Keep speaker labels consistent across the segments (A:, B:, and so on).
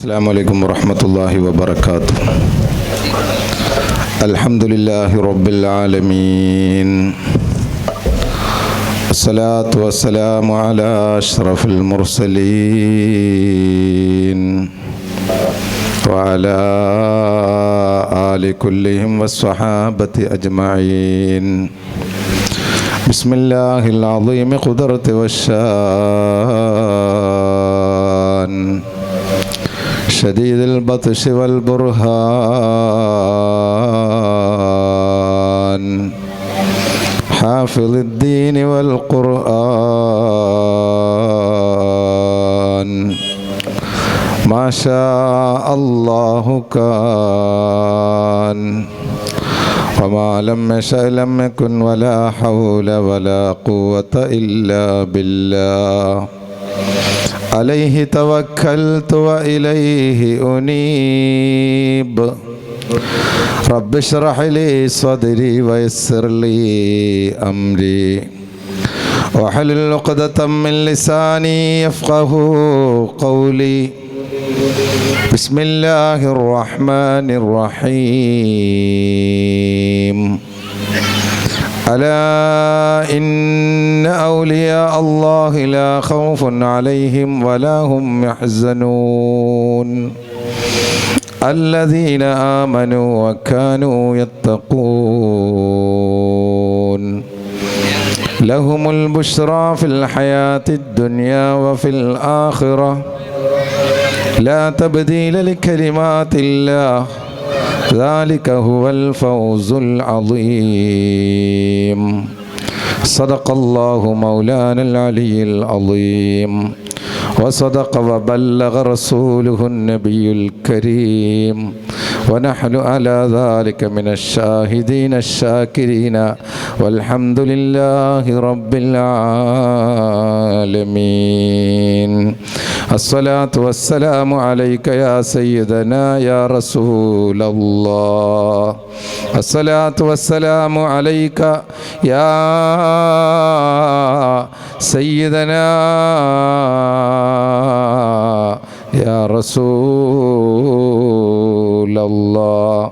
A: Assalamualaikum warahmatullahi wabarakatuh. Alhamdulillahi rabbil alamin. Assalatu wassalamu ala ashrafil mursalin wa ala ali kullihim wassahabati ajma'in. Bismillahil azim qudrati wassyan شديد البطش والبرهان حافظ الدين والقرآن ما شاء الله كان وما لم يشأ لم يكن ولا حول ولا قوة إلا بالله عليه توكلت وإليه أنيب رب اشرح لي صدري ويسر لي أمري واحلل عقدة من لساني يفقه قولي بسم الله الرحمن الرحيم ألا إن أولياء الله لا خوف عليهم ولا هم يحزنون الذين آمنوا وكانوا يتقون لهم البشرى في الحياة الدنيا وفي الآخرة لا تبديل لكلمات الله ذلك هو الفوز العظيم صدق الله مولانا العلي العظيم وصدق وبلغ رسوله النبي الكريم ونحن على ذلك من الشاهدين الشاكرين والحمد لله رب العالمين. الصلاة والسلام عليك يا سيدنا يا رسول الله. الصلاة والسلام عليك يا سيدنا يا رسول الله.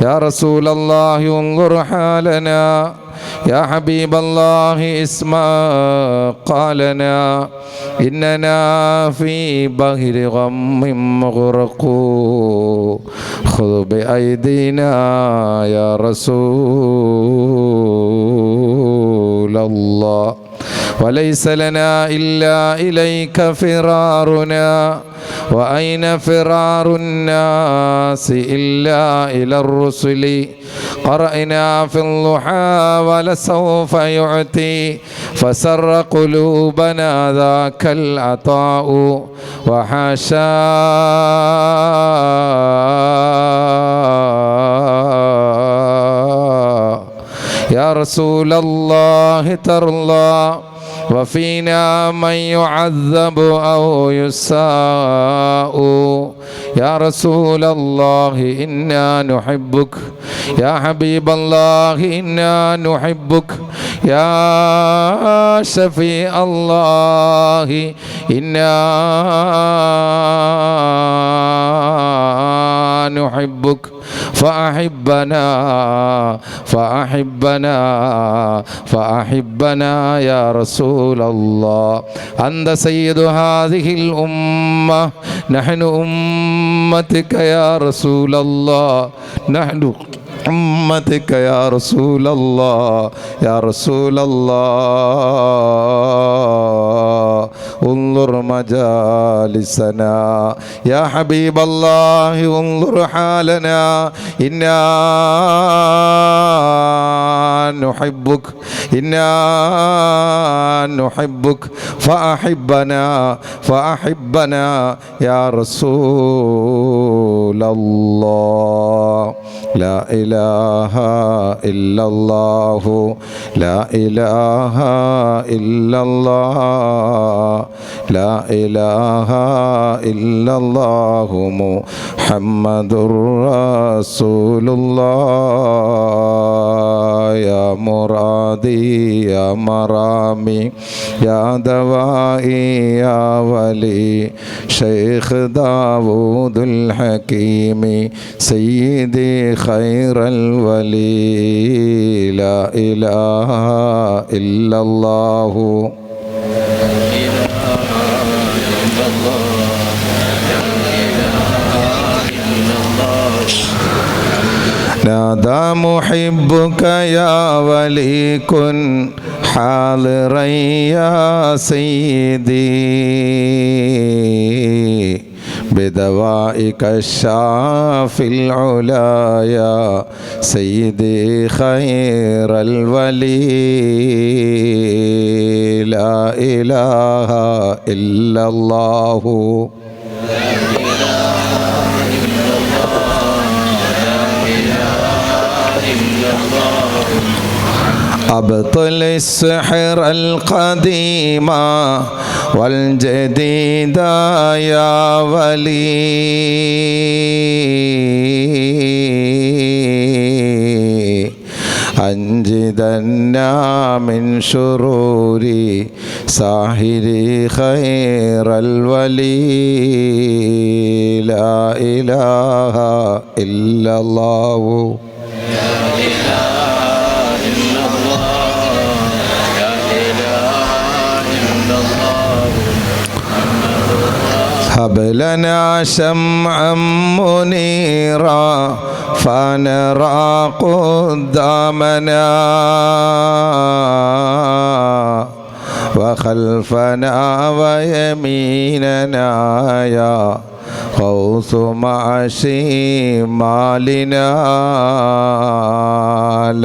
A: يا رسول الله انظر حالنا يا حبيب الله اسمع قالنا إننا في بحر غم مغرقون خذ بأيدينا يا رسول الله وليس لنا إلا إليك فرارنا وأين فرار الناس إلا إلى الرسل قرأنا في الضحى ولسوف يعطي فسر قلوبنا ذاك العطاء وحاشا يا رسول الله ترضى وفينا من يعذب أو يساء يا رسول الله إنا نحبك يا حبيب الله إنا نحبك يا شفيع الله إنا نحبك فأحبنا فأحبنا فأحبنا يا رسول الله. أنت سيد هذه الأمة نحن أمتك يا رسول الله. نحن أمتك يا رسول الله يا رسول الله. انظر مجالسنا يا حبيب الله انظر حالنا إنا نحبك إنا نحبك فأحبنا فأحبنا يا رسول الله. لا إله إلا الله لا إله إلا الله لا إله إلا الله محمد رسول الله يا مرادي يا مرامي يا دوائي يا ولي شيخ داود الحكيم سيدي خير الولي لا إله إلا الله نادى محبك يا ولي كن حاضرا يا سيدي بدوائك الشافي العلا يا سيدي خير الولي لا إله إلا الله أبطل السحر القديم والجديد يا ولي أنجدنا من شرور ساحر خير الولي لا إله إلا الله هب لنا شمعا منيرا فنرى قدامنا وخلفنا ويميننا يا غوث مع شمالنا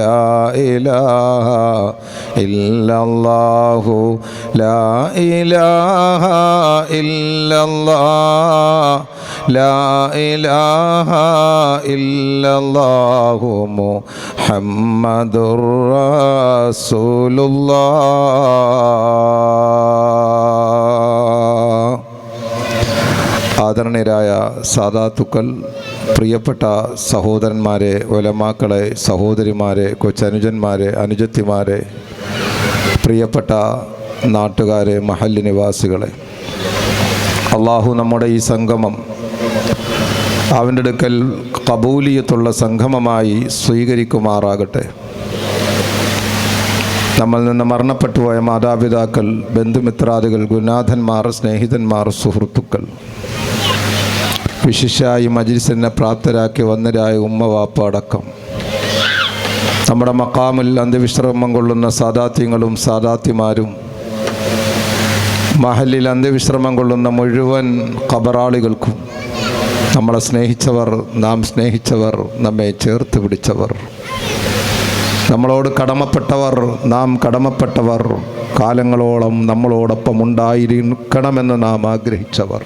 A: لا إله إلا الله لا إله إلا الله لا إله إلا الله محمد رسول الله ആദരണീയരായ സാദാത്തുക്കൾ, പ്രിയപ്പെട്ട സഹോദരന്മാരെ, ഉലമാക്കളെ, സഹോദരിമാരെ, കൊച്ചനുജന്മാരെ, അനുജത്തിമാരെ, പ്രിയപ്പെട്ട നാട്ടുകാരെ, മഹല്ല് നിവാസികളെ, അള്ളാഹു നമ്മുടെ ഈ സംഗമം അവൻ്റെ അടുക്കൽ കബൂലിയത്തുള്ള സംഗമമായി സ്വീകരിക്കുമാറാകട്ടെ. നമ്മൾ നിന്ന് മരണപ്പെട്ടു പോയ മാതാപിതാക്കൾ, ബന്ധുമിത്രാദികൾ, ഗുരുനാഥന്മാർ, സ്നേഹിതന്മാർ, സുഹൃത്തുക്കൾ, വിശിഷ്യായി മജ്ലിസിനെ പ്രാപ്തരാക്കി വന്നരായ ഉമ്മ വാപ്പ അടക്കം നമ്മുടെ മഖാമിൽ അന്ത്യവിശ്രമം കൊള്ളുന്ന സാദാത്യങ്ങളും സാദാത്യമാരും, മഹല്ലിൽ അന്ത്യവിശ്രമം കൊള്ളുന്ന മുഴുവൻ ഖബറാളികൾക്കും, നമ്മളെ സ്നേഹിച്ചവർ, നാം സ്നേഹിച്ചവർ, നമ്മെ ചേർത്ത് പിടിച്ചവർ, നമ്മളോട് കടമപ്പെട്ടവർ, നാം കടമപ്പെട്ടവർ, കാലങ്ങളോളം നമ്മളോടൊപ്പം ഉണ്ടായിരിക്കണമെന്ന് നാം ആഗ്രഹിച്ചവർ,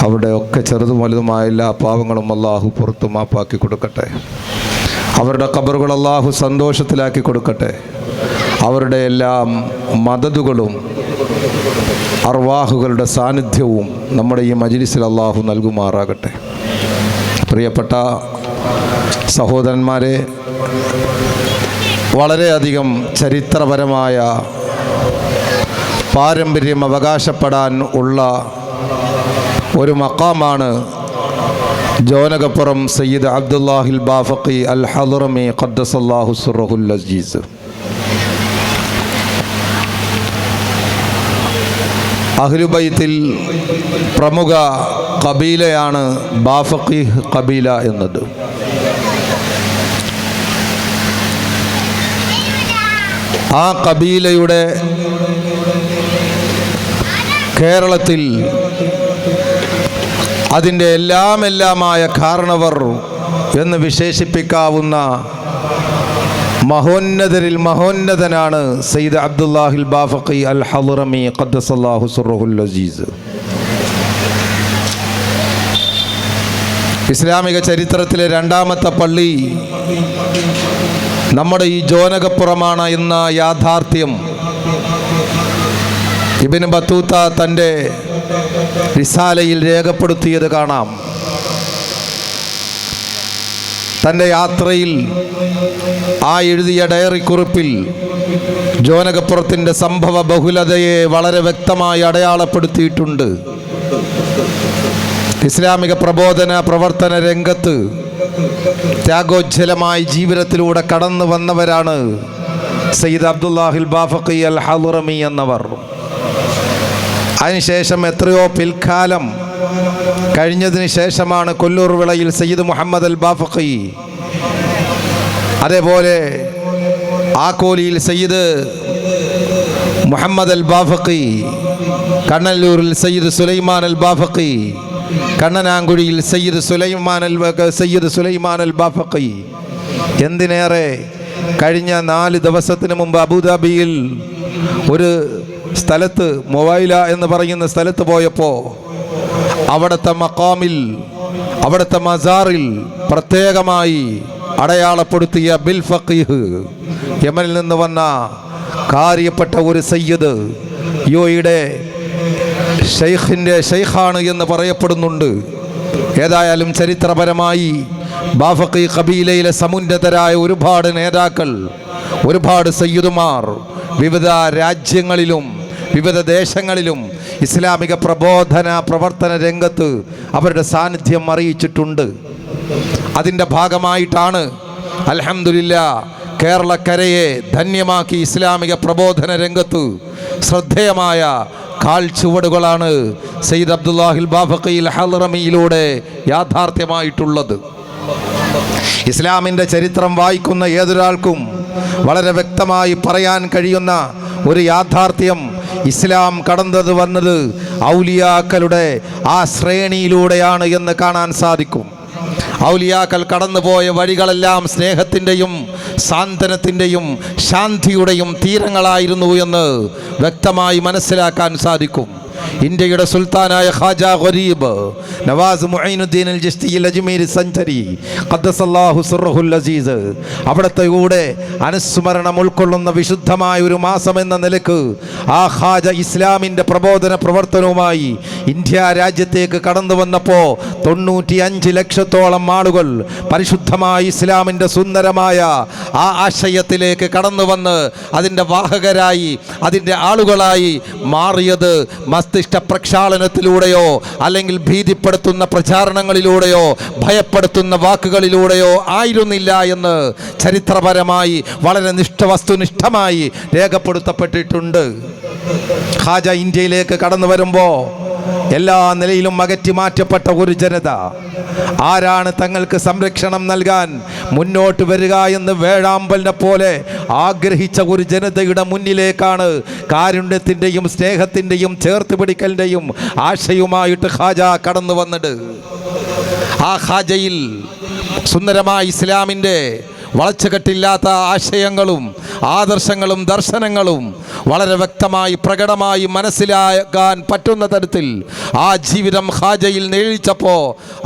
A: അവിടെ ഒക്കെ ചെറുതും വലുതുമായ എല്ലാ പാവങ്ങളും അള്ളാഹു പുറത്തു മാപ്പാക്കി കൊടുക്കട്ടെ. അവരുടെ ഖബറുകൾ അള്ളാഹു സന്തോഷത്തിലാക്കി കൊടുക്കട്ടെ. അവരുടെ എല്ലാം മദദുകളും അർവാഹുകളുടെ സാന്നിധ്യവും നമ്മുടെ ഈ മജ്ലിസിൽ അള്ളാഹു നൽകുമാറാകട്ടെ. പ്രിയപ്പെട്ട സഹോദരന്മാരെ, വളരെയധികം ചരിത്രപരമായ പാരമ്പര്യം അവകാശപ്പെടാൻ ഉള്ള ഒരു മഖാമാണ് ജോനകപ്പുറം സയ്യിദ് അബ്ദുല്ലാഹിൽ ബാഫഖി അൽ ഹളറമി ഖദ്ദസല്ലാഹു സിർറഹുൽ അസീസ്. അഹ്ലുബൈത്തിൽ പ്രമുഖ കബീലയാണ് ബാഫഖി കബീല എന്നത്. ആ കബീലയുടെ കേരളത്തിൽ അതിൻ്റെ എല്ലാമായ കാരണവർ എന്ന് വിശേഷിപ്പിക്കാവുന്ന മഹോന്നതരിൽ മഹോന്നതനാണ് സയ്യിദ് അബ്ദുല്ലാഹിൽ ബാഫഖി അൽ ഹളറമി ഖദ്ദസല്ലാഹു സിർറഹുൽ അസീസ്. ഇസ്ലാമിക ചരിത്രത്തിലെ രണ്ടാമത്തെ പള്ളി നമ്മുടെ ഈ ജോനകപ്പുറമാണ് എന്ന യാഥാർത്ഥ്യം ഇബ്നു ബത്തൂത്ത തൻ്റെ റിസാലയിൽ രേഖപ്പെടുത്തിയത് കാണാം. തൻ്റെ യാത്രയിൽ എഴുതിയ ഡയറി കുറിപ്പിൽ ജോനകപ്പുറത്തിൻ്റെ സംഭവ ബഹുലതയെ വളരെ വ്യക്തമായി അടയാളപ്പെടുത്തിയിട്ടുണ്ട്. ഇസ്ലാമിക പ്രബോധന പ്രവർത്തന രംഗത്ത് ത്യാഗോജ്ജലമായി ജീവിതത്തിലൂടെ കടന്നു വന്നവരാണ് സയ്യിദ് അബ്ദുല്ലാഹിൽ ബാഫഖി അൽ ഹളുറമി എന്നവർ. അതിനുശേഷം എത്രയോ പിൽക്കാലം കഴിഞ്ഞതിന് ശേഷമാണ് കൊല്ലൂർ വിളയിൽ സയ്യിദ് മുഹമ്മദ് അൽ ബാഫഖി, അതേപോലെ ആക്കോലിയിൽ സയ്യിദ് മുഹമ്മദ് അൽ ബാഫഖി, കണ്ണല്ലൂരിൽ സയ്യിദ് സുലൈമാൻ അൽ ബാഫഖി, കണ്ണനാങ്കുഴിയിൽ സയ്യിദ് സുലൈമാൻ അൽ ബാഫഖി. എന്തിനേറെ കഴിഞ്ഞ 4 ദിവസത്തിന് മുമ്പ് അബുദാബിയിൽ ഒരു സ്ഥലത്ത് മൊവൈല എന്ന് പറയുന്ന സ്ഥലത്ത് പോയപ്പോൾ അവിടുത്തെ മഖാമിൽ, അവിടുത്തെ മസാറിൽ പ്രത്യേകമായി അടയാളപ്പെടുത്തിയ ബിൽ ഫഖീഹ്, യമനിൽ നിന്ന് വന്ന കാര്യപ്പെട്ട ഒരു സയ്യിദ്, യുടെ ഷെയ്ഖിൻ്റെ ഷെയ്ഖാണ് എന്ന് പറയപ്പെടുന്നുണ്ട്. ഏതായാലും ചരിത്രപരമായി ബാഫഖി ഖബീലയിലെ സമുന്നതരായ ഒരുപാട് നേതാക്കൾ, ഒരുപാട് സയ്യിദുമാർ വിവിധ രാജ്യങ്ങളിലും വിവിധ ദേശങ്ങളിലും ഇസ്ലാമിക പ്രബോധന പ്രവർത്തന രംഗത്ത് അവരുടെ സാന്നിധ്യം അറിയിച്ചിട്ടുണ്ട്. അതിൻ്റെ ഭാഗമായിട്ടാണ് അൽഹംദുലില്ലാഹ് കേരളക്കരയെ ധന്യമാക്കി ഇസ്ലാമിക പ്രബോധന രംഗത്ത് ശ്രദ്ധേയമായ കാൽച്ചുവടുകളാണ് സയ്യിദ് അബ്ദുല്ലാഹിൽ ബാഫഖി അൽ ഹളുറമിയിലൂടെ യാഥാർത്ഥ്യമായിട്ടുള്ളത്. ഇസ്ലാമിൻ്റെ ചരിത്രം വായിക്കുന്ന ഏതൊരാൾക്കും വളരെ വ്യക്തമായി പറയാൻ കഴിയുന്ന ഒരു യാഥാർത്ഥ്യം, ഇസ്ലാം കടന്നത് വന്നത് ഔലിയാക്കളുടെ ആ ശ്രേണിയിലൂടെയാണ് എന്ന് കാണാൻ സാധിക്കും. ഔലിയാക്കൾ കടന്നുപോയ വഴികളെല്ലാം സ്നേഹത്തിൻ്റെയും സാന്ത്വനത്തിൻ്റെയും ശാന്തിയുടെയും തീരങ്ങളായിരുന്നു എന്ന് വ്യക്തമായി മനസ്സിലാക്കാൻ സാധിക്കും. ഇന്ത്യയുടെ സുൽത്താനായ ഖാജ ഗരീബ് നവാസ് മുഈനുദ്ദീൻ അൽ ചിശ്തി അൽ അജ്മീരി സഞ്ചരി ഖദ്ദസല്ലാഹു സിർറഹുൽ അസീസ്, അവിടുത്തെ കൂടെ അനുസ്മരണം ഉൾക്കൊള്ളുന്ന വിശുദ്ധമായ ഒരു മാസം എന്ന നിലക്ക് ആ ഖാജ ഇസ്ലാമിൻ്റെ പ്രബോധന പ്രവർത്തനവുമായി ഇന്ത്യ രാജ്യത്തേക്ക് കടന്നു വന്നപ്പോൾ 95 ലക്ഷത്തോളം ആളുകൾ പരിശുദ്ധമായ ഇസ്ലാമിൻ്റെ സുന്ദരമായ ആ ആശയത്തിലേക്ക് കടന്നു വന്ന് അതിൻ്റെ വാഹകരായി, അതിൻ്റെ ആളുകളായി മാറിയത് മസ്തിഷ്ക പ്രക്ഷാളനത്തിലൂടെയോ അല്ലെങ്കിൽ ഭീതിപ്പെടുത്തുന്ന പ്രചാരണങ്ങളിലൂടെയോ ഭയപ്പെടുത്തുന്ന വാക്കുകളിലൂടെയോ ആയിരുന്നില്ല എന്ന് ചരിത്രപരമായി വളരെ വസ്തുനിഷ്ഠമായി രേഖപ്പെടുത്തപ്പെട്ടിട്ടുണ്ട്. ഖാജ ഇന്ത്യയിലേക്ക് കടന്നു വരുമ്പോൾ എല്ലാ നിലയിലും അകറ്റി മാറ്റപ്പെട്ട ഒരു ജനത, ആരാണ് തങ്ങൾക്ക് സംരക്ഷണം നൽകാൻ മുന്നോട്ട് വരിക എന്ന് വേഴാമ്പലിനെ പോലെ ആഗ്രഹിച്ച ഒരു ജനതയുടെ മുന്നിലേക്കാണ് കാരുണ്യത്തിൻ്റെയും സ്നേഹത്തിൻ്റെയും ചേർത്ത് പിടിക്കലിൻ്റെയും ആശയവുമായിട്ട് ഖാജ കടന്നു വന്നത്. ആ ഖാജയിൽ സുന്ദരമായ ഇസ്ലാമിൻ്റെ വളച്ചുകെട്ടില്ലാത്ത ആശയങ്ങളും ആദർശങ്ങളും ദർശനങ്ങളും വളരെ വ്യക്തമായി പ്രകടമായി മനസ്സിലാക്കാൻ പറ്റുന്ന തരത്തിൽ ആ ജീവിതം ഖാജയിൽ നേഴിച്ചപ്പോൾ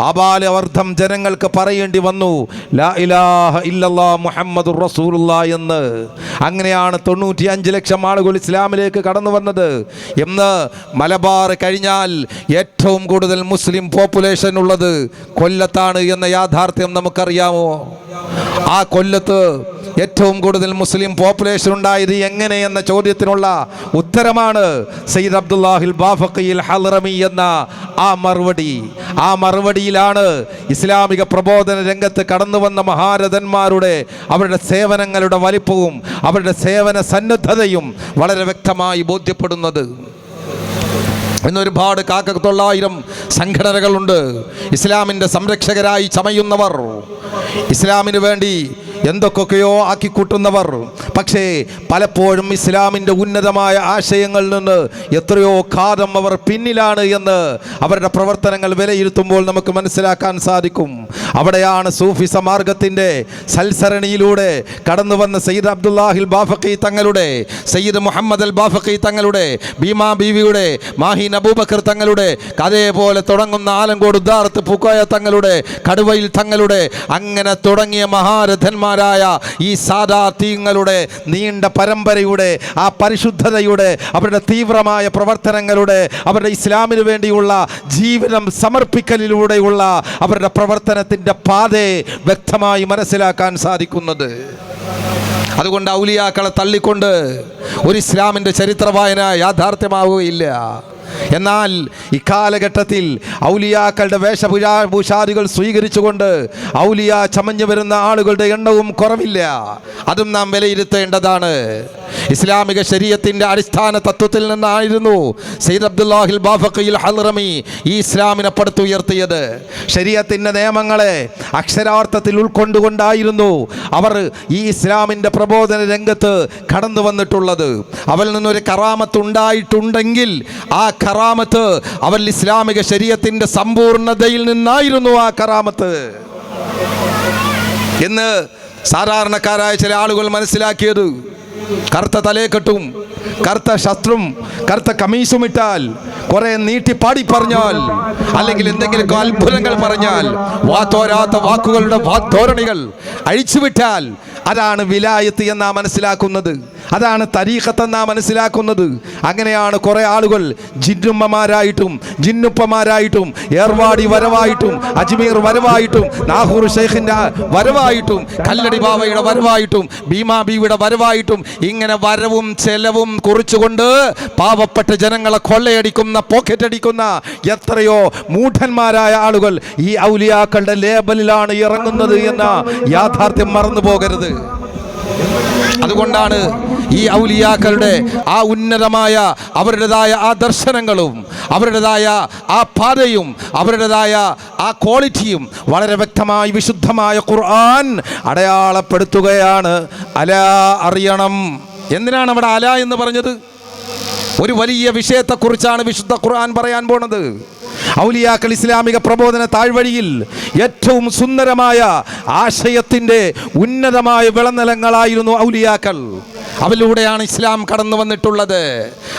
A: ആബാലവർദ്ധം ജനങ്ങൾക്ക് പറയേണ്ടി വന്നു ലാ ഇലാഹ ഇല്ലല്ലാഹ് മുഹമ്മദുർ റസൂലുള്ളാഹ് എന്ന്. അങ്ങനെയാണ് 95 ലക്ഷം ആളുകൾ ഇസ്ലാമിലേക്ക് കടന്നു വന്നത് എന്ന്. മലബാർ കഴിഞ്ഞാൽ ഏറ്റവും കൂടുതൽ മുസ്ലിം പോപ്പുലേഷൻ ഉള്ളത് കൊല്ലത്താണ് എന്ന യാഥാർത്ഥ്യം നമുക്കറിയാമോ? ആ കൊല്ലത്ത് ഏറ്റവും കൂടുതൽ മുസ്ലിം പോപ്പുലേഷൻ ഉണ്ടായത് എങ്ങനെ എന്ന ചോദ്യത്തിനുള്ള ഉത്തരമാണ് സയ്യിദ് അബ്ദുല്ലാഹിൽ ബാഫഖി അൽ ഹളുറമി എന്ന ആ മറുപടി. ആ മറുപടിയിലാണ് ഇസ്ലാമിക പ്രബോധന രംഗത്ത് കടന്നു വന്ന മഹാരഥന്മാരുടെ അവരുടെ സേവനങ്ങളുടെ വലിപ്പവും അവരുടെ സേവന സന്നദ്ധതയും വളരെ വ്യക്തമായി ബോധ്യപ്പെടുന്നത്. ഇന്നൊരുപാട് 900 സംഘടനകളുണ്ട്, ഇസ്ലാമിൻ്റെ സംരക്ഷകരായി ചമയുന്നവർ, ഇസ്ലാമിന് വേണ്ടി എന്തൊക്കെയോ ആക്കിക്കൂട്ടുന്നവർ. പക്ഷേ പലപ്പോഴും ഇസ്ലാമിൻ്റെ ഉന്നതമായ ആശയങ്ങളിൽ നിന്ന് എത്രയോ കാലം അവർ പിന്നിലാണ് എന്ന് അവരുടെ പ്രവർത്തനങ്ങൾ വിലയിരുത്തുമ്പോൾ നമുക്ക് മനസ്സിലാക്കാൻ സാധിക്കും. അവിടെയാണ് സൂഫിസ മാർഗത്തിൻ്റെ സൽസരണിയിലൂടെ കടന്നു വന്ന സയ്യിദ് അബ്ദുല്ലാഹിൽ ബാഫഖി തങ്ങളുടെ, സയ്യിദ് മുഹമ്മദ് അൽ ബാഫഖി തങ്ങളുടെ, ഭീമാ ബീവിയുടെ, മാഹിൻ അബൂബക്കർ തങ്ങളുടെ, അതേപോലെ തുടങ്ങുന്ന ആലങ്കോട് ഉദാറത്ത് പൂക്കോയ തങ്ങളുടെ, കടുവയിൽ തങ്ങളുടെ, അങ്ങനെ തുടങ്ങിയ മഹാരഥന്മാരായ ഈ സാദാത്യങ്ങളുടെ നീണ്ട പരമ്പരയുടെ ആ പരിശുദ്ധതയുടെ, അവരുടെ തീവ്രമായ പ്രവർത്തനങ്ങളുടെ, അവരുടെ ഇസ്ലാമിന് വേണ്ടിയുള്ള ജീവിതം സമർപ്പിക്കലിലൂടെയുള്ള അവരുടെ പ്രവർത്തനത്തിൻ്റെ പാതയെ വ്യക്തമായി മനസ്സിലാക്കാൻ സാധിക്കുന്നത്. അതുകൊണ്ട് ഔലിയാക്കളെ തള്ളിക്കൊണ്ട് ഒരു ഇസ്ലാമിൻ്റെ ചരിത്ര വായന യാഥാർത്ഥ്യമാവുകയില്ല. എന്നാൽ ഇക്കാലഘട്ടത്തിൽ ഔലിയാക്കളുടെ വേഷഭൂഷാദികൾ സ്വീകരിച്ചുകൊണ്ട് ഔലിയ ചമഞ്ഞു വരുന്ന ആളുകളുടെ എണ്ണവും കുറവില്ല. അതും നാം വിലയിരുത്തേണ്ടതാണ്. ഇസ്ലാമിക ശരീഅത്തിന്റെ അടിസ്ഥാന തത്വത്തിൽ നിന്നായിരുന്നു സയ്യിദ് അബ്ദുല്ലാഹിൽ ബാഫഖിൽ ഹദ്റമി ഈ ഇസ്ലാമിനെ പടുത്തുയർത്തിയത്. ശരീഅത്തിന്റെ നിയമങ്ങളെ അക്ഷരാർത്ഥത്തിൽ ഉൾക്കൊണ്ടുകൊണ്ടായിരുന്നു അവർ ഈ ഇസ്ലാമിൻ്റെ പ്രബോധന രംഗത്ത് കടന്നു വന്നിട്ടുള്ളത്. അവരിൽ നിന്നൊരു കറാമത്ത് ഉണ്ടായിട്ടുണ്ടെങ്കിൽ ആ കറാമത്ത് അവർ ഇസ്ലാമിക ശരീഅത്തിന്റെ സമ്പൂർണ്ണതയിൽ നിന്നായിരുന്നു ആ കറാമത്ത് എന്ന് സാധാരണക്കാരായ ചില ആളുകൾ മനസ്സിലാക്കിയത്. കറുത്ത തലയെക്കെട്ടും കറുത്ത ശസ്ത്രം കറുത്ത കമീസും ഇട്ടാൽ, കുറെ നീട്ടി പാടി പറഞ്ഞാൽ, അല്ലെങ്കിൽ എന്തെങ്കിലും അത്ഭുതങ്ങൾ പറഞ്ഞാൽ, വാത്തോരാത്ത വാക്കുകളുടെ വാത്തോരണികൾ അഴിച്ചുവിട്ടാൽ അതാണ് വിലായത്ത് എന്നാ മനസ്സിലാക്കുന്നത്, അതാണ് തരീഖത്ത് എന്നാ മനസ്സിലാക്കുന്നത്. അങ്ങനെയാണ് കുറെ ആളുകൾ ജിന്നുമ്മമാരായിട്ടും ജിന്നുപ്പമാരായിട്ടും ഏർവാടി വരവായിട്ടും അജ്മീർ വരവായിട്ടും നാഹൂർ ഷെയ്ഖിൻ്റെ വരവായിട്ടും കല്ലടി ബാവയുടെ വരവായിട്ടും ഭീമാ ബീവിയുടെ വരവായിട്ടും ഇങ്ങനെ വരവും ചെലവും കുറിച്ചുകൊണ്ട് പാവപ്പെട്ട ജനങ്ങളെ കൊള്ളയടിക്കുന്ന, പോക്കറ്റ് അടിക്കുന്ന എത്രയോ മൂഢന്മാരായ ആളുകൾ ഈ ഔലിയാക്കളുടെ ലേബലിലാണ് ഇറങ്ങുന്നത് എന്ന യാഥാർത്ഥ്യം മറന്നു പോകരുത്. അതുകൊണ്ടാണ് ഈ ഔലിയാക്കളുടെ ആ ഉന്നതമായ അവരുടേതായ ആ ദർശനങ്ങളും അവരുടേതായ ആ പാതയും അവരുടേതായ ആ ക്വാളിറ്റിയും വളരെ വ്യക്തമായി വിശുദ്ധമായ ഖുർആൻ അടയാളപ്പെടുത്തുകയാണ്. അലാ അറിയണം. എന്തിനാണ് അവിടെ അല എന്ന് പറഞ്ഞത്? ഒരു വലിയ വിഷയത്തെക്കുറിച്ചാണ് വിശുദ്ധ ഖുർആൻ പറയാൻ പോണത്. ഔലിയാക്കൾ ഇസ്ലാമിക പ്രബോധന താഴ്വഴിയിൽ ഏറ്റവും സുന്ദരമായ ആശയത്തിൻ്റെ ഉന്നതമായ വിളനിലങ്ങളായിരുന്നു ഔലിയാക്കൾ. അവരിലൂടെയാണ് ഇസ്ലാം കടന്നു വന്നിട്ടുള്ളത്,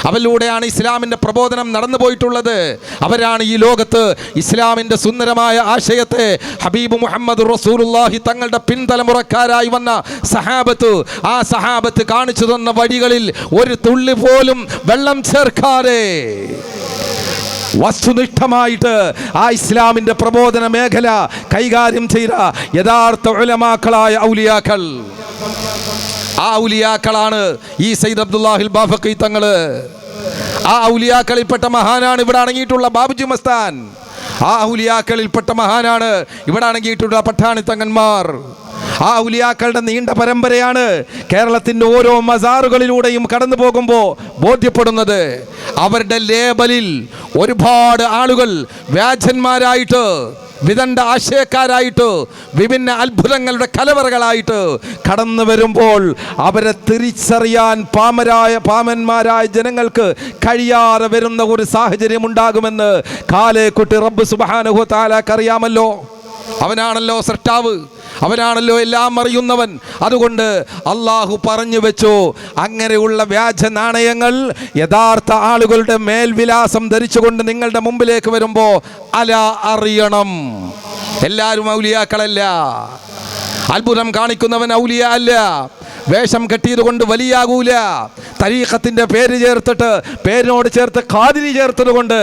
A: അവരിലൂടെയാണ് ഇസ്ലാമിൻ്റെ പ്രബോധനം നടന്നു പോയിട്ടുള്ളത്. അവരാണ് ഈ ലോകത്ത് ഇസ്ലാമിൻ്റെ സുന്ദരമായ ആശയത്തെ ഹബീബ് മുഹമ്മദ് റസൂലുള്ളാഹി തങ്ങളുടെ പിൻതലമുറക്കാരായി വന്ന സഹാബത്ത്, ആ സഹാബത്ത് കാണിച്ചു തന്ന വഴികളിൽ ഒരു തുള്ളി പോലും വെള്ളം ചേർക്കാതെ വസ്തുനിഷ്ഠമായിട്ട് ആ ഇസ്ലാമിൻ്റെ പ്രബോധന മേഖല കൈകാര്യം ചെയ്ത യഥാർത്ഥ ഉലമാക്കളായ ഔലിയാക്കൾ. ആ ഔലിയാക്കളാണ് ഈ സയ്യിദ് അബ്ദുല്ലാഹിൽ ബാഫഖി തങ്ങള്. ആ ഔലിയാക്കളിൽപ്പെട്ട മഹാനാണ് ഇവിടെ അടങ്ങിയിട്ടുള്ള ബാബുജി മസ്താൻ. ആ ഔലിയാക്കളിൽപ്പെട്ട മഹാനാണ് ഇവിടെ അടങ്ങിയിട്ടുള്ള പട്ടാണി തങ്ങന്മാർ. ആ ഔലിയാക്കളുടെ നീണ്ട പരമ്പരയാണ് കേരളത്തിൻ്റെ ഓരോ മസാറുകളിലൂടെയും കടന്നു പോകുമ്പോൾ ബോധ്യപ്പെടുന്നത്. അവരുടെ ലേബലിൽ ഒരുപാട് ആളുകൾ വ്യാജന്മാരായിട്ട്, വിദണ്ഡ ആശയക്കാരായിട്ട്, വിഭിന്ന അത്ഭുതങ്ങളുടെ കലവറകളായിട്ട് കടന്നു വരുമ്പോൾ അവരെ തിരിച്ചറിയാൻ പാമന്മാരായ ജനങ്ങൾക്ക് കഴിയാതെ വരുന്ന ഒരു സാഹചര്യം ഉണ്ടാകുമെന്ന് കാലേക്കുട്ടി റബ്ബ് സുബ്ഹാനഹു വ തആലക്ക് അറിയാമല്ലോ. അവനാണല്ലോ സൃഷ്ടാവ്, അവനാണല്ലോ എല്ലാം അറിയുന്നവൻ. അതുകൊണ്ട് അള്ളാഹു പറഞ്ഞു വെച്ചു, അങ്ങനെയുള്ള വ്യാജ നാണയങ്ങൾ യഥാർത്ഥ ആളുകളുടെ മേൽവിലാസം ധരിച്ചുകൊണ്ട് നിങ്ങളുടെ മുമ്പിലേക്ക് വരുമ്പോൾ അല അറിയണം. എല്ലാവരും ഔലിയാക്കളല്ല. അത്ഭുതം കാണിക്കുന്നവൻ ഔലിയ അല്ല. വേഷം കെട്ടിയത് കൊണ്ട് വലിയാകൂല. തരീഖത്തിൻ്റെ പേര് ചേർത്തിട്ട്, പേരിനോട് ചേർത്ത് ഖാദിരി ചേർത്തത് കൊണ്ട്,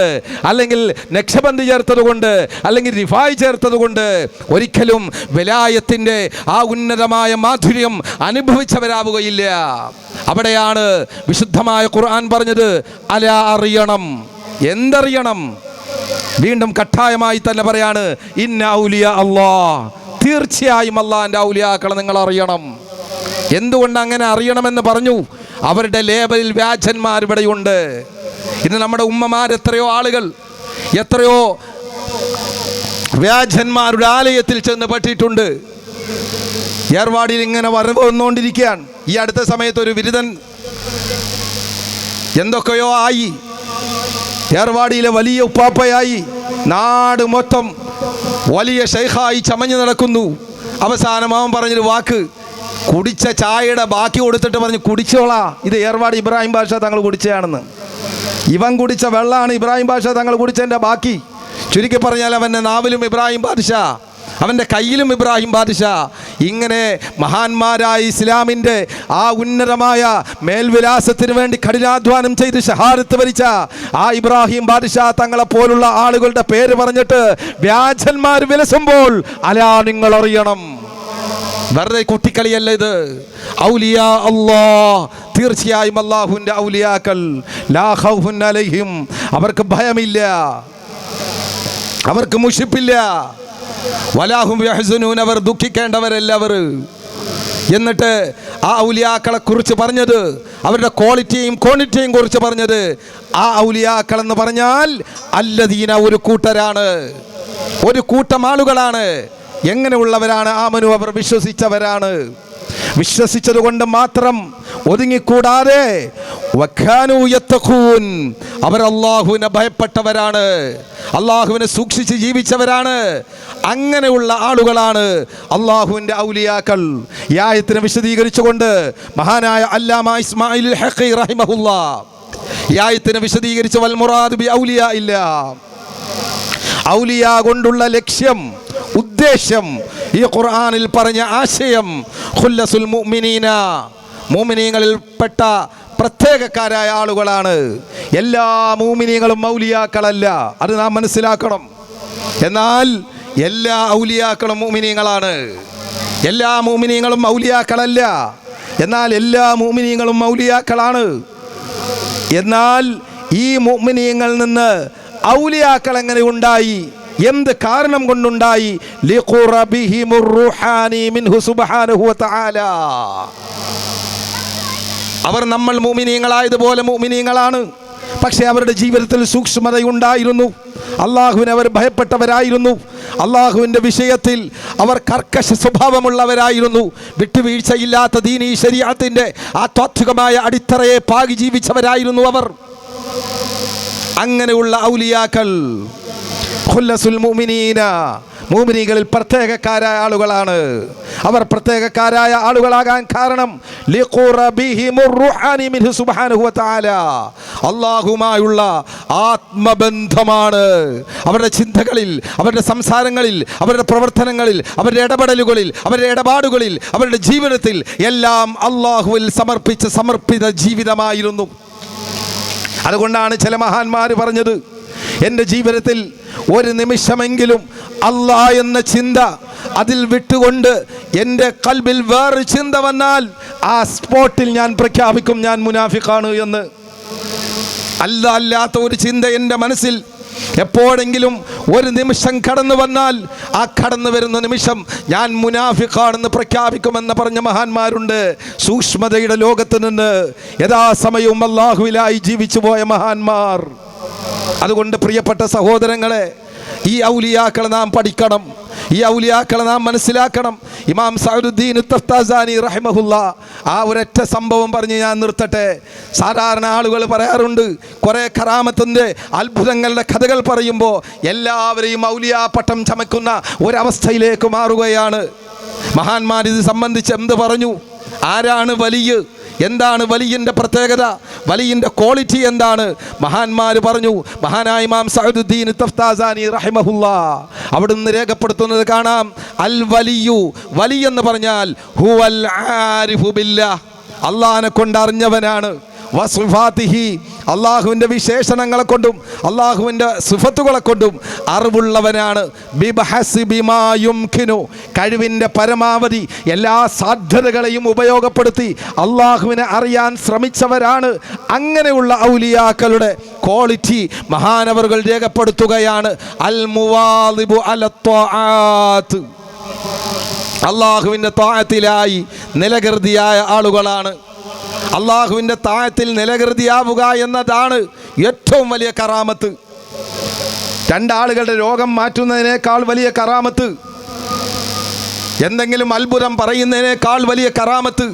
A: അല്ലെങ്കിൽ നക്ഷബന്ദി ചേർത്തത് കൊണ്ട്, അല്ലെങ്കിൽ റിഫായി ചേർത്തത് കൊണ്ട് ഒരിക്കലും വിലായത്തിൻ്റെ ആ ഉന്നതമായ മാധുര്യം അനുഭവിച്ചവരാവുകയില്ല. അവിടെയാണ് വിശുദ്ധമായ ഖുർആൻ പറഞ്ഞത് അല അറിയണം. എന്തറിയണം? വീണ്ടും കട്ടായമായി തന്നെ പറയാണ്, ഇന്ന ഔലിയ അല്ലാഹ്, തീർച്ചയായും അല്ലാഹുവിൻ്റെ ഔലിയാക്കളെ നിങ്ങൾ അറിയണം. എന്തുകൊണ്ട് അങ്ങനെ അറിയണമെന്ന് പറഞ്ഞു? അവരുടെ ലേബലിൽ വ്യാജന്മാർ ഇവിടെയുണ്ട്. ഇന്ന് നമ്മുടെ ഉമ്മമാർ എത്രയോ ആളുകൾ, എത്രയോ വ്യാജന്മാരുടെ ആലയത്തിൽ ചെന്ന് പെട്ടിട്ടുണ്ട്. ഏർവാടിയിൽ ഇങ്ങനെ വരവ് വന്നുകൊണ്ടിരിക്കുകയാണ്. ഈ അടുത്ത സമയത്ത് ഒരു ബിരുദൻ എന്തൊക്കെയോ ആയി, ഏർവാടിയിലെ വലിയ ഉപ്പാപ്പയായി, നാട് മൊത്തം വലിയ ഷെയ്ഖായി ചമഞ്ഞു നടക്കുന്നു. അവസാനം അവൻ പറഞ്ഞൊരു വാക്ക്, കുടിച്ച ചായയുടെ ബാക്കി കൊടുത്തിട്ട് പറഞ്ഞു, കുടിച്ചോളാ, ഇത് ഏർവാടി ഇബ്രാഹിം ബാഷ തങ്ങൾ കുടിച്ചതാണെന്ന്. ഇവൻ കുടിച്ച വെള്ളമാണ് ഇബ്രാഹിം ബാഷ തങ്ങൾ കുടിച്ചതിൻ്റെ ബാക്കി. ചുരുക്കി പറഞ്ഞാൽ അവൻ്റെ നാവിലും ഇബ്രാഹിം ബാദ്ഷാ, അവൻ്റെ കയ്യിലും ഇബ്രാഹിം ബാദ്ഷാ. ഇങ്ങനെ മഹാന്മാരായ ഇസ്ലാമിൻ്റെ ആ ഉന്നതമായ മേൽവിലാസത്തിന് വേണ്ടി കഠിനാധ്വാനം ചെയ്ത് ഷഹാദത്ത് വരിച്ച ആ ഇബ്രാഹിം ബാദ്ഷാ തങ്ങളെ പോലുള്ള ആളുകളുടെ പേര് പറഞ്ഞിട്ട് വ്യാജന്മാർ വിലസുമ്പോൾ അലാ നിങ്ങൾ അറിയണം, വെറുതെ കുട്ടിക്കളിയല്ല ഇത്. ഔലിയാ അല്ലാഹ്, തീർച്ചയായും അല്ലാഹുവിൻ്റെ ഔലിയാക്കൾ, ലാ ഖൗഫുൻ അലൈഹിം, അവർക്ക് ഭയമില്ല, അവർക്ക് മുഷിപ്പില്ല, വലാഹും യഹ്സനൂൻ, അവർ ദുഃഖിക്കേണ്ടവരല്ല അവർ. എന്നിട്ട് ആ ഔലിയാക്കളെ കുറിച്ച് പറഞ്ഞത്, അവരുടെ ക്വാളിറ്റിയും ക്വാണ്ടിറ്റിയും കുറിച്ച് പറഞ്ഞത്, ആ ഔലിയാക്കൾ എന്ന് പറഞ്ഞാൽ അല്ലദീന, ഒരു കൂട്ടരാണ്, ഒരു കൂട്ടം ആളുകളാണ്. എങ്ങനെയുള്ളവരാണ്? ആമനു, അവർ വിശ്വസിച്ചവരാണ്. വിശ്വസിച്ചത് കൊണ്ട് മാത്രം ഒതുങ്ങിക്കൂടാതെ വഖാനൂ യത്തഖൂൻ, അവർ അല്ലാഹുവിനെ ഭയപ്പെട്ടവരാണ്, അല്ലാഹുവിനെ സൂക്ഷിച്ച് ജീവിച്ചവരാണ്. അങ്ങനെയുള്ള ആളുകളാണ് അല്ലാഹുവിൻ്റെ ഔലിയാക്കൾ. ഈ ആയത്തിനെ വിശദീകരിച്ചുകൊണ്ട് മഹാനായ അല്ലാമ ഇസ്മായിൽ ഹഖി റഹിമഹുല്ലാഹ് ഈ ആയത്തിനെ വിശദീകരിച്ച് വൽ മുറാദു ബി ഔലിയാ ഇല്ല, ഔലിയ കൊണ്ടുള്ള ലക്ഷ്യം, ഉദ്ദേശം, ഈ ഖുർആനിൽ പറഞ്ഞ ആശയം ഖുല്ലസുൽ മുഅ്മിനീന, മുഅ്മിനീങ്ങളിൽപ്പെട്ട പ്രത്യേകക്കാരായ ആളുകളാണ്. എല്ലാ മുഅ്മിനീങ്ങളും ഔലിയാക്കളല്ല, അത് നാം മനസ്സിലാക്കണം. എന്നാൽ എല്ലാ ഔലിയാക്കളും മുഅ്മിനീങ്ങളാണ്. എല്ലാ മുഅ്മിനീങ്ങളും ഔലിയാക്കളല്ല, എന്നാൽ എല്ലാ മുഅ്മിനീങ്ങളും ഔലിയാക്കളാണ്. എന്നാൽ ഈ മുഅ്മിനീങ്ങളിൽ നിന്ന് ഔലിയാക്കൾ എങ്ങനെ ഉണ്ടായി? എന്ത് കാരണം കൊണ്ടുണ്ടായി? ലിഖുറബിഹിമുർ റൂഹാനി മിൻഹു സുബ്ഹാനഹു വ തആല. അവർ നമ്മൾ മുഅ്മിനീങ്ങളായതുപോലെ മുഅ്മിനീങ്ങളാണ്. പക്ഷേ അവരുടെ ജീവിതത്തിൽ സൂക്ഷ്മതയുണ്ടായിരുന്നു. അള്ളാഹുവിനെ അവർ ഭയപ്പെട്ടവരായിരുന്നു. അള്ളാഹുവിൻ്റെ വിഷയത്തിൽ അവർ കർക്കശ സ്വഭാവമുള്ളവരായിരുന്നു. വിട്ടുവീഴ്ചയില്ലാത്ത ദീനീ ശരീഅത്തിൻ്റെ ആ താത്വികമായ അടിത്തറയെ പാകി ജീവിച്ചവരായിരുന്നു അവർ. അങ്ങനെയുള്ള ഔലിയാക്കൾ ഖുല്ലസുൽ മുഅ്മിനീന, മുഅ്മിനീങ്ങളിൽ പ്രത്യേകക്കാരായ ആളുകളാണ്. അവർ പ്രത്യേകക്കാരായ ആളുകളാകാൻ കാരണം ലിഖുറബിഹിമുർ റൂഹാനി മിൻഹു സുബ്ഹാനഹു വ തആല, അല്ലാഹുമായുള്ള ആത്മബന്ധമാണ്. അവരുടെ ചിന്തകളിൽ, അവരുടെ സംസാരങ്ങളിൽ, അവരുടെ പ്രവർത്തനങ്ങളിൽ, അവരുടെ ഇടപെടലുകളിൽ, അവരുടെ ഇടപാടുകളിൽ, അവരുടെ ജീവിതത്തിൽ എല്ലാം അല്ലാഹുവിൽ സമർപ്പിത ജീവിതമായിരുന്നു. അതുകൊണ്ടാണ് ചില മഹാന്മാർ പറഞ്ഞത്, എൻ്റെ ജീവിതത്തിൽ ഒരു നിമിഷമെങ്കിലും അല്ലാഹ് എന്ന ചിന്ത അതിൽ വിട്ടുകൊണ്ട് എൻ്റെ കൽബിൽ വേറെ ചിന്ത വന്നാൽ ആ സ്പോട്ടിൽ ഞാൻ പ്രഖ്യാപിക്കും ഞാൻ മുനാഫിഖാണ് എന്ന്. അല്ലാത്ത ഒരു ചിന്ത എൻ്റെ മനസ്സിൽ എപ്പോഴെങ്കിലും ഒരു നിമിഷം കടന്നു വന്നാൽ ആ കടന്നു വരുന്ന നിമിഷം ഞാൻ മുനാഫിഖാണെന്ന് പ്രഖ്യാപിക്കുമെന്ന് പറഞ്ഞ മഹാന്മാരുണ്ട്. സൂക്ഷ്മതയുടെ ലോകത്ത് നിന്ന് യഥാസമയവും അല്ലാഹുവിലായി ജീവിച്ചു പോയ മഹാന്മാർ. അതുകൊണ്ട് പ്രിയപ്പെട്ട സഹോദരങ്ങളെ, ഈ ഔലിയാക്കളെ നാം പഠിക്കണം, ഈ ഔലിയാക്കളെ നാം മനസ്സിലാക്കണം. ഇമാം സഅദുദ്ദീൻ തഫ്താസാനി റഹിമഹുല്ലാ ആ ഒരൊറ്റ സംഭവം പറഞ്ഞ് ഞാൻ നിർത്തട്ടെ. സാധാരണ ആളുകൾ പറയാറുണ്ട്, കുറേ കറാമത്തിൻ്റെ അത്ഭുതങ്ങളുടെ കഥകൾ പറയുമ്പോൾ എല്ലാവരെയും ഔലിയാ പട്ടം ചമക്കുന്ന ഒരവസ്ഥയിലേക്ക് മാറുകയാണ്. മഹാന്മാർ ഇത് സംബന്ധിച്ച് എന്ത് പറഞ്ഞു? ആരാണ് വലിയ? എന്താണ് വലിയൻ്റെ പ്രത്യേകത? വലിയൻ്റെ ക്വാളിറ്റി എന്താണ്? മഹാന്മാർ പറഞ്ഞു. മഹാനായ ഇമാം സഅദുദ്ദീൻ തഫ്താസാനി റഹിമഹുല്ലാ അവിടുന്ന് രേഖപ്പെടുത്തുന്നത് കാണാം. അൽ വലിയു, വലിയെന്ന് പറഞ്ഞാൽ ഹുവൽ ആരിഫു ബില്ലാഹ്, അള്ളാഹിനെ കൊണ്ട് അറിഞ്ഞവനാണ്. വസിഫാത്തിഹി, അള്ളാഹുവിൻ്റെ വിശേഷണങ്ങളെ കൊണ്ടും അള്ളാഹുവിൻ്റെ സിഫത്തുകളെ കൊണ്ടും അറിവുള്ളവനാണ്. ബിബഹസിബിമാ യുംകിനു, കഴിവിൻ്റെ പരമാവധി എല്ലാ സാധ്യതകളെയും ഉപയോഗപ്പെടുത്തി അള്ളാഹുവിനെ അറിയാൻ ശ്രമിച്ചവരാണ്. അങ്ങനെയുള്ള ഔലിയാക്കളുടെ ക്വാളിറ്റി മഹാനവറുകൾ രേഖപ്പെടുത്തുകയാണ്. അൽ മുവാളിബു അലത്ത്വാഅത്ത്, അള്ളാഹുവിൻ്റെ ത്വാഅത്തിലായി നിലകൃതിയായ ആളുകളാണ്. അള്ളാഹുവിൻ്റെ താഴത്തിൽ നിലകൃതിയാവുക എന്നതാണ് ഏറ്റവും വലിയ കറാമത്ത്. രണ്ടാളുകളുടെ രോഗം മാറ്റുന്നതിനേക്കാൾ വലിയ കറാമത്ത് എന്തെങ്കിലും അത്ഭുതം പറയുന്നതിനേക്കാൾ വലിയ കറാമത്ത്.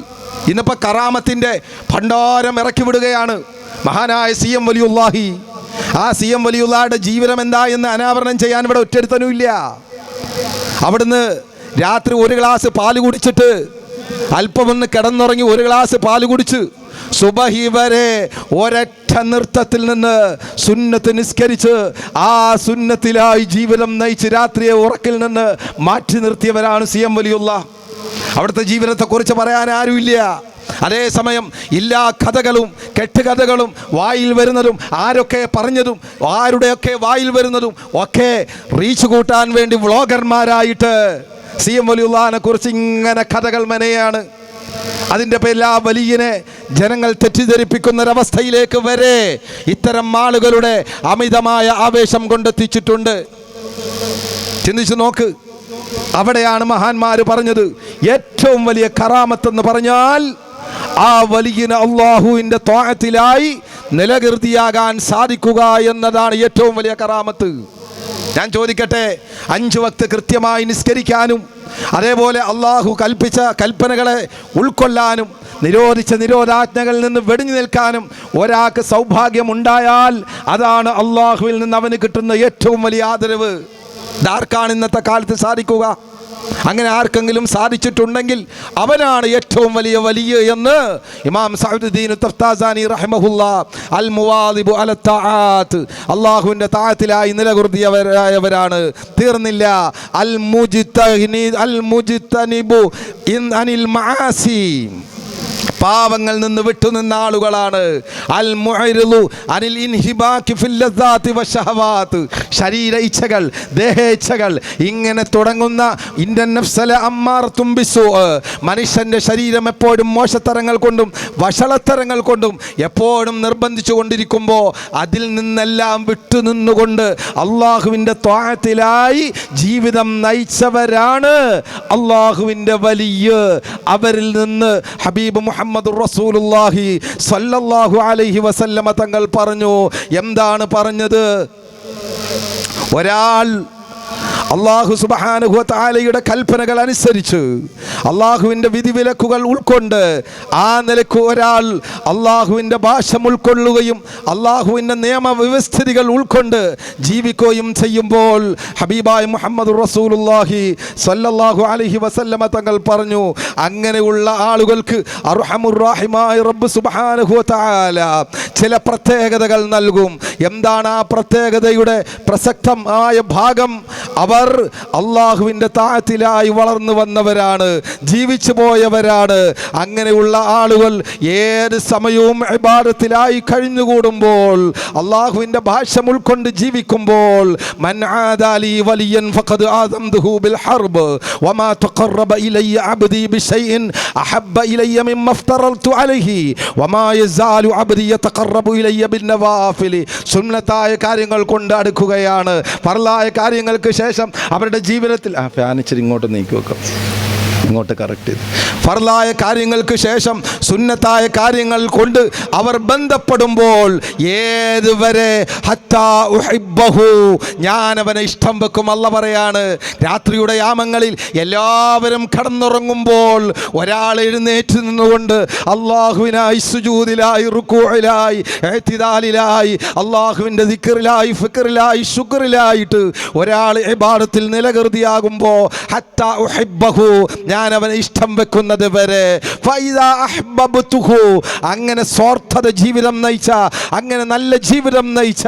A: ഇന്നിപ്പോൾ കറാമത്തിൻ്റെ ഭണ്ഡാരം ഇറക്കി വിടുകയാണ് മഹാനായ CM വലിയുള്ളാഹി. ആ CM വലിയുള്ളാഹിയുടെ ജീവിതം എന്താ എന്ന് അനാവരണം ചെയ്യാൻ ഇവിടെ ഒറ്റരുത്തനുമില്ല. അവിടുന്ന് രാത്രി ഒരു ഗ്ലാസ് പാല് കുടിച്ചിട്ട് അല്പമൊന്ന് കിടന്നുറങ്ങി ഒരു ഗ്ലാസ് പാല് കുടിച്ച് സുബഹി വരെ ഒരൊറ്റ നൃത്തത്തിൽ നിന്ന് സുന്നത്ത് നിസ്കരിച്ച് ആ സുന്നത്തിലായി ജീവിതം നയിച്ച് രാത്രിയെ ഉറക്കിൽ നിന്ന് മാറ്റി നിർത്തിയവരാണ് CM വലിയുള്ളാഹ്. അവിടുത്തെ ജീവിതത്തെക്കുറിച്ച് പറയാൻ ആരുമില്ല. അതേസമയം എല്ലാ കഥകളും കെട്ടുകഥകളും വായിൽ വരുന്നതും ആരൊക്കെ പറഞ്ഞതും ആരുടെയൊക്കെ വായിൽ വരുന്നതും ഒക്കെ റീച്ച് കൂട്ടാൻ വേണ്ടി വ്ളോഗർമാരായിട്ട് CM വലിയുള്ളാഹിനെ കുറിച്ച് ഇങ്ങനെ കഥകൾ മെനയാണ്. അതിൻ്റെ പേരിൽ ആ വലിയനെ ജനങ്ങൾ തെറ്റിദ്ധരിപ്പിക്കുന്നൊരവസ്ഥയിലേക്ക് വരെ ഇത്തരം ആളുകളുടെ അമിതമായ ആവേശം കൊണ്ടെത്തിച്ചിട്ടുണ്ട്. ചിന്തിച്ചു നോക്ക്. അവിടെയാണ് മഹാന്മാർ പറഞ്ഞത് ഏറ്റവും വലിയ കറാമത്തെന്ന് പറഞ്ഞാൽ ആ വലിയന് അള്ളാഹുവിൻ്റെ ത്വാഅത്തിലായി നിലകൃതിയാകാൻ സാധിക്കുക എന്നതാണ് ഏറ്റവും വലിയ കറാമത്ത്. ഞാൻ ചോദിക്കട്ടെ, 5 വക്ത് കൃത്യമായി നിസ്കരിക്കാനും അതേപോലെ അള്ളാഹു കൽപ്പിച്ച കൽപ്പനകളെ ഉൾക്കൊള്ളാനും നിരോധിച്ച നിരോധാജ്ഞകളിൽ നിന്ന് വെടിഞ്ഞു നിൽക്കാനും ഒരാൾക്ക് സൗഭാഗ്യമുണ്ടായാൽ അതാണ് അള്ളാഹുവിൽ നിന്ന് അവന് കിട്ടുന്ന ഏറ്റവും വലിയ ആദരവ്. ഇതാർക്കാണ് ഇന്നത്തെ കാലത്ത് സാധിക്കുക? അങ്ങനെ ആർക്കെങ്കിലും സാധിച്ചിട്ടുണ്ടെങ്കിൽ അവനാണ് ഏറ്റവും വലിയ എന്ന് ഇമാം സഅദുദ്ദീൻ തഫ്താസാനി റഹിമഹുല്ലാഹ് അൽ മുവാദിബു അല തആത്ത്, അല്ലാഹുവിൻ്റെ താഅത്തിലായി നിലകൊള്ളിയവരാണ്. തീർന്നില്ല, അൽ മുജ്തനിബു അനിൽ മആസി, പാവങ്ങൾ നിന്ന് വിട്ടുനിന്ന ആളുകളാണ്. അൽ മുഅരിദു അനിൽ ഇൻഹിബാഖി ഫിൽ ലദ്ദാതി വശഹവാത്ത്, ശരീര ഇച്ഛകൾ ദേഹേച്ഛകൾ ഇങ്ങനെ തുടങ്ങുന്ന ഇന്നൻ നഫ്സല അമ്മാറത്തും ബിസ്സൂ, മനുഷ്യൻ്റെ ശരീരം എപ്പോഴും മോശത്തരങ്ങൾ കൊണ്ടും വഷളത്തരങ്ങൾ കൊണ്ടും എപ്പോഴും നിർബന്ധിച്ചു കൊണ്ടിരിക്കുമ്പോൾ അതിൽ നിന്നെല്ലാം വിട്ടുനിന്നുകൊണ്ട് അള്ളാഹുവിൻ്റെ ത്വാഅത്തിലായി ജീവിതം നയിച്ചവരാണ് അള്ളാഹുവിൻ്റെ വലിയ. അവരിൽ നിന്ന് ഹബീബ് മുഹമ്മദ് റസൂലുള്ളാഹി സ്വല്ലല്ലാഹു അലൈഹി വസല്ലമ തങ്ങൾ പറഞ്ഞു. എന്താണ് പറഞ്ഞത്? ഒരാൾ അള്ളാഹു സുബ്ഹാനഹു വ തആലയുടെ കൽപ്പനകൾ അനുസരിച്ച് അള്ളാഹുവിൻ്റെ വിധിവിലക്കുകൾ ഉൾക്കൊണ്ട് ആ നിലക്ക് ഒരാൾ അള്ളാഹുവിൻ്റെ ഭാഷ ഉൾക്കൊള്ളുകയും അള്ളാഹുവിൻ്റെ നിയമവ്യവസ്ഥിതികൾ ഉൾക്കൊണ്ട് ജീവിക്കുകയും ചെയ്യുമ്പോൾ ഹബീബായ മുഹമ്മദ് റസൂലുള്ളാഹി സ്വല്ലല്ലാഹു അലൈഹി വസല്ലമ തങ്ങൾ പറഞ്ഞു, അങ്ങനെയുള്ള ആളുകൾക്ക് അർഹമുർ റഹീമായ റബ്ബ് സുബ്ഹാനഹു വ തആല ചില പ്രത്യേകതകൾ നൽകും. എന്താണ് ആ പ്രത്യേകതയുടെ പ്രസക്തമായ ഭാഗം? അവർ അള്ളാഹുവിൻ്റെ താഅത്തിലായി വളർന്നു വന്നവരാണ്, ജീവിച്ചു പോയവരാണ്. അങ്ങനെയുള്ള ആളുകൾ ഏത് സമയവും ഇബാദത്തിലായി കഴിഞ്ഞുകൂടുമ്പോൾ അള്ളാഹുവിൻ്റെ ഭാഷ ഉൾക്കൊണ്ട് ജീവിക്കുമ്പോൾ മൻ ആദാലി വലിയൻ ഫഖദ് ആദംതുഹു ബിൽ ഹർബ് വമാ തഖറബ ഇലയ്യ അബ്ദി ബിശൈഇൻ അഹബ്ബ ഇലയ്യ മിമ്മ ഇഫ്തറൽതു അലൈഹി വമാ യസാലു അബ്ദി യതഖറബു ഇലയ്യ ബിൻ നവാഫിൽ. സുന്നത്തായ കാര്യങ്ങൾ കൊണ്ട് അടുക്കുകയാണ്. ഫർളായ കാര്യങ്ങൾക്ക് ശേഷം അവരുടെ ജീവിതത്തിൽ ഫാൻ ഇച്ചിരി ഇങ്ങോട്ട് നീക്കി വെക്കാം, ഇങ്ങോട്ട് കറക്റ്റ് ചെയ്ത്. ഫർളായ കാര്യങ്ങൾക്ക് ശേഷം സുന്നത്തായ കാര്യങ്ങൾ കൊണ്ട് അവർ ബന്ധപ്പെടുമ്പോൾ ഏതുവരെ ഹത്താ ഉഹിബ്ബഹു, ഞാൻ അവനെ ഇഷ്ടം വെക്കും. അല്ല പറയാണ്, രാത്രിയുടെ യാമങ്ങളിൽ എല്ലാവരും കടന്നുറങ്ങുമ്പോൾ ഒരാൾ എഴുന്നേറ്റ് നിന്നുകൊണ്ട് അള്ളാഹുവിനായി സുജൂദിലായി റുകൂഇലായി ഇഅ്തിദാലിലായി അള്ളാഹുവിൻ്റെ ദിക്റിലായി ഫിക്റിലായി ശുക്റിലായിട്ട് ഒരാൾ ഇബാദത്തിൽ നിലകൃതിയാകുമ്പോൾ ഹത്താ ഉഹിബ്ബഹു, ഞാൻ അവനെ ഇഷ്ടം വെക്കുന്നത് വരെ. ഫൈദാ അഹ്ബബ്തുഹു, അങ്ങനെ സ്വാർത്ഥത ജീവിതം നയിച്ച അങ്ങനെ നല്ല ജീവിതം നയിച്ച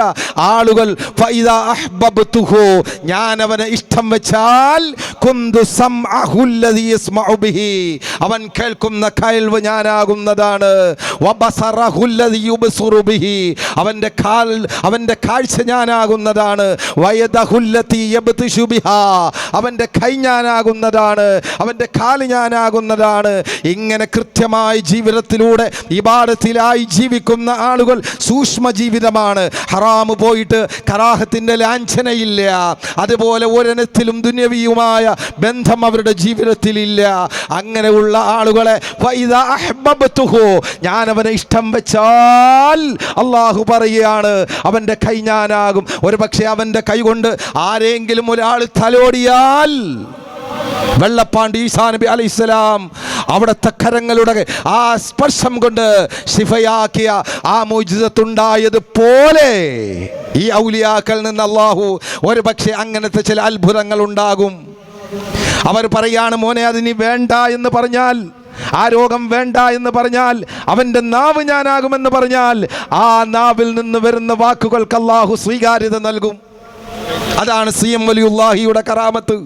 A: ആളുകൾ ഫൈദാ അഹ്ബബ്തുഹു, ഞാൻ അവനെ ഇഷ്ടം വെച്ചാൽ കുന്തു സംഅഹു അല്ലദീ യസ്മഉ ബിഹി, അവൻ കേൾക്കുന്ന കേൾവ് ഞാനാകുന്നതാണ്. വബസറഹു അല്ലദീ യുബ്സിറു ബിഹി, അവൻ്റെ കാഴ്ച ഞാനാകുന്നതാണ്. വയദഹു അല്ലതീ യബ്തിശു ബിഹാ, അവൻ്റെ കൈ ഞാനാകുന്നതാണ്. അവൻ്റെ കാല് ഞാനാകുന്നതാണ്. ഇങ്ങനെ കൃത്യമായി ജീവിതത്തിലൂടെ ഇബാദത്തിലായി ജീവിക്കുന്ന ആളുകൾ സൂക്ഷ്മ ജീവിതമാണ്. ഹറാമ് പോയിട്ട് കറാഹത്തിൻ്റെ ലാഞ്ചനയില്ല. അതുപോലെ ഒരിനത്തിലും ദുന്യവിയുമായ ബന്ധം അവരുടെ ജീവിതത്തിലില്ല. അങ്ങനെയുള്ള ആളുകളെ ഫൈദാ അഹ്ബബ്തുഹു, ഞാൻ അവനെ ഇഷ്ടം വെച്ചാൽ അള്ളാഹു പറയുകയാണ് അവൻ്റെ കൈ ഞാനാകും. ഒരു പക്ഷേ അവൻ്റെ കൈ കൊണ്ട് ആരെങ്കിലും ഒരാൾ തലോടിയാൽ വെള്ളപ്പാണ്ടി ഈസാ നബി അലൈഹിസ്സലാം അവിടുത്തെ കരങ്ങളുടെ ആ സ്പർശം കൊണ്ട് ശിഫയാക്കിയ ആ മുഅ്ജിസത്തുണ്ടായതുപോലെ ഈ ഔലിയാക്കളിൽ നിന്ന് അല്ലാഹു ഒരു പക്ഷേ അങ്ങനത്തെ ചില അത്ഭുതങ്ങൾ ഉണ്ടാകും. അവർ പറയാണ്, മോനെ അതിനി വേണ്ട എന്ന് പറഞ്ഞാൽ, ആ രോഗം വേണ്ട എന്ന് പറഞ്ഞാൽ, അവൻ്റെ നാവ് ഞാനാകുമെന്ന് പറഞ്ഞാൽ, ആ നാവിൽ നിന്ന് വരുന്ന വാക്കുകൾക്ക് അല്ലാഹു സ്വീകാര്യത നൽകും. അതാണ് സി.എം. വലിയുല്ലാഹിയുടെ കറാമത്ത്.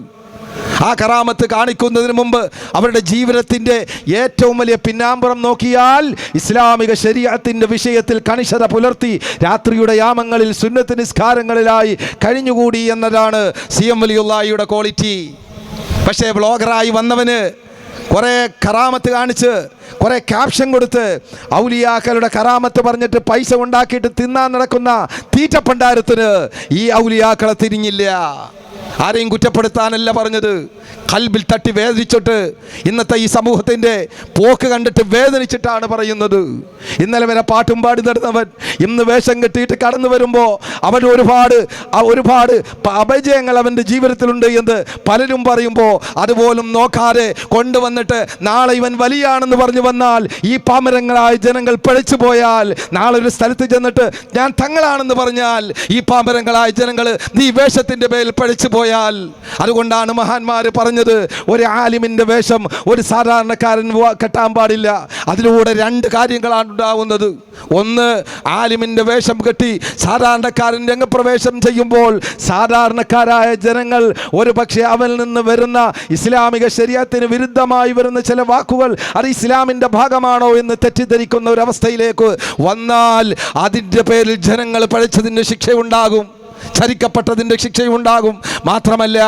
A: ആ കറാമത്ത് കാണിക്കുന്നതിന് മുമ്പ് അവരുടെ ജീവിതത്തിൻ്റെ ഏറ്റവും വലിയ പിന്നാമ്പുറം നോക്കിയാൽ ഇസ്ലാമിക ശരീഅത്തിൻ്റെ വിഷയത്തിൽ കണിശത പുലർത്തി രാത്രിയുടെ യാമങ്ങളിൽ സുന്നത്ത് നിസ്കാരങ്ങളിലായി കഴിഞ്ഞുകൂടി എന്നതാണ് സി.എം. വലിയുല്ലാഹിയുടെ ക്വാളിറ്റി. പക്ഷേ ബ്ലോഗറായി വന്നവന് കുറേ കറാമത്ത് കാണിച്ച് കുറേ ക്യാപ്ഷൻ കൊടുത്ത് ഔലിയാക്കളുടെ കറാമത്ത് പറഞ്ഞിട്ട് പൈസ ഉണ്ടാക്കിയിട്ട് തിന്നാൻ നടക്കുന്ന തീറ്റപ്പണ്ടാരത്തിന് ഈ ഔലിയാക്കളെ തിരിഞ്ഞില്ല. ആരെയും കുറ്റപ്പെടുത്താനല്ല പറഞ്ഞത്, കൽബിൽ തട്ടി വേദനിച്ചിട്ട് ഇന്നത്തെ ഈ സമൂഹത്തിൻ്റെ പോക്ക് കണ്ടിട്ട് വേദനിച്ചിട്ടാണ് പറയുന്നത്. ഇന്നലെ വരെ പാട്ടും പാടി നടന്നവൻ ഇന്ന് വേഷം കെട്ടിയിട്ട് കടന്നു വരുമ്പോൾ അവൻ ഒരുപാട് അപജയങ്ങൾ അവൻ്റെ ജീവിതത്തിലുണ്ട് എന്ന് പലരും പറയുമ്പോൾ അതുപോലും നോക്കാതെ കൊണ്ടുവന്നിട്ട് നാളെ ഇവൻ വലിയാണെന്ന് പറഞ്ഞു വന്നാൽ ഈ പാമരങ്ങളായ ജനങ്ങൾ പിഴച്ചു പോയാൽ, നാളെ ഒരു സ്ഥലത്ത് ചെന്നിട്ട് ഞാൻ തങ്ങളാണെന്ന് പറഞ്ഞാൽ ഈ പാമരങ്ങളായ ജനങ്ങൾ നീ വേഷത്തിൻ്റെ പേരിൽ പിഴച്ചു പോയാൽ, അതുകൊണ്ടാണ് മഹാന്മാർ പറഞ്ഞത് ഒരു ആലിമിന്റെ വേഷം ഒരു സാധാരണക്കാരൻ കെട്ടാൻ പാടില്ല. അതിലൂടെ രണ്ട് കാര്യങ്ങളാണ് ഉണ്ടാവുന്നത്. ഒന്ന്, ആലിമിന്റെ വേഷം കെട്ടി സാധാരണക്കാരൻ രംഗപ്രവേശം ചെയ്യുമ്പോൾ സാധാരണക്കാരായ ജനങ്ങൾ ഒരു പക്ഷേ അവനിൽ നിന്ന് വരുന്ന ഇസ്ലാമിക ശരീഅത്തിന് വിരുദ്ധമായി വരുന്ന ചില വാക്കുകൾ അത് ഇസ്ലാമിന്റെ ഭാഗമാണോ എന്ന് തെറ്റിദ്ധരിക്കുന്ന ഒരവസ്ഥയിലേക്ക് വന്നാൽ അതിൻ്റെ പേരിൽ ജനങ്ങൾ പഴിച്ചതിൻ്റെ ശിക്ഷയുണ്ടാകും, ചരിക്കപ്പെട്ടതിൻ്റെ ശിക്ഷയുണ്ടാകും. മാത്രമല്ല,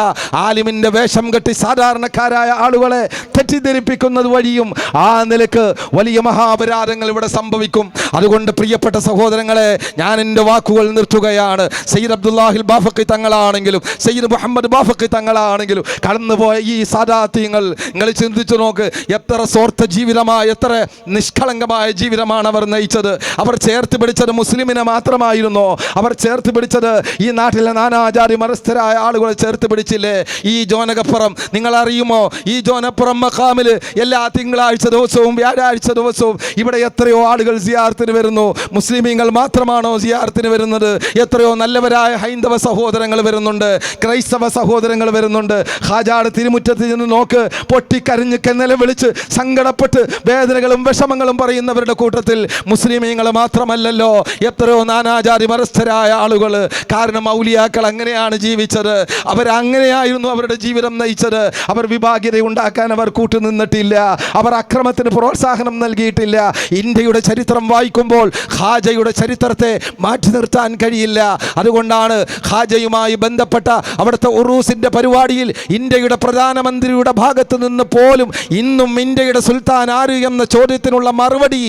A: ആലിമിൻ്റെ വേഷം കെട്ടി സാധാരണക്കാരായ ആളുകളെ തെറ്റിദ്ധരിപ്പിക്കുന്നത് വഴിയും ആ നിലക്ക് വലിയ മഹാപരാധങ്ങൾ ഇവിടെ സംഭവിക്കും. അതുകൊണ്ട് പ്രിയപ്പെട്ട സഹോദരങ്ങളെ, ഞാൻ എൻ്റെ വാക്കുകൾ നിർത്തുകയാണ്. സയ്യിദ് അബ്ദുല്ലാഹിൽ ബാഫഖി തങ്ങളാണെങ്കിലും സയ്യിദ് മുഹമ്മദ് ബാഫഖി തങ്ങളാണെങ്കിലും കടന്നുപോയ ഈ സാദാത്യങ്ങൾ നിങ്ങൾ ചിന്തിച്ചു നോക്ക്. എത്ര സ്വാർത്ഥ ജീവിതമായ, എത്ര നിഷ്കളങ്കമായ ജീവിതമാണ് അവർ നയിച്ചത്. അവർ ചേർത്ത് പിടിച്ചത് മുസ്ലിമിനെ മാത്രമായിരുന്നോ? അവർ ചേർത്ത് പിടിച്ചത് ഈ നാട്ടിലെ നാനാജാതി മതസ്ഥരായ ആളുകളെ ചേർത്ത് പിടിച്ചില്ലേ? ഈ ജോനകപ്പുറം നിങ്ങൾ അറിയുമോ? ഈ ജോനപ്പുറം മഖാമിൽ എല്ലാ തിങ്കളാഴ്ച ദിവസവും വ്യാഴാഴ്ച ദിവസവും ഇവിടെ എത്രയോ ആളുകൾ സിയാറത്തിന് വരുന്നു. മുസ്ലിമീങ്ങൾ മാത്രമാണോ സിയാറത്തിന് വരുന്നത്? എത്രയോ നല്ലവരായ ഹൈന്ദവ സഹോദരങ്ങൾ വരുന്നുണ്ട്, ക്രൈസ്തവ സഹോദരങ്ങൾ വരുന്നുണ്ട്. ഹാജാട് തിരുമുറ്റത്ത് ചെന്ന് നോക്ക്, പൊട്ടിക്കരഞ്ഞ് നിലവിളിച്ച് സങ്കടപ്പെട്ട് വേദനകളും വിഷമങ്ങളും പറയുന്നവരുടെ കൂട്ടത്തിൽ മുസ്ലിമീങ്ങൾ മാത്രമല്ലല്ലോ, എത്രയോ നാനാജാതി മതസ്ഥരായ ആളുകൾ. കാരണം ഔലിയാക്കൾ അങ്ങനെയാണ് ജീവിച്ചത്, അവരങ്ങനെയായിരുന്നു അവരുടെ ജീവിതം നയിച്ചത്. അവർ വിഭാഗീയത ഉണ്ടാക്കാൻ അവർ കൂട്ടുനിന്നിട്ടില്ല, അവർ അക്രമത്തിന് പ്രോത്സാഹനം നൽകിയിട്ടില്ല. ഇന്ത്യയുടെ ചരിത്രം വായിക്കുമ്പോൾ ഖാജയുടെ ചരിത്രത്തെ മാറ്റി നിർത്താൻ കഴിയില്ല. അതുകൊണ്ടാണ് ഖാജയുമായി ബന്ധപ്പെട്ട അവിടുത്തെ ഉറൂസിൻ്റെ പരിപാടിയിൽ ഇന്ത്യയുടെ പ്രധാനമന്ത്രിയുടെ ഭാഗത്ത് നിന്ന് പോലും ഇന്നും ഇന്ത്യയുടെ സുൽത്താൻ ആര് എന്ന ചോദ്യത്തിനുള്ള മറുപടി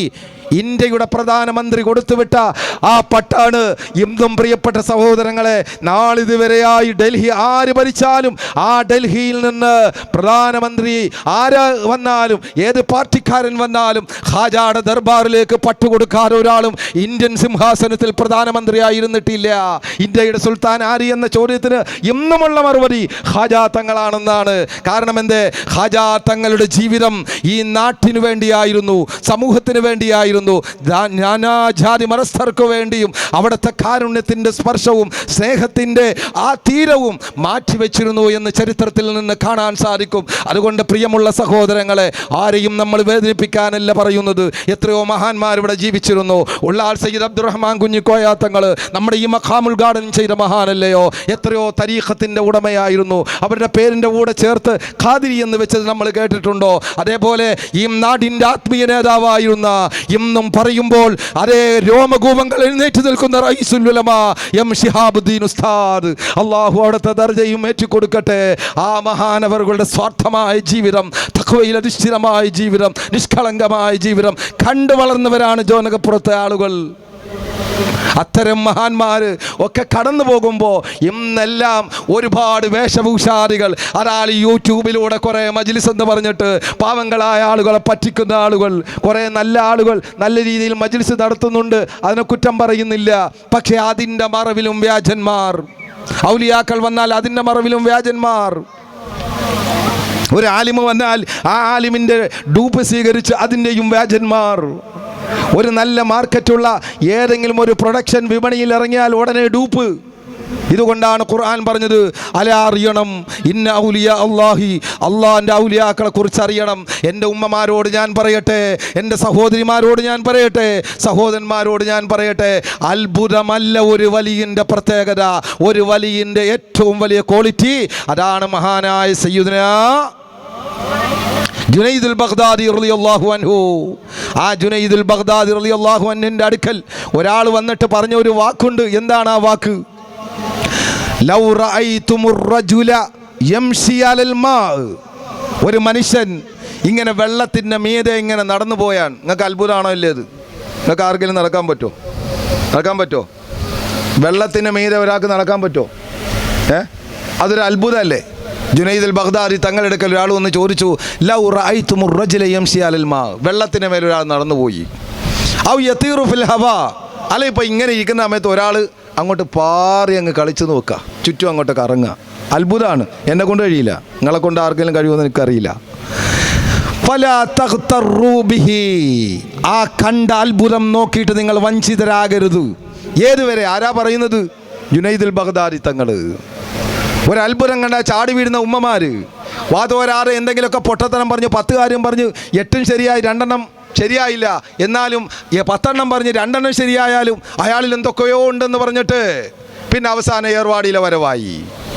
A: ഇന്ത്യയുടെ പ്രധാനമന്ത്രി കൊടുത്തുവിട്ട ആ പട്ടാണ് ഇന്നും. പ്രിയപ്പെട്ട സഹോദരങ്ങളെ, നാളിതുവരെയായി ഡൽഹി ആര് ഭരിച്ചാലും ആ ഡൽഹിയിൽ നിന്ന് പ്രധാനമന്ത്രി ആര് വന്നാലും ഏത് പാർട്ടിക്കാരൻ വന്നാലും ഖാജയുടെ ദർബാറിലേക്ക് പട്ടുകൊടുക്കാതെ ഒരാളും ഇന്ത്യൻ സിംഹാസനത്തിൽ പ്രധാനമന്ത്രിയായിരുന്നിട്ടില്ല. ഇന്ത്യയുടെ സുൽത്താൻ ആര് എന്ന ചോദ്യത്തിന് ഇന്നുമുള്ള മറുപടി ഖാജ തങ്ങളാണെന്നാണ്. കാരണം എന്തേ? ഖാജ തങ്ങളുടെ ജീവിതം ഈ നാട്ടിനു വേണ്ടിയായിരുന്നു, സമൂഹത്തിന് വേണ്ടിയായിരുന്നു, നാനാജാതി മതസ്ഥർക്ക് വേണ്ടിയും അവിടുത്തെ കാരുണ്യത്തിൻ്റെ സ്പർശവും സ്നേഹത്തിൻ്റെ ആ തീരവും മാറ്റിവെച്ചിരുന്നു എന്ന് ചരിത്രത്തിൽ നിന്ന് കാണാൻ സാധിക്കും. അതുകൊണ്ട് പ്രിയമുള്ള സഹോദരങ്ങളെ, ആരെയും നമ്മൾ വേദനിപ്പിക്കാനല്ല പറയുന്നത്. എത്രയോ മഹാന്മാർ ഇവിടെ ജീവിച്ചിരുന്നു. ഉള്ളാൽ സയ്യിദ് അബ്ദുറഹ്മാൻ കുഞ്ഞിക്കോയ തങ്ങൾ നമ്മുടെ ഈ മഖാമുൽ ഗാർഡൻ ചെയ്ത മഹാനല്ലയോ? എത്രയോ തരീഖത്തിൻ്റെ ഉടമയായിരുന്നു. അവരുടെ പേരിൻ്റെ കൂടെ ചേർത്ത് ഖാദിരി എന്ന് വെച്ചത് നമ്മൾ കേട്ടിട്ടുണ്ടോ? അതേപോലെ ഈ നാടിൻ്റെ ആത്മീയ നേതാവായിരുന്ന എന്നും പറയുമ്പോൾ അതേ രോമകൂപങ്ങൾ എഴുന്നേറ്റ് നിൽക്കുന്ന റഈസുൽ ഉലമാ എം ശിഹാബുദ്ദീൻ ഉസ്താദ്, അല്ലാഹു അവിടുത്തെ ദർജയും ഏറ്റുകൊടുക്കട്ടെ. ആ മഹാനവറുകളുടെ സ്വാർത്ഥമായ ജീവിതം, തഖ്വയിൽ അധിഷ്ഠിതമായ ജീവിതം, നിഷ്കളങ്കമായ ജീവിതം കണ്ടു വളർന്നവരാണ് ജോനകപ്പുറത്തെ ആളുകൾ. അത്തരം മഹാന്മാർ ഒക്കെ കടന്നു പോകുമ്പോൾ ഇന്നെല്ലാം ഒരുപാട് വേഷഭൂഷാദികൾ, അതാൽ യൂട്യൂബിലൂടെ കുറേ മജ്ലിസ് എന്ന് പറഞ്ഞിട്ട് പാവങ്ങളായ ആളുകളെ പറ്റിക്കുന്ന ആളുകൾ, കുറേ നല്ല ആളുകൾ നല്ല രീതിയിൽ മജ്ലിസ് നടത്തുന്നുണ്ട്, അതിനെ കുറ്റം പറയുന്നില്ല. പക്ഷേ അതിൻ്റെ മറവിലും വ്യാജന്മാർ, ഔലിയാക്കൾ വന്നാൽ അതിൻ്റെ മറവിലും വ്യാജന്മാർ. ഒരു ആലിമ് വന്നാൽ ആ ആലിമിൻ്റെ ഡൂപ്പ് സ്വീകരിച്ച് അതിൻ്റെയും വ്യാജന്മാർ. ഒരു നല്ല മാർക്കറ്റുള്ള ഏതെങ്കിലും ഒരു പ്രൊഡക്ഷൻ വിപണിയിൽ ഇറങ്ങിയാൽ ഉടനെ ഡൂപ്പ്. ഇതുകൊണ്ടാണ് ഖുർആൻ പറഞ്ഞത്, അല അറിയണം ഇന്ന ഔലിയ അല്ലാഹി, അള്ളാഹിൻ്റെ ഔലിയാക്കളെ കുറിച്ച് അറിയണം. എൻ്റെ ഉമ്മമാരോട് ഞാൻ പറയട്ടെ, എൻ്റെ സഹോദരിമാരോട് ഞാൻ പറയട്ടെ, സഹോദരന്മാരോട് ഞാൻ പറയട്ടെ, അത്ഭുതമല്ല ഒരു വലിയൻ്റെ പ്രത്യേകത, ഒരു വലിയൻ്റെ ഏറ്റവും വലിയ ക്വാളിറ്റി അതാണ് മഹാനായ സയ്യിദുനാ ജുനൈദുൽ ബഗ്ദാദി റളിയല്ലാഹു അൻഹു. ആ ജുനൈദുൽ ബഗ്ദാദി റളിയല്ലാഹു അൻഹുവിൻ്റെ അടുക്കൽ ഒരാൾ വന്നിട്ട് പറഞ്ഞ ഒരു വാക്കുണ്ട്. എന്താണ് ആ വാക്ക്? ലൗ റഅയ്തുമുർ റജുല യംശി അലൽ മാ. ഒരു മനുഷ്യൻ ഇങ്ങനെ വെള്ളത്തിൻ്റെ മീതെ ഇങ്ങനെ നടന്നു പോയാൽ നിങ്ങൾക്ക് അത്ഭുതമാണോ ഇല്ലേ? ഇത് നിങ്ങൾക്ക് ആർക്കെങ്കിലും നടക്കാൻ പറ്റുമോ? വെള്ളത്തിൻ്റെ മീതെ ഒരാൾക്ക് നടക്കാൻ പറ്റുമോ? അതൊരു അത്ഭുതമല്ലേ? ജുനൈദുൽ ബഗ്ദാദി തങ്ങളുടെ അടുക്കൽ ഒരാൾ വന്ന് ചോദിച്ചു, ലൗ റഅയ്തുമുർ റജുല യംശി അലൽ മാ. വെള്ളത്തിൻ്റെ മേലെ ഒരാൾ നടന്നു പോയി. ഔ യതീറു ഫിൽ ഹവാ. അല്ല, ഇപ്പോൾ ഇങ്ങനെ ഇരിക്കുന്ന സമയത്ത് ഒരാൾ അങ്ങോട്ട് പാറി അങ്ങ് കളിച്ച് നോക്കുക, ചുറ്റും അങ്ങോട്ടൊക്കെ ഇറങ്ങുക. അത്ഭുതമാണ്. എന്നെ കൊണ്ട് കഴിയില്ല, നിങ്ങളെ കൊണ്ട് ആർക്കെങ്കിലും കഴിയുമെന്ന് എനിക്കറിയില്ല. ഫലാ തഗ്തറൂ ബിഹി. ആ കണ്ട അത്ഭുതം നോക്കിയിട്ട് നിങ്ങൾ വഞ്ചിതരാകരുത്. ഏതുവരെ? ആരാ പറയുന്നത്? ജുനൈദുൽ ബഗ്ദാദി തങ്ങൾ. ഒരു അത്ഭുതം കണ്ട ചാടി വീഴുന്ന ഉമ്മമാർ, വാതോരാറ് എന്തെങ്കിലുമൊക്കെ പൊട്ടത്തനം പറഞ്ഞു 10 കാര്യം പറഞ്ഞ് 8 ശരിയായി 2 ശരിയായില്ല, എന്നാലും 10 പറഞ്ഞ് 2 ശരിയായാലും അയാളിൽ എന്തൊക്കെയോ ഉണ്ടെന്ന് പറഞ്ഞിട്ട് പിന്നെ അവസാനം ഏർവാടിയിലെ വരവായി,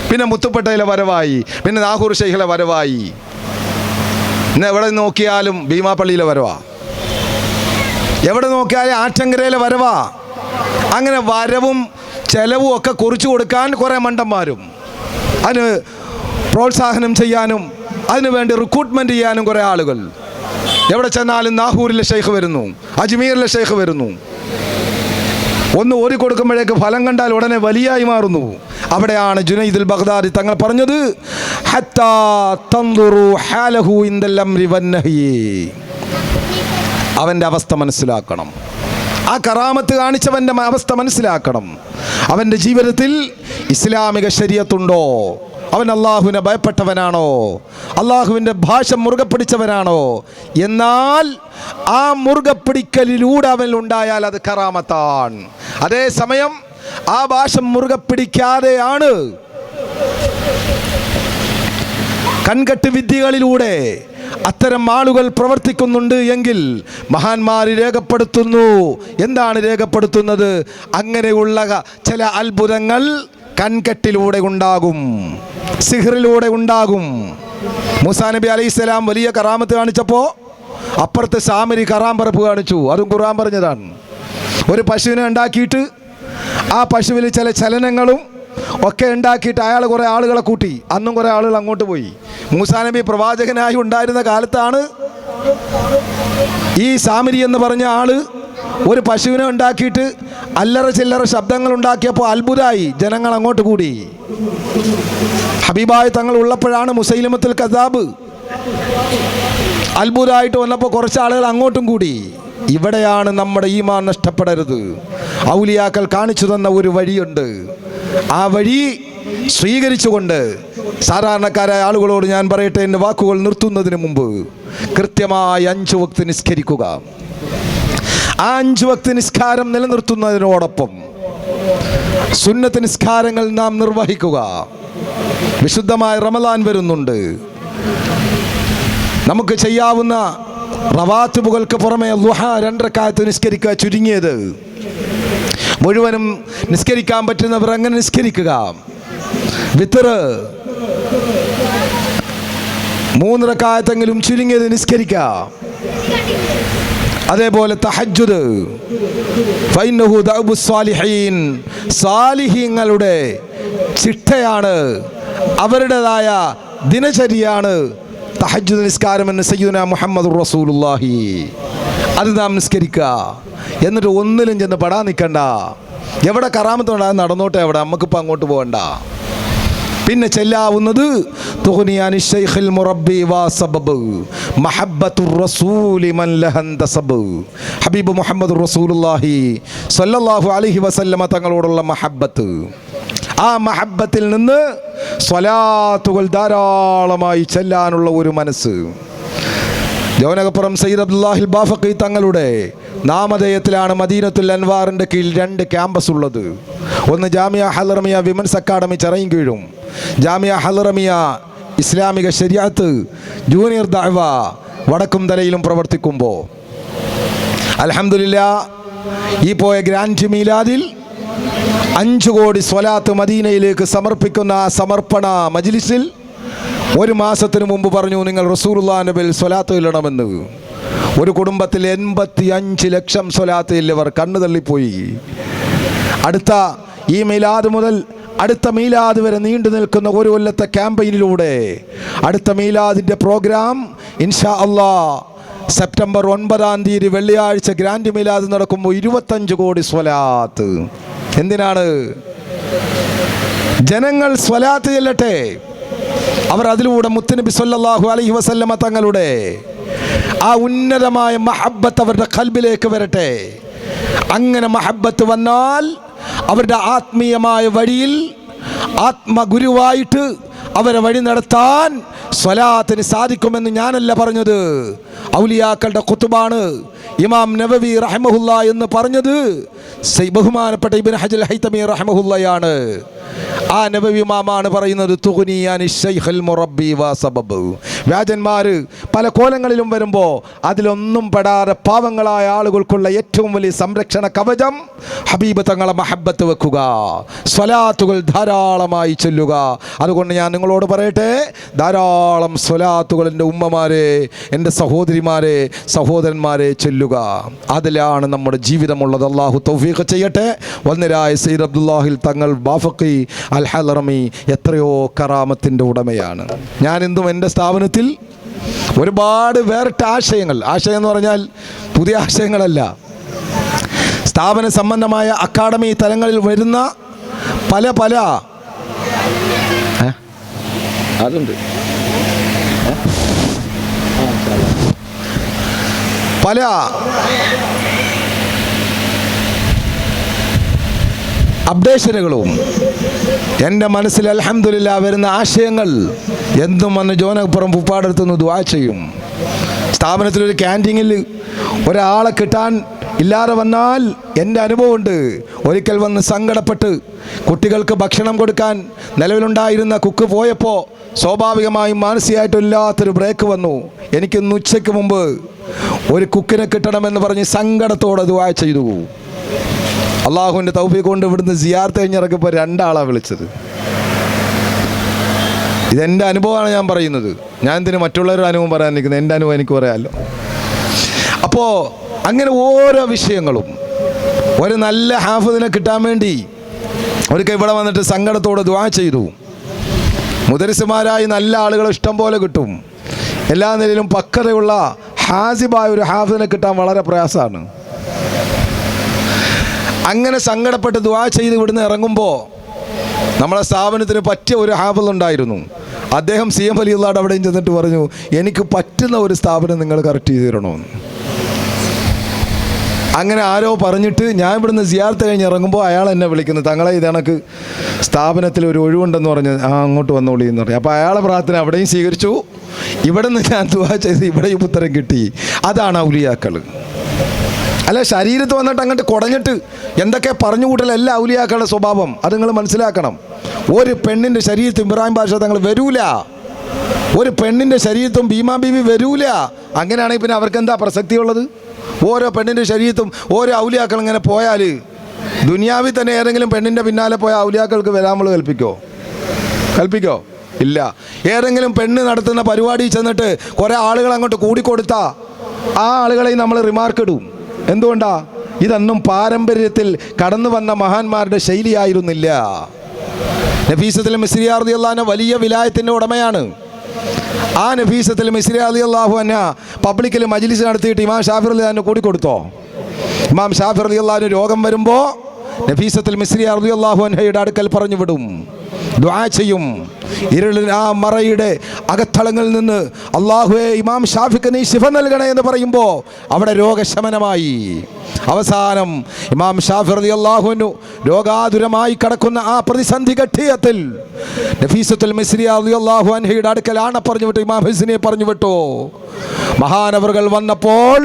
A: പിന്നെ മുത്തുപ്പട്ടയിലെ വരവായി, പിന്നെ നാഹൂർ ഷെയ്ഖിലെ വരവായി, ഇന്ന് എവിടെ നോക്കിയാലും ഭീമാപ്പള്ളിയിലെ വരവാ, എവിടെ നോക്കിയാലും ആറ്റങ്കരയിലെ വരവാ. അങ്ങനെ വരവും ചെലവും ഒക്കെ കുറിച്ചു കൊടുക്കാൻ കുറേ മണ്ടന്മാരും, അതിന് പ്രോത്സാഹനം ചെയ്യാനും അതിനു വേണ്ടി റിക്രൂട്ട്മെൻറ്റ് ചെയ്യാനും കുറേ ആളുകൾ. എവിടെ ചെന്നാലും നാഹൂരിലെ ഷെയ്ഖ് വരുന്നു, അജ്മീറിലെ ഷെയ്ഖ് വരുന്നു. ഒന്ന് ഓരി കൊടുക്കുമ്പോഴേക്ക് ഫലം കണ്ടാൽ ഉടനെ വലിയായി മാറുന്നു. അവിടെയാണ് ജുനൈദുൽ ബഗ്ദാദി തങ്ങൾ പറഞ്ഞത്, ഹത്താ തൻദുറു ഹാലഹു ഇൻദൽ അംരി വന്നഹി. അവൻ്റെ അവസ്ഥ മനസ്സിലാക്കണം, ആ കറാമത്ത് കാണിച്ചവൻ്റെ അവസ്ഥ മനസ്സിലാക്കണം. അവൻ്റെ ജീവിതത്തിൽ ഇസ്ലാമിക ശരീഅത്തുണ്ടോ? അവൻ അള്ളാഹുവിനെ ഭയപ്പെട്ടവനാണോ? അള്ളാഹുവിൻ്റെ ഭാഷ മുറുകെ പിടിച്ചവനാണോ? എന്നാൽ ആ മുറുകെ പിടിക്കലിലൂടെ അവനിലുണ്ടായാൽ അത് കറാമത്താണ്. അതേസമയം ആ ഭാഷ മുറുകെ പിടിക്കാതെയാണ് കൺകെട്ട് വിദ്യകളിലൂടെ അത്തരം ആളുകൾ പ്രവർത്തിക്കുന്നുണ്ട് എങ്കിൽ മഹാന്മാർ രേഖപ്പെടുത്തുന്നു. എന്താണ് രേഖപ്പെടുത്തുന്നത്? അങ്ങനെയുള്ള ചില അത്ഭുതങ്ങൾ കൺകെട്ടിലൂടെ ഉണ്ടാകും, സിഹ്റിലൂടെ ഉണ്ടാകും. മൂസാ നബി അലൈഹിസ്സലാം വലിയ കറാമത്ത് കാണിച്ചപ്പോൾ അപ്പുറത്ത് സാമരി കറാമ്പറപ്പ് കാണിച്ചു. അതും ഖുർആൻ പറഞ്ഞതാണ്. ഒരു പശുവിനെ ഉണ്ടാക്കിയിട്ട് ആ പശുവിൽ ചില ചലനങ്ങളും ഒക്കെ ഉണ്ടാക്കിയിട്ട് അയാൾ കുറേ ആളുകളെ കൂട്ടി. അന്നും കുറേ ആളുകൾ അങ്ങോട്ട് പോയി. മൂസാ നബി പ്രവാചകനായി ഉണ്ടായിരുന്ന കാലത്താണ് ഈ സാമരി എന്ന് പറഞ്ഞ ആള് ഒരു പശുവിനെ ഉണ്ടാക്കിയിട്ട് അല്ലറ ചില്ലറ ശബ്ദങ്ങൾ ഉണ്ടാക്കിയപ്പോൾ അത്ഭുതമായി, ജനങ്ങൾ അങ്ങോട്ട് കൂടി. ഹബീബായ തങ്ങൾ ഉള്ളപ്പോഴാണ് മുസൈലമത്തുൽ കദ്ദാബ് അത്ഭുതമായിട്ട് വന്നപ്പോൾ കുറച്ച് ആളുകൾ അങ്ങോട്ടും കൂടി. ഇവിടെയാണ് നമ്മുടെ ഈമാൻ നഷ്ടപ്പെടരുത്. ഔലിയാക്കൾ കാണിച്ചു തന്ന ഒരു വഴിയുണ്ട്. ആ വഴി സ്വീകരിച്ചുകൊണ്ട് സാധാരണക്കാരായ ആളുകളോട് ഞാൻ പറയട്ടെ, എൻ്റെ വാക്കുകൾ നിർത്തുന്നതിന് മുമ്പ് കൃത്യമായി 5 വക്ത് നിസ്കരിക്കുക. ആ 5 വക്ത് നിസ്കാരം നിലനിർത്തുന്നതിനോടൊപ്പം സുന്നത്ത് നിസ്കാരങ്ങൾ നാം നിർവഹിക്കുക. വിശുദ്ധമായ റമദാൻ വരുന്നുണ്ട്. നമുക്ക് ചെയ്യാവുന്ന റവാത്തിബുകൾക്ക് പുറമെ ളുഹ 2 റക്അത്ത് നിസ്കരിക്കുക, ചുരുങ്ങിയത്. മുഴുവനും നിസ്കരിക്കാൻ പറ്റുന്നവർ അങ്ങനെ നിസ്കരിക്കുക. വിത്ർ 3 റക്അത്തെങ്കിലും ചുരുങ്ങിയത് നിസ്കരിക്കുക. അതേപോലെ തഹജ്ജുദ്, ഫൈന്നഹു ദഅബുസ് സാലിഹീൻ, സാലിഹീങ്ങളുടെ ചിട്ടയാണ്, അവരുടേതായ ദിനചര്യയാണ് തഹജ്ജുദ് നിസ്കാരം എന്ന് സയ്യിദുനാ മുഹമ്മദുർ റസൂലുള്ളാഹി. അത് നാം നിസ്കരിക്കുക. എന്നിട്ട് ഒന്നിലും ചെന്ന് പെടാൻ നിൽക്കണ്ട. എവിടെ കറാമത്തുണ്ടാ നടന്നോട്ടെ, എവിടെ നമുക്കിപ്പോൾ അങ്ങോട്ട് പോകണ്ട. പിന്നെ ചെല്ലാവുന്നത് തുഗ്നിയാനി ശൈഖിൽ മുറബ്ബി വാ സബബ് മഹബ്ബത്തുർ റസൂലി മൻ ലഹന്തസബ്. ഹബീബ് മുഹമ്മദ് റസൂലുള്ളാഹി സ്വല്ലല്ലാഹു അലൈഹി വസല്ലമ തങ്ങളോടുള്ള മഹബ്ബത്ത്, ആ മഹബ്ബത്തിൽ നിന്ന് സ്വലാത്തുകൾ ധാരാളമായി ചെല്ലാനുള്ള ഒരു മനസ്സ്. ജോനകപ്പുറം സയ്യിദ് അബ്ദുല്ലാഹിൽ ബാഫഖി തങ്ങളുടെ നാമധേയത്തിലാണ് മദീനത്തുൽ അൻവാറിൻ്റെ കീഴിൽ 2 ക്യാമ്പസ് ഉള്ളത്. ഒന്ന് ജാമിയ ഹലറമിയ വിമൻസ് അക്കാഡമി ചിറയിൻകീഴും, ജാമിയ ഹലറമിയ ഇസ്ലാമിക ശരിയാത്ത് ജൂനിയർ ദഅവ വടക്കുംതലയിലും പ്രവർത്തിക്കുമ്പോൾ അൽഹംദുലില്ലാഹ് ഈ പോയ ഗ്രാൻഡ് മീലാദിൽ 5 കോടി സ്വലാത്ത് മദീനയിലേക്ക് സമർപ്പിക്കുന്ന ആ സമർപ്പണ മജ്ലിസിൽ 1 മാസത്തിന് മുമ്പ് പറഞ്ഞു, നിങ്ങൾ റസൂലുള്ളാഹിന്റെ പേരിൽ സ്വലാത്ത് ചൊല്ലണമെന്ന്. ഒരു കുടുംബത്തിൽ 85 ലക്ഷം സ്വലാത്ത് ചൊല്ലിയവർ കണ്ണു തള്ളിപ്പോയി. അടുത്ത ഈ മീലാദ് മുതൽ അടുത്ത മീലാദ് വരെ നീണ്ടു നിൽക്കുന്ന ഒരു കൊല്ലത്തെ ക്യാമ്പയിനിലൂടെ അടുത്ത മീലാദിൻ്റെ പ്രോഗ്രാം ഇൻഷാ അല്ലാഹ് സെപ്റ്റംബർ 9-ാം തീയതി വെള്ളിയാഴ്ച ഗ്രാൻഡ് മീലാദ് നടക്കുമ്പോൾ 25 കോടി സ്വലാത്ത്. എന്തിനാണ്? ജനങ്ങൾ സ്വലാത്ത് ചെല്ലട്ടെ. അവർ അതിലൂടെ മുത്തുനബി സല്ലല്ലാഹു അലൈഹി വസല്ലമ തങ്ങളുടെ ആ ഉന്നതമായ മഹബ്ബത്ത് അവരുടെ ഖൽബിലേക്ക് വരട്ടെ. അങ്ങനെ മഹബ്ബത്ത് വന്നാൽ അവരുടെ ആത്മീയമായ വഴിയിൽ ആത്മഗുരുവായിട്ട് അവരെ വഴി നടത്താൻ സ്വലാത്തിന് സാധിക്കുമെന്ന് ഞാനല്ല പറഞ്ഞത്, ഔലിയാക്കളുടെ ഖുതുബാണ് ഇമാം നവവി റഹ്മഹുല്ലാ എന്ന് പറഞ്ഞത് ബഹുമാനപ്പെട്ട ഇബ്നു ഹജർ ഹൈതമി റഹ്മഹുല്ലയാണ്. ആ നബവി ഇമാമാണ് പറയുന്നത്, തുഗ്നിയാനി ശൈഖുൽ മുറബ്ബി വസബബ്. വ്യാജന്മാർ പല കോലങ്ങളിലും വരുമ്പോൾ അതിലൊന്നും പെടാതെ പാവങ്ങളായ ആളുകൾക്കുള്ള ഏറ്റവും വലിയ സംരക്ഷണ കവചം ഹബീബ് തങ്ങളെ മഹബ്ബത്ത് വെക്കുക, സ്വലാത്തുകൾ ധാരാളമായി ചൊല്ലുക. അതുകൊണ്ട് ഞാൻ നിങ്ങളോട് പറയട്ടെ, ധാരാളം സ്വലാത്തുകൾ എൻ്റെ ഉമ്മമാരെ, എൻ്റെ സഹോദരിമാരെ, സഹോദരന്മാരെ ചൊല്ലുക. അതിലാണ് നമ്മുടെ ജീവിതമുള്ളത്. അള്ളാഹു തൗഫീഖ് ചെയ്യട്ടെ. വന്നിരായ സയ്യിദ് അബ്ദുല്ലാഹിൽ തങ്ങൾ ബാഫഖി അൽ ഹലറമി എത്രയോ കറാമത്തിൻ്റെ ഉടമയാണ്. ഞാൻ എന്തും എൻ്റെ സ്ഥാപനത്തിൽ ഒരുപാട് വേറിട്ട ആശയം എന്ന് പറഞ്ഞാൽ പുതിയ ആശയങ്ങളല്ല, സ്ഥാപന സംബന്ധമായ അക്കാഡമി തലങ്ങളിൽ വരുന്ന പല അതുണ്ട് പല അപ്ഡേഷനുകളും എൻ്റെ മനസ്സിൽ അൽഹംദുലില്ലാഹ് വരുന്ന ആശയങ്ങൾ എന്തും വന്ന് ജോനകപ്പുറം പുപ്പാടെടുത്തുനിന്ന് ദുആ ചെയ്യും. സ്ഥാപനത്തിലൊരു ക്യാൻറ്റീനിൽ ഒരാളെ കിട്ടാൻ ഇല്ലാതെ വന്നാൽ എൻ്റെ അനുഭവമുണ്ട്. ഒരിക്കൽ വന്ന് സങ്കടപ്പെട്ട് കുട്ടികൾക്ക് ഭക്ഷണം കൊടുക്കാൻ നിലവിലുണ്ടായിരുന്ന കുക്ക് പോയപ്പോൾ സ്വാഭാവികമായും മാനസികമായിട്ടില്ലാത്തൊരു ബ്രേക്ക് വന്നു. എനിക്കിന്ന് ഉച്ചയ്ക്ക് മുമ്പ് ഒരു കുക്കിനെ കിട്ടണമെന്ന് പറഞ്ഞ് സങ്കടത്തോടെ ദുആ ചെയ്തു. അള്ളാഹുവിൻ്റെ തൗഫീഖ് കൊണ്ട് ഇവിടുന്ന് സിയാറത്ത് കഴിഞ്ഞിറക്കിയപ്പോൾ 2 ആളാണ് വിളിച്ചത്. ഇതെൻ്റെ അനുഭവമാണ് ഞാൻ പറയുന്നത്. ഞാൻ എന്തിന് മറ്റുള്ളവരുടെ അനുഭവം പറയാൻ നിൽക്കുന്നത്? എൻ്റെ അനുഭവം എനിക്ക് പറയാമല്ലോ. അപ്പോൾ അങ്ങനെ ഓരോ വിഷയങ്ങളും ഒരു നല്ല ഹാഫിദിനെ കിട്ടാൻ വേണ്ടി ഒരിക്കൽ ഇവിടെ വന്നിട്ട് സങ്കടത്തോടെ ദുആ ചെയ്തു. മുദരിസുമാരായി നല്ല ആളുകൾ ഇഷ്ടം പോലെ കിട്ടും. എല്ലാ നിലയിലും പക്വതയുള്ള ഹാസിബായ ഒരു ഹാഫിദിനെ കിട്ടാൻ വളരെ പ്രയാസമാണ്. അങ്ങനെ സങ്കടപ്പെട്ട് ദുആ ചെയ്ത് ഇവിടുന്ന് ഇറങ്ങുമ്പോൾ നമ്മളെ സ്ഥാപനത്തിന് പറ്റിയ ഒരു ഹാഫിദ് ഉണ്ടായിരുന്നു. അദ്ദേഹം CM വലിയുള്ളാട് അവിടെയും ചെന്നിട്ട് പറഞ്ഞു, എനിക്ക് പറ്റുന്ന ഒരു സ്ഥാപനം നിങ്ങൾ കറക്റ്റ് ചെയ്ത് തരണമെന്ന്. അങ്ങനെ ആരോ പറഞ്ഞിട്ട് ഞാൻ ഇവിടുന്ന് സിയാറത്ത് കഴിഞ്ഞ് ഇറങ്ങുമ്പോൾ അയാൾ എന്നെ വിളിക്കുന്നു, തങ്ങളെ ഇതണക്ക് സ്ഥാപനത്തിൽ ഒരു ഒഴിവുണ്ടെന്ന് പറഞ്ഞ് അങ്ങോട്ട് വന്നോളി എന്ന് പറഞ്ഞു. അപ്പോൾ അയാളെ പ്രാർത്ഥന അവിടെയും സ്വീകരിച്ചു. ഇവിടെ നിന്ന് ഞാൻ ദുആ ചെയ്ത് ഇവിടെയും ഉത്തരം കിട്ടി. അതാണ് ഔലിയാക്കൾ. അല്ല, ശരീരത്ത് വന്നിട്ട് അങ്ങോട്ട് കുടഞ്ഞിട്ട് എന്തൊക്കെ പറഞ്ഞു കൂട്ടലല്ല ഔലിയാക്കളുടെ സ്വഭാവം. അത് നിങ്ങൾ മനസ്സിലാക്കണം. ഒരു പെണ്ണിൻ്റെ ശരീരത്തും ഇബ്രാഹിം ബാഷ തങ്ങൾ വരൂല, ഒരു പെണ്ണിൻ്റെ ശരീരത്തും ഭീമാ ബീവി വരൂല. അങ്ങനെയാണെങ്കിൽ പിന്നെ അവർക്ക് എന്താ പ്രസക്തിയുള്ളത്? ഓരോ പെണ്ണിൻ്റെ ശരീരത്തും ഓരോ ഔലിയാക്കൾ ഇങ്ങനെ പോയാൽ ദുനിയാവിൽ തന്നെ ഏതെങ്കിലും പെണ്ണിൻ്റെ പിന്നാലെ പോയ ഔലിയാക്കൾക്ക് വരാൻ നമ്മൾ കൽപ്പിക്കോ? ഇല്ല. ഏതെങ്കിലും പെണ്ണ് നടത്തുന്ന പരിപാടി ചെന്നിട്ട് കുറേ ആളുകൾ അങ്ങോട്ട് കൂടിക്കൊടുത്താൽ ആ ആളുകളെ നമ്മൾ റിമാർക്ക് ഇടും. എന്തുകൊണ്ടാ? ഇതൊന്നും പാരമ്പര്യത്തിൽ കടന്നു വന്ന മഹാന്മാരുടെ ശൈലിയായിരുന്നില്ല. നഫീസത്തുൽ മിസ്രിയ റളിയല്ലാഹു അൻഹ വലിയ വിലായത്തിൻ്റെ ഉടമയാണ്. ആ നഫീസത്തുൽ മിസ്രിയ റളിയല്ലാഹു അൻഹ പബ്ലിക്കിൽ മജ്ലിസ് നടത്തിയിട്ട് ഇമാം ഷാഫി റളിയല്ലാഹു അൻഹു കൂടിക്കൊടുത്തോ? ഇമാം ഷാഫി റളിയല്ലാഹു അൻഹു രോഗം വരുമ്പോൾ നഫീസത്തുൽ മിസ്രിയ റളിയല്ലാഹു അൻഹയുടെ അടുക്കൽ പറഞ്ഞു വിടും, ദുആ ചെയ്യും. ഇരുളിന് ആ മറയുടെ അകത്തളങ്ങളിൽ നിന്ന് അല്ലാഹുവേ ഇമാം ഷാഫിക്ക് നീ ശിഫ നൽകണേ എന്ന് പറയുമ്പോൾ അവിടെ രോഗശമനമായി. അവസാനം ഇമാം ഷാഫി റളിയല്ലാഹു അൻഹു രോഗാതുരമായി കിടക്കുന്ന ആ പ്രതിസന്ധി ഘട്ടത്തിൽ നഫീസത്തുൽ മിസ്രിയ റളിയല്ലാഹു അൻഹയുടെ അടുക്കൽ ആണ പറഞ്ഞു വിട്ടു, ഇമാം ഹുസ്നിയെ പറഞ്ഞു വിട്ടു. മഹാനവറുകൾ വന്നപ്പോൾ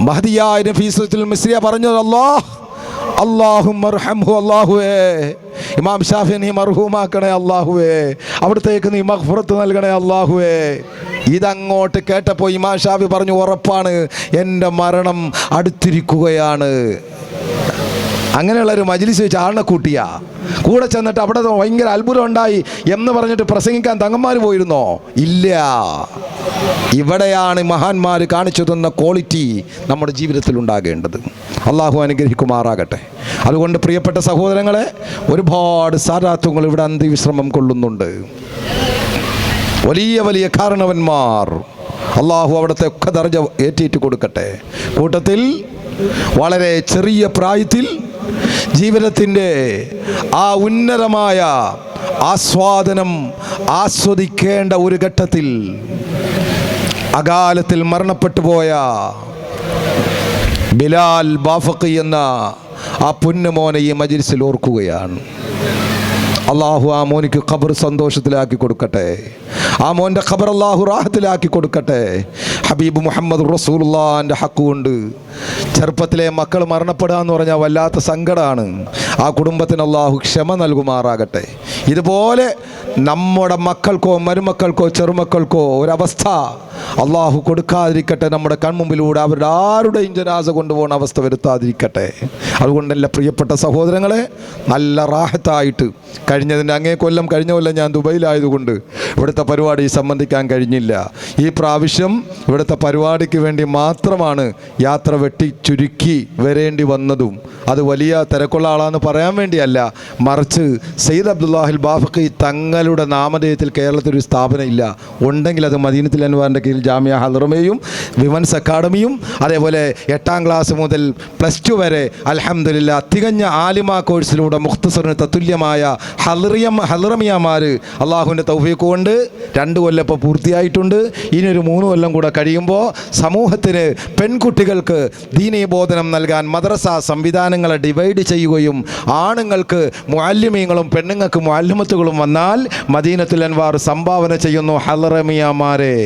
A: മഹദിയായ നഫീസത്തുൽ മിസ്രിയ പറഞ്ഞു, അല്ലാഹുവേ ഇമാം ഷാഫി നീ മർഹൂമാക്കണേ അല്ലാഹുവേ, അവിടത്തേക്ക് നീ മഗ്ഫിറത്ത് നൽകണേ അല്ലാഹുവേ. ഇതങ്ങോട്ട് കേട്ടപ്പോൾ ഇമാം ഷാഫി പറഞ്ഞു, ഉറപ്പാണ് എൻ്റെ മരണം അടുത്തിരിക്കുകയാണ്. അങ്ങനെയുള്ളൊരു മജ്ലിസ് വെച്ച് ആളിനെ കൂട്ടിയാ കൂടെ ചെന്നിട്ട് അവിടെ ഭയങ്കര അത്ഭുതം ഉണ്ടായി എന്ന് പറഞ്ഞിട്ട് പ്രസംഗിക്കാൻ തങ്ങന്മാർ പോയിരുന്നോ? ഇല്ല. ഇവിടെയാണ് മഹാന്മാർ കാണിച്ചു തന്ന ക്വാളിറ്റി നമ്മുടെ ജീവിതത്തിൽ ഉണ്ടാകേണ്ടത്. അള്ളാഹു അനുഗ്രഹിക്കുമാറാകട്ടെ. അതുകൊണ്ട് പ്രിയപ്പെട്ട സഹോദരങ്ങളെ, ഒരുപാട് സാദാത്തുകൾ ഇവിടെ അന്ത്യവിശ്രമം കൊള്ളുന്നുണ്ട്. വലിയ വലിയ കാരണവന്മാർ, അള്ളാഹു അവിടുത്തെ ഒക്കെ ദർജ ഏറ്റിട്ട് കൊടുക്കട്ടെ. കൂട്ടത്തിൽ വളരെ ചെറിയ പ്രായത്തിൽ ജീവിതത്തിൻ്റെ ആ ഉന്നതമായ ആസ്വാദനം ആസ്വദിക്കേണ്ട ഒരു ഘട്ടത്തിൽ അകാലത്തിൽ മരണപ്പെട്ടു പോയ ബിലാൽ ബാഫഖി എന്ന ആ പൊന്നുമോനെ ഈ മജ്ലിസിൽ ഓർക്കുകയാണ്. അള്ളാഹു ആ മോനിക്ക് ഖബർ സന്തോഷത്തിലാക്കി കൊടുക്കട്ടെ. ആ മോൻ്റെ ഖബർ അള്ളാഹു റാഹത്തിലാക്കി കൊടുക്കട്ടെ. ഹബീബ് മുഹമ്മദ് റസൂലുള്ളാഹിൻ്റെ ഹക്ക് കൊണ്ട് ചെറുപ്പത്തിലെ മക്കൾ മരണപ്പെടുക എന്ന് പറഞ്ഞാൽ വല്ലാത്ത സങ്കടമാണ്. ആ കുടുംബത്തിന് അള്ളാഹു ക്ഷമ നൽകുമാറാകട്ടെ. ഇതുപോലെ നമ്മുടെ മക്കൾക്കോ മരുമക്കൾക്കോ ചെറുമക്കൾക്കോ ഒരവസ്ഥ അള്ളാഹു കൊടുക്കാതിരിക്കട്ടെ. നമ്മുടെ കൺമുമ്പിലൂടെ അവരുടെ ആരുടെയും ജനാസ കൊണ്ടുപോകുന്ന അവസ്ഥ വരുത്താതിരിക്കട്ടെ. അതുകൊണ്ടല്ല പ്രിയപ്പെട്ട സഹോദരങ്ങളെ, നല്ല റാഹത്തായിട്ട് കഴിഞ്ഞതിൻ്റെ അങ്ങേ കൊല്ലം കഴിഞ്ഞ കൊല്ലം ഞാൻ ദുബൈയിലായതുകൊണ്ട് ഇവിടുത്തെ പരിപാടി സംബന്ധിക്കാൻ കഴിഞ്ഞില്ല. ഈ പ്രാവശ്യം ഇവിടുത്തെ പരിപാടിക്ക് വേണ്ടി മാത്രമാണ് യാത്ര വെട്ടി ചുരുക്കി വരേണ്ടി വന്നതും. അത് വലിയ തിരക്കുള്ള ആളാന്ന് പറയാൻ വേണ്ടിയല്ല, മറിച്ച് സയ്യിദ് അബ്ദുല്ലാഹിൽ ബാഫഖി തങ്ങളുടെ നാമധേയത്തിൽ കേരളത്തിൽ ഒരു സ്ഥാപനം ഇല്ല. ഉണ്ടെങ്കിൽ അത് മദീനത്തുൽ അൻവാറിൻ്റെ കീഴിൽ ജാമിയ ഹളറമയും വിമൻസ് അക്കാഡമിയും അതേപോലെ 8ാം ക്ലാസ് മുതൽ +2 വരെ അൽഹംദുലില്ലാ തികഞ്ഞ ആലിമ കോഴ്സിലൂടെ മുഖ്തസറിന് തത്തുല്യമായ ഹളറമിയമാർ അള്ളാഹുവിൻ്റെ തൗഫീഖ് കൊണ്ട് 2 കൊല്ലം ഇപ്പോൾ പൂർത്തിയായിട്ടുണ്ട്. ഇനിയൊരു 3 കൊല്ലം കൂടെ കഴിയുമ്പോൾ സമൂഹത്തിന് പെൺകുട്ടികൾക്ക് ദീനീ ബോധനം നൽകാൻ മദ്രസ സംവിധാനങ്ങളെ ഡിവൈഡ് ചെയ്യുകയും ആണുങ്ങൾക്ക് മുഅല്ലിമീങ്ങളും പെണ്ണുങ്ങൾക്ക് മുഅല്ലിമത്തുകളും വന്നാൽ മദീനത്തുൽ അൻവാർ സംഭാവന ചെയ്യുന്നു. ഹളറമിയമാരെ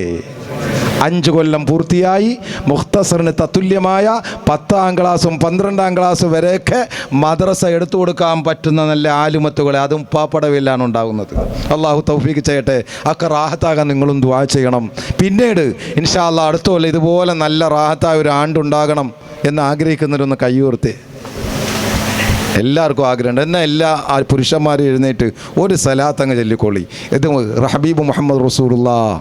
A: 5 കൊല്ലം പൂർത്തിയായി മുഖ്തസറിന് തത്തുല്യമായ 10ാം ക്ലാസ്സും 12ാം ക്ലാസ് വരെയൊക്കെ മദ്രസ എടുത്തു കൊടുക്കാൻ പറ്റുന്ന നല്ല ആലിമത്തുകളെ, അതും പാപ്പടവില്ലാണ് ഉണ്ടാകുന്നത്. അള്ളാഹു തൗഫീഖ് ചെയ്യട്ടെ. ഒക്കെ റാഹത്താകാൻ നിങ്ങളും ദുആ ചെയ്യണം. പിന്നീട് ഇൻഷാ അല്ലാഹ് അടുത്ത കൊല്ലം ഇതുപോലെ നല്ല റാഹത്തായ ഒരു ആണ്ടുണ്ടാകണം എന്ന് ആഗ്രഹിക്കുന്നവരൊന്ന് കയ്യുയർത്തി. എല്ലാവർക്കും ആഗ്രഹമുണ്ട്. എന്നാൽ എല്ലാ പുരുഷന്മാരും എഴുന്നേറ്റ് ഒരു സലാത്ത് അങ്ങ് ചൊല്ലിക്കൊള്ളി. ഇത് ഹബീബ് മുഹമ്മദ് റസൂലുള്ളാഹ്,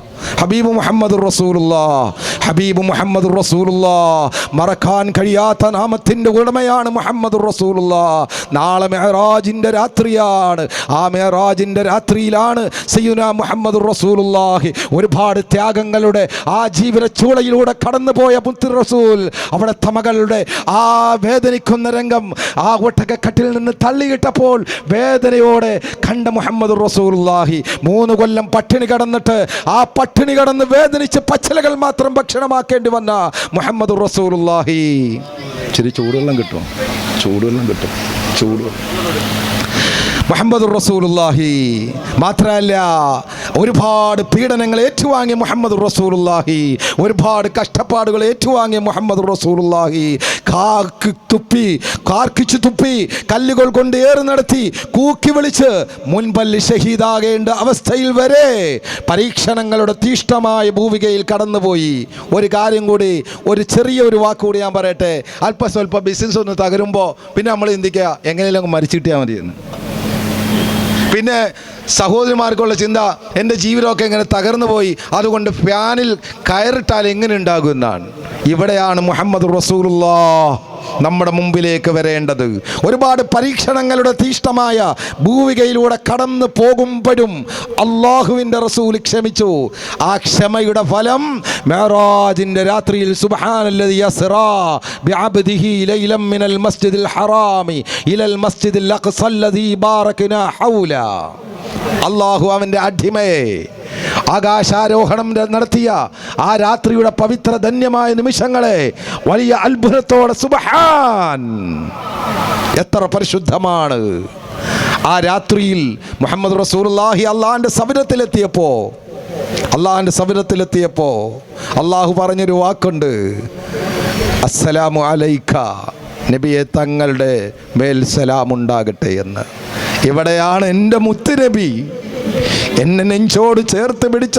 A: ഹബീബ് മുഹമ്മദ് റസൂലുള്ളാഹ്, ഹബീബ് മുഹമ്മദ് റസൂലുള്ളാഹ്. മറക്കാൻ കഴിയാത്ത നാമത്തിൻ്റെ ഉടമയാണ് മുഹമ്മദ് റസൂലുള്ളാഹ്. നാളെ മെഹറാജിൻ്റെ രാത്രിയാണ്. ആ മെഹറാജിൻ്റെ രാത്രിയിലാണ് സയ്യിദുനാ മുഹമ്മദ് റസൂലുള്ളാഹി ഒരുപാട് ത്യാഗങ്ങളുടെ ആ ജീവിത ചൂളയിലൂടെ കടന്നുപോയ മുത്ത് റസൂൽ അവിടുത്തെ മകളുടെ ആ വേദനിക്കുന്ന രംഗം ആ ഒട്ടകക്കട്ടിൽ നിന്ന് തള്ളിയിട്ടപ്പോൾ വേദനയോടെ കണ്ട മുഹമ്മദ് റസൂലുള്ളാഹി 3 കൊല്ലം പട്ടിണി കടന്നിട്ട് ആ പട്ടിണി കടന്ന് വേദനിച്ച് പച്ചിലകൾ മാത്രം ഭക്ഷണമാക്കേണ്ടി വന്ന മുഹമ്മദ് റസൂലുള്ളാഹി. ഇച്ചിരി ചൂടുവെള്ളം കിട്ടും, ചൂടുവെള്ളം കിട്ടും, ചൂടുവെള്ളം. മുഹമ്മദ് റസൂലുള്ളാഹി മാത്രമല്ല, ഒരുപാട് പീഡനങ്ങൾ ഏറ്റുവാങ്ങിയ മുഹമ്മദ് റസൂലുള്ളാഹി, ഒരുപാട് കഷ്ടപ്പാടുകൾ ഏറ്റുവാങ്ങിയ മുഹമ്മദ് റസൂലുള്ളാഹി. കാർക്കിച്ചു തുപ്പി കല്ലുകൾ കൊണ്ട് ഏറ് നടത്തി കൂക്കി വിളിച്ച് മുൻപല്ലി ഷഹീദാകേണ്ട അവസ്ഥയിൽ വരെ പരീക്ഷണങ്ങളുടെ തീഷ്ണമായ ഭൂമികയിൽ കടന്നുപോയി. ഒരു കാര്യം കൂടി, ഒരു ചെറിയൊരു വാക്കുകൂടി ഞാൻ പറയട്ടെ. അല്പസ്വല്പ ബിസിനസ് ഒന്ന് തകരുമ്പോൾ പിന്നെ നമ്മൾ ചിന്തിക്കുക എങ്ങനെയെങ്കിലും മരിച്ചിട്ടിയാൽ മതിയെന്ന്. പിന്നെ സഹോദരിമാർക്കുള്ള ചിന്ത, എൻ്റെ ജീവിതമൊക്കെ എങ്ങനെ തകർന്നു പോയി, അതുകൊണ്ട് ഫാനിൽ കയറിട്ടാൽ എങ്ങനെ ഉണ്ടാകും എന്നാണ്. ഇവിടെയാണ് മുഹമ്മദ് റസൂലുള്ളാഹ് നമ്മുടെ മുമ്പിലേക്ക് വരേണ്ടത്. ഒരുപാട് പരീക്ഷണങ്ങളുടെ തീഷ്ണമായ ഭൂമികയിലൂടെ കടന്നു പോകുമ്പോഴും അള്ളാഹുവിൻ്റെ റസൂൽ ക്ഷമിച്ചു. ആ ക്ഷമയുടെ ഫലം മിഅ്റാജിന്റെ രാത്രിയിൽ സുബ്ഹാനല്ലദി യസ്റാ ബിഅബ്ദിഹി ലൈലൻ മിനൽ മസ്ജിദിൽ ഹറാമി ഇലൽ മസ്ജിദിൽ അഖ്സല്ലദി ബാറക്നാ ഹൗല. അള്ളാഹു അവൻ്റെ അടിമയെ ആകാശാരോഹണം നടത്തിയ ആ രാത്രിയുടെ പവിത്ര ധന്യമായ നിമിഷങ്ങളെ വലിയ അത്ഭുതത്തോടെ സുബ്ഹാൻ, എത്ര പരിശുദ്ധമാണ്. ആ രാത്രിയിൽ മുഹമ്മദ് റസൂലുള്ളാഹി അള്ളാഹിൻ്റെ സവിധത്തിലെത്തിയപ്പോ അള്ളാഹു പറഞ്ഞൊരു വാക്കുണ്ട്, അസ്സലാമു അലൈക, നബിയെ തങ്ങളുടെ മേൽ സലാം ഉണ്ടാകട്ടെ എന്ന്. ഇവിടെയാണ് എൻ്റെ മുത്തുനബി എന്നെ നെഞ്ചോട് ചേർത്ത് പിടിച്ച,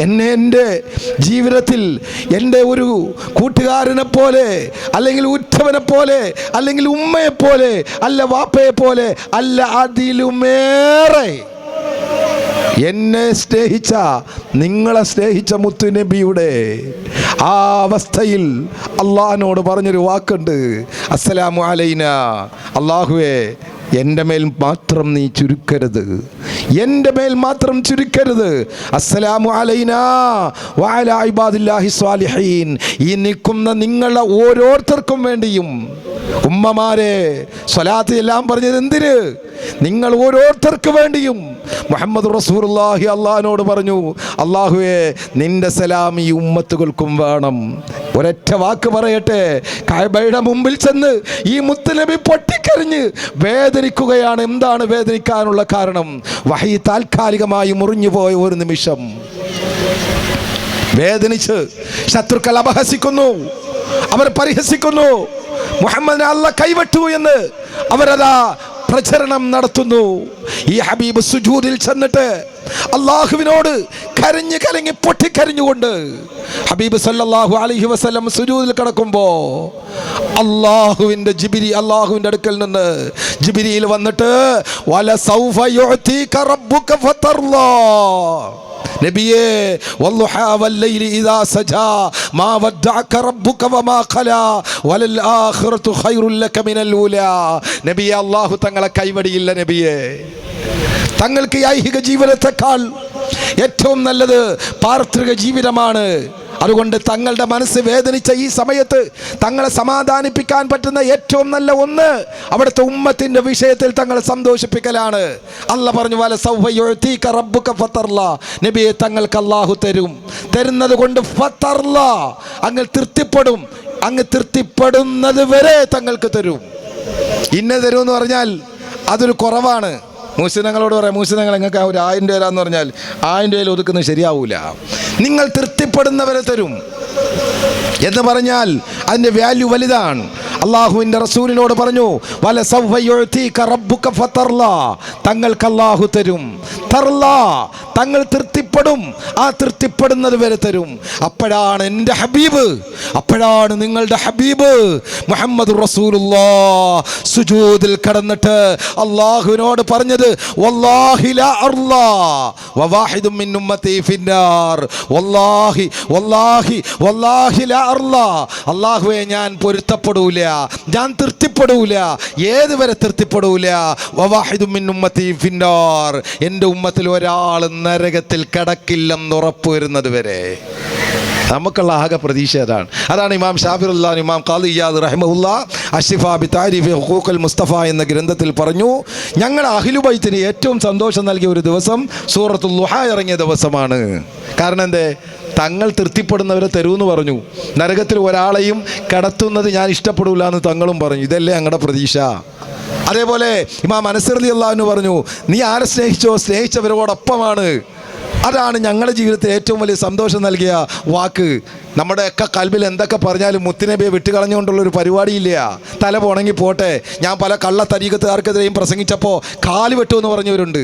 A: എന്നെ എൻ്റെ ജീവിതത്തിൽ എൻ്റെ ഒരു കൂട്ടുകാരനെ പോലെ, അല്ലെങ്കിൽ ഉറ്റവനെ പോലെ, അല്ലെങ്കിൽ ഉമ്മയെ പോലെ, അല്ല വാപ്പയെ പോലെ, അല്ല അതിലുമേറെ എന്നെ സ്നേഹിച്ച, നിങ്ങളെ സ്നേഹിച്ച മുത്തുനബിയുടെ ആ അവസ്ഥയിൽ അള്ളാഹിനോട് പറഞ്ഞൊരു വാക്കുണ്ട്, അസ്സലാമു അലൈനാ, അള്ളാഹുവേ എൻ്റെ മേൽ മാത്രം നീ ചുരുക്കരുത്, എൻ്റെ മേൽ മാത്രം ചുരുക്കരുത്. അസ്സലാമു അലൈനാ വഅലാ ഇബാദില്ലാഹി സ്വാലിഹീൻ. ഈ നിൽക്കുന്ന നിങ്ങളുടെ ഓരോരുത്തർക്കും വേണ്ടിയും ഉമ്മമാരെ സ്വലാത്ത് എല്ലാം പറഞ്ഞത് എന്തിന്? നിങ്ങൾ ഓരോരുത്തർക്ക് വേണ്ടിയും. മുഹമ്മദ് റസൂലുള്ളാഹി അള്ളാഹിനോട് പറഞ്ഞു, അള്ളാഹുവേ നിന്റെ സലാം ഈ ഉമ്മത്തുകൾക്കും വേണം. ഒരൊറ്റ വാക്ക് പറയട്ടെ, കഅബയുടെ മുമ്പിൽ ചെന്ന് ഈ മുത്തുനബി പൊട്ടിക്കരഞ്ഞ് വേദനിക്കുകയാണ്. എന്താണ് വേദനിക്കാനുള്ള കാരണം? വഹി താൽക്കാലികമായി മുറിഞ്ഞു പോയ ഒരു നിമിഷം. വേദനിച്ച് ശത്രുക്കൾ അപഹസിക്കുന്നു, അവർ പരിഹസിക്കുന്നു, മുഹമ്മദിനെ അല്ലാഹ് കൈവിട്ടു എന്ന് അവരതാ പ്രചരണം നടത്തുന്നു. ഈ ഹബീബ് സുജൂദിൽ ചെന്നിട്ട് അള്ളാഹുവിനോട് കരഞ്ഞ് കലങ്ങി പൊട്ടിക്കരഞ്ഞുകൊണ്ട് ഹബീബ് സല്ലല്ലാഹു അലൈഹി വസല്ലം സുജൂദിൽ കിടക്കുമ്പോ അള്ളാഹുവിൻ്റെ അടുക്കൽ നിന്ന് ജിബ്രീൽ വന്നിട്ട് വലസൗഫ യുഅതീക റബ്ബുക ഫതർലാ, നബിയേ വല്ലുഹാ വല്ലൈലി ഇദാ സജാ മാ വദ്ദഅക റബ്ബുക വമാ ഖലാ വലൽ ആഖിറതു ഖൈറുൽ ലക മിനൽ ഊലാ. നബിയേ, അല്ലാഹു തങ്ങളെ കൈവടിയില്ല. നബിയേ, തങ്ങൾക്ക് ഐഹിക ജീവിതത്തെക്കാൾ ഏറ്റവും നല്ലത് പാർഥിക ജീവിതമാണ്. അതുകൊണ്ട് തങ്ങളുടെ മനസ്സ് വേദനിച്ച ഈ സമയത്ത് തങ്ങളെ സമാധാനിപ്പിക്കാൻ പറ്റുന്ന ഏറ്റവും നല്ല ഒന്ന് അവിടുത്തെ ഉമ്മത്തിൻ്റെ വിഷയത്തിൽ തങ്ങളെ സന്തോഷിപ്പിക്കലാണ്. അല്ലാഹ് പറഞ്ഞു, വല സൗഫ യുഅതീക റബ്ബുക ഫതർലാ, നബിയെ തങ്ങൾക്ക് അല്ലാഹു തരും. തരുന്നത് കൊണ്ട് ഫതർലാ, അങ്ങ് തൃപ്തിപ്പെടും. അങ്ങ് തൃപ്തിപ്പെടുന്നത് വരെ തങ്ങൾക്ക് തരും. ഇന്ന തരുമെന്ന് പറഞ്ഞാൽ അതൊരു കുറവാണ്. മൂസിനങ്ങളോട് പറയാം, മൂസിനങ്ങൾ നിങ്ങൾക്ക് ഒരു 1000 രൂപ എന്ന് പറഞ്ഞാൽ 1000 രൂപയിൽ ഒതുക്കുന്നത് ശരിയാവൂല. നിങ്ങൾ തൃപ്തിപ്പെടുന്നവരെ തരും എന്ന് പറഞ്ഞാൽ അതിൻ്റെ വാല്യൂ വലുതാണ്. അള്ളാഹുവിൻ്റെ റസൂലിനോട് പറഞ്ഞു, വല സൗഫ യുഅതീക റബ്ബുക ഫതർലാ, തങ്ങൾക്ക് അള്ളാഹു തരും. തർലാ, തങ്ങൾ തൃപ്തിപ്പെടും. ആ തൃപ്തിപ്പെടുന്നത് വരെ തരും. അപ്പോഴാണ് എൻ്റെ ഹബീബ്, അപ്പോഴാണ് നിങ്ങളുടെ ഹബീബ് മുഹമ്മദ് റസൂലുള്ളാഹ് സുജൂദിൽ കിടന്നിട്ട് അള്ളാഹുവിനോട് പറഞ്ഞത്, വല്ലാഹി ലാ അർലാ വവാഹിദും മിൻ ഉമ്മത്തി ഫിന്നാർ, വല്ലാഹി വല്ലാഹി വല്ലാഹി ലാ അർലാ, അള്ളാഹുവേ ഞാൻ പൊരുത്തപ്പെടൂല, ഞാൻ തൃപ്തിപ്പെടൂല. ഏതുവരെ തൃപ്തിപ്പെടൂല? വവാഹിദും മിൻ ഉമ്മത്തി ഫിന്നാർ, എൻ്റെ ഉമ്മത്തിൽ ഒരാൾ നരകത്തിൽ കിടക്കില്ലെന്ന് ഉറപ്പ് വരുന്നത് വരെ. നമുക്കുള്ള ആകെ പ്രതീക്ഷ അതാണ് ഇമാം ഷാഫിറുല്ലാ ഇമാം ഖാദി ഇയാദ് റഹിമഹുല്ലാ അശ്ശിഫാ ബി താരിഫി ഹുഖൂഖുൽ മുസ്തഫ എന്ന ഗ്രന്ഥത്തിൽ പറഞ്ഞു, ഞങ്ങളുടെ അഹ്ലു ബൈത്തിന് ഏറ്റവും സന്തോഷം നൽകിയ ഒരു ദിവസം സൂറത്തുൽ ളുഹാ ഇറങ്ങിയ ദിവസമാണ്. കാരണം എന്തേ? തങ്ങൾ തൃപ്തിപ്പെടുന്നവരെ തരുമെന്ന് പറഞ്ഞു. നരകത്തിൽ ഒരാളെയും കടത്തുന്നത് ഞാൻ ഇഷ്ടപ്പെടില്ല എന്ന് തങ്ങളും പറഞ്ഞു. ഇതല്ലേ ഞങ്ങളുടെ പ്രതീക്ഷ. അതേപോലെ ഇമാം അനസ് റളിയല്ലാഹു അൻഹു പറഞ്ഞു, നീ ആരെ സ്നേഹിച്ചോ സ്നേഹിച്ചവരോടൊപ്പമാണ്. അതാണ് ഞങ്ങളുടെ ജീവിതത്തിൽ ഏറ്റവും വലിയ സന്തോഷം നൽകിയ വാക്ക്. നമ്മുടെയൊക്കെ കൽബിൽ എന്തൊക്കെ പറഞ്ഞാലും മുത്തുനബിയെ വിട്ടുകളഞ്ഞുകൊണ്ടുള്ളൊരു പരിപാടിയില്ല. തല പോണെങ്കിൽ പോട്ടെ. ഞാൻ പല കള്ള തരീഖത്തുകാർക്കെതിരെയും പ്രസംഗിച്ചപ്പോൾ കാല് വെട്ടുമെന്ന് പറഞ്ഞവരുണ്ട്,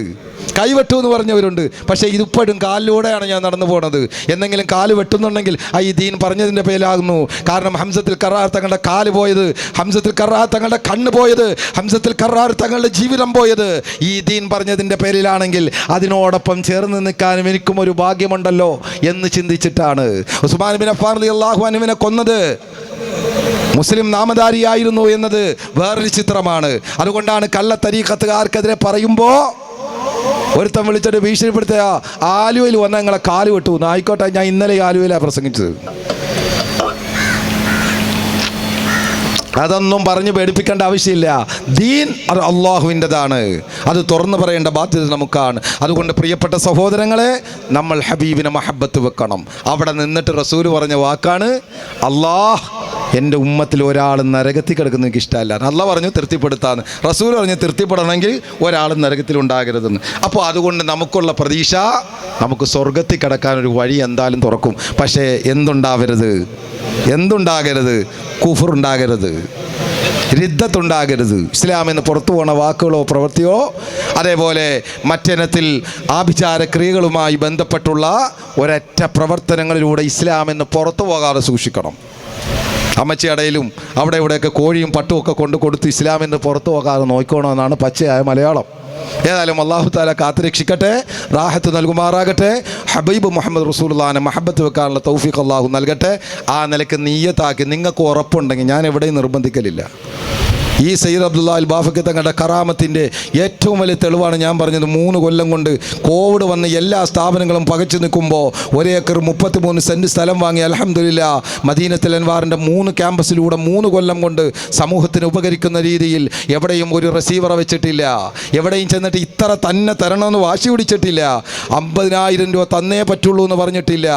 A: കൈ വെട്ടുമെന്ന് പറഞ്ഞവരുണ്ട്. പക്ഷേ ഇതിപ്പോഴും കാലിലൂടെയാണ് ഞാൻ നടന്നു പോണത്. എന്തെങ്കിലും കാല് വെട്ടുന്നുണ്ടെങ്കിൽ ഈ ദീൻ പറഞ്ഞതിൻ്റെ പേരിലാകുന്നു. കാരണം ഹംസത്തുൽ കറാർ തങ്ങളുടെ കാല് പോയത്, ഹംസത്തുൽ കറാർ തങ്ങളുടെ കണ്ണ് പോയത്, ഹംസത്തുൽ കറാർ തങ്ങളുടെ ജീവിതം പോയത് ഈ ദീൻ പറഞ്ഞതിൻ്റെ പേരിലാണെങ്കിൽ അതിനോടൊപ്പം ചേർന്ന് നിൽക്കാനും എനിക്കും ഒരു ഭാഗ്യമുണ്ടല്ലോ എന്ന് ചിന്തിച്ചിട്ടാണ്. ഉസ്മാൻ ബിൻ അഫ്ഫാൻ റളിയല്ലാഹു അൻഹുവിനെ കൊന്നത് മുസ്ലിം നാമധാരിയായിരുന്നു എന്നത് വേറൊരു ചിത്രമാണ്. അതുകൊണ്ടാണ് കള്ളത്തരീഖത്തുകാർക്കെതിരെ പറയുമ്പോൾ ഒരുത്തൻ വിളിച്ചിട്ട് ഭീഷണിപ്പെടുത്തിയ ആലുവയിൽ വന്ന ഞങ്ങളെ കാല് വെട്ടു. ആയിക്കോട്ടെ, ഞാൻ ഇന്നലെ ആലുവയിലാണ് പ്രസംഗിച്ചത്. അതൊന്നും പറഞ്ഞ് പേടിപ്പിക്കേണ്ട ആവശ്യമില്ല. ദീൻ അത് അള്ളാഹുവിൻ്റെതാണ്. അത് തുറന്നു പറയേണ്ട ബാധ്യത നമുക്കാണ്. അതുകൊണ്ട് പ്രിയപ്പെട്ട സഹോദരങ്ങളെ, നമ്മൾ ഹബീബിനെ മഹബത്ത് വെക്കണം. അവിടെ നിന്നിട്ട് റസൂൽ പറഞ്ഞ വാക്കാണ്, അള്ളാഹ് എൻ്റെ ഉമ്മത്തിൽ ഒരാൾ നരകത്തിൽ കിടക്കുന്ന എനിക്ക് ഇഷ്ടമല്ല. അള്ളാഹ് പറഞ്ഞു തൃപ്തിപ്പെടുത്താന്ന്, റസൂൽ പറഞ്ഞു തൃപ്തിപ്പെടണമെങ്കിൽ ഒരാൾ നരകത്തിൽ ഉണ്ടാകരുതെന്ന്. അപ്പോൾ അതുകൊണ്ട് നമുക്കുള്ള പ്രതീക്ഷ, നമുക്ക് സ്വർഗത്തിൽ കിടക്കാനൊരു വഴി എന്തായാലും തുറക്കും. പക്ഷേ എന്തുണ്ടാകരുത്? കുഫർ ഉണ്ടാകരുത്, റിദ്ദത്തുണ്ടാകരുത്, ഇസ്ലാമിൽ നിന്ന് പുറത്തു പോകുന്ന വാക്കുകളോ പ്രവൃത്തിയോ, അതേപോലെ മറ്റിനത്തിൽ ആഭിചാര ക്രിയകളുമായി ബന്ധപ്പെട്ടുള്ള ഒരൊറ്റ പ്രവർത്തനങ്ങളിലൂടെ ഇസ്ലാമിൽ നിന്ന് പുറത്തു പോകാതെ സൂക്ഷിക്കണം. അമ്മച്ചിയടയിലും അവിടെ ഇവിടെയൊക്കെ കോഴിയും പട്ടും ഒക്കെ കൊടുത്ത് ഇസ്ലാമിൽ നിന്ന് പുറത്തു പോകാതെ നോക്കണമെന്നാണ് പച്ചയായ മലയാളം. ഏതായാലും അല്ലാഹു തആല കാത്തുരക്ഷിക്കട്ടെ, റാഹത്ത് നൽകുമാറാകട്ടെ. ഹബീബ് മുഹമ്മദ് റസൂലുള്ളാഹിനെ മഹബത്ത് വെക്കാനുള്ള തൗഫീഖ് അല്ലാഹു നൽകട്ടെ. ആ നിലയ്ക്ക് നിയ്യത്താക്കി നിങ്ങൾക്ക് ഉറപ്പുണ്ടെങ്കിൽ, ഞാൻ എവിടെയും നിർബന്ധിക്കലില്ല. ഈ സയ്യിദ് അബ്ദുല്ലാ അൽ ബാഫക്കി തങ്ങളുടെ കറാമത്തിൻ്റെ ഏറ്റവും വലിയ തെളിവാണ് ഞാൻ പറഞ്ഞത്. 3 കൊല്ലം കൊണ്ട് കോവിഡ് വന്ന് എല്ലാ സ്ഥാപനങ്ങളും പകച്ചു നിൽക്കുമ്പോൾ 1 ഏക്കർ 33 സെൻറ്റ് സ്ഥലം വാങ്ങി അൽഹംദുലില്ലാ മദീനത്തുൽ അൻവാറിൻ്റെ 3 ക്യാമ്പസിലൂടെ 3 കൊല്ലം കൊണ്ട് സമൂഹത്തിന് ഉപകരിക്കുന്ന രീതിയിൽ എവിടെയും ഒരു റിസീവറെ വെച്ചിട്ടില്ല. എവിടെയും ചെന്നിട്ട് ഇത്ര തന്നെ തരണമെന്ന് വാശി പിടിച്ചിട്ടില്ല. 50,000 രൂപ തന്നേ പറ്റുള്ളൂ എന്ന് പറഞ്ഞിട്ടില്ല.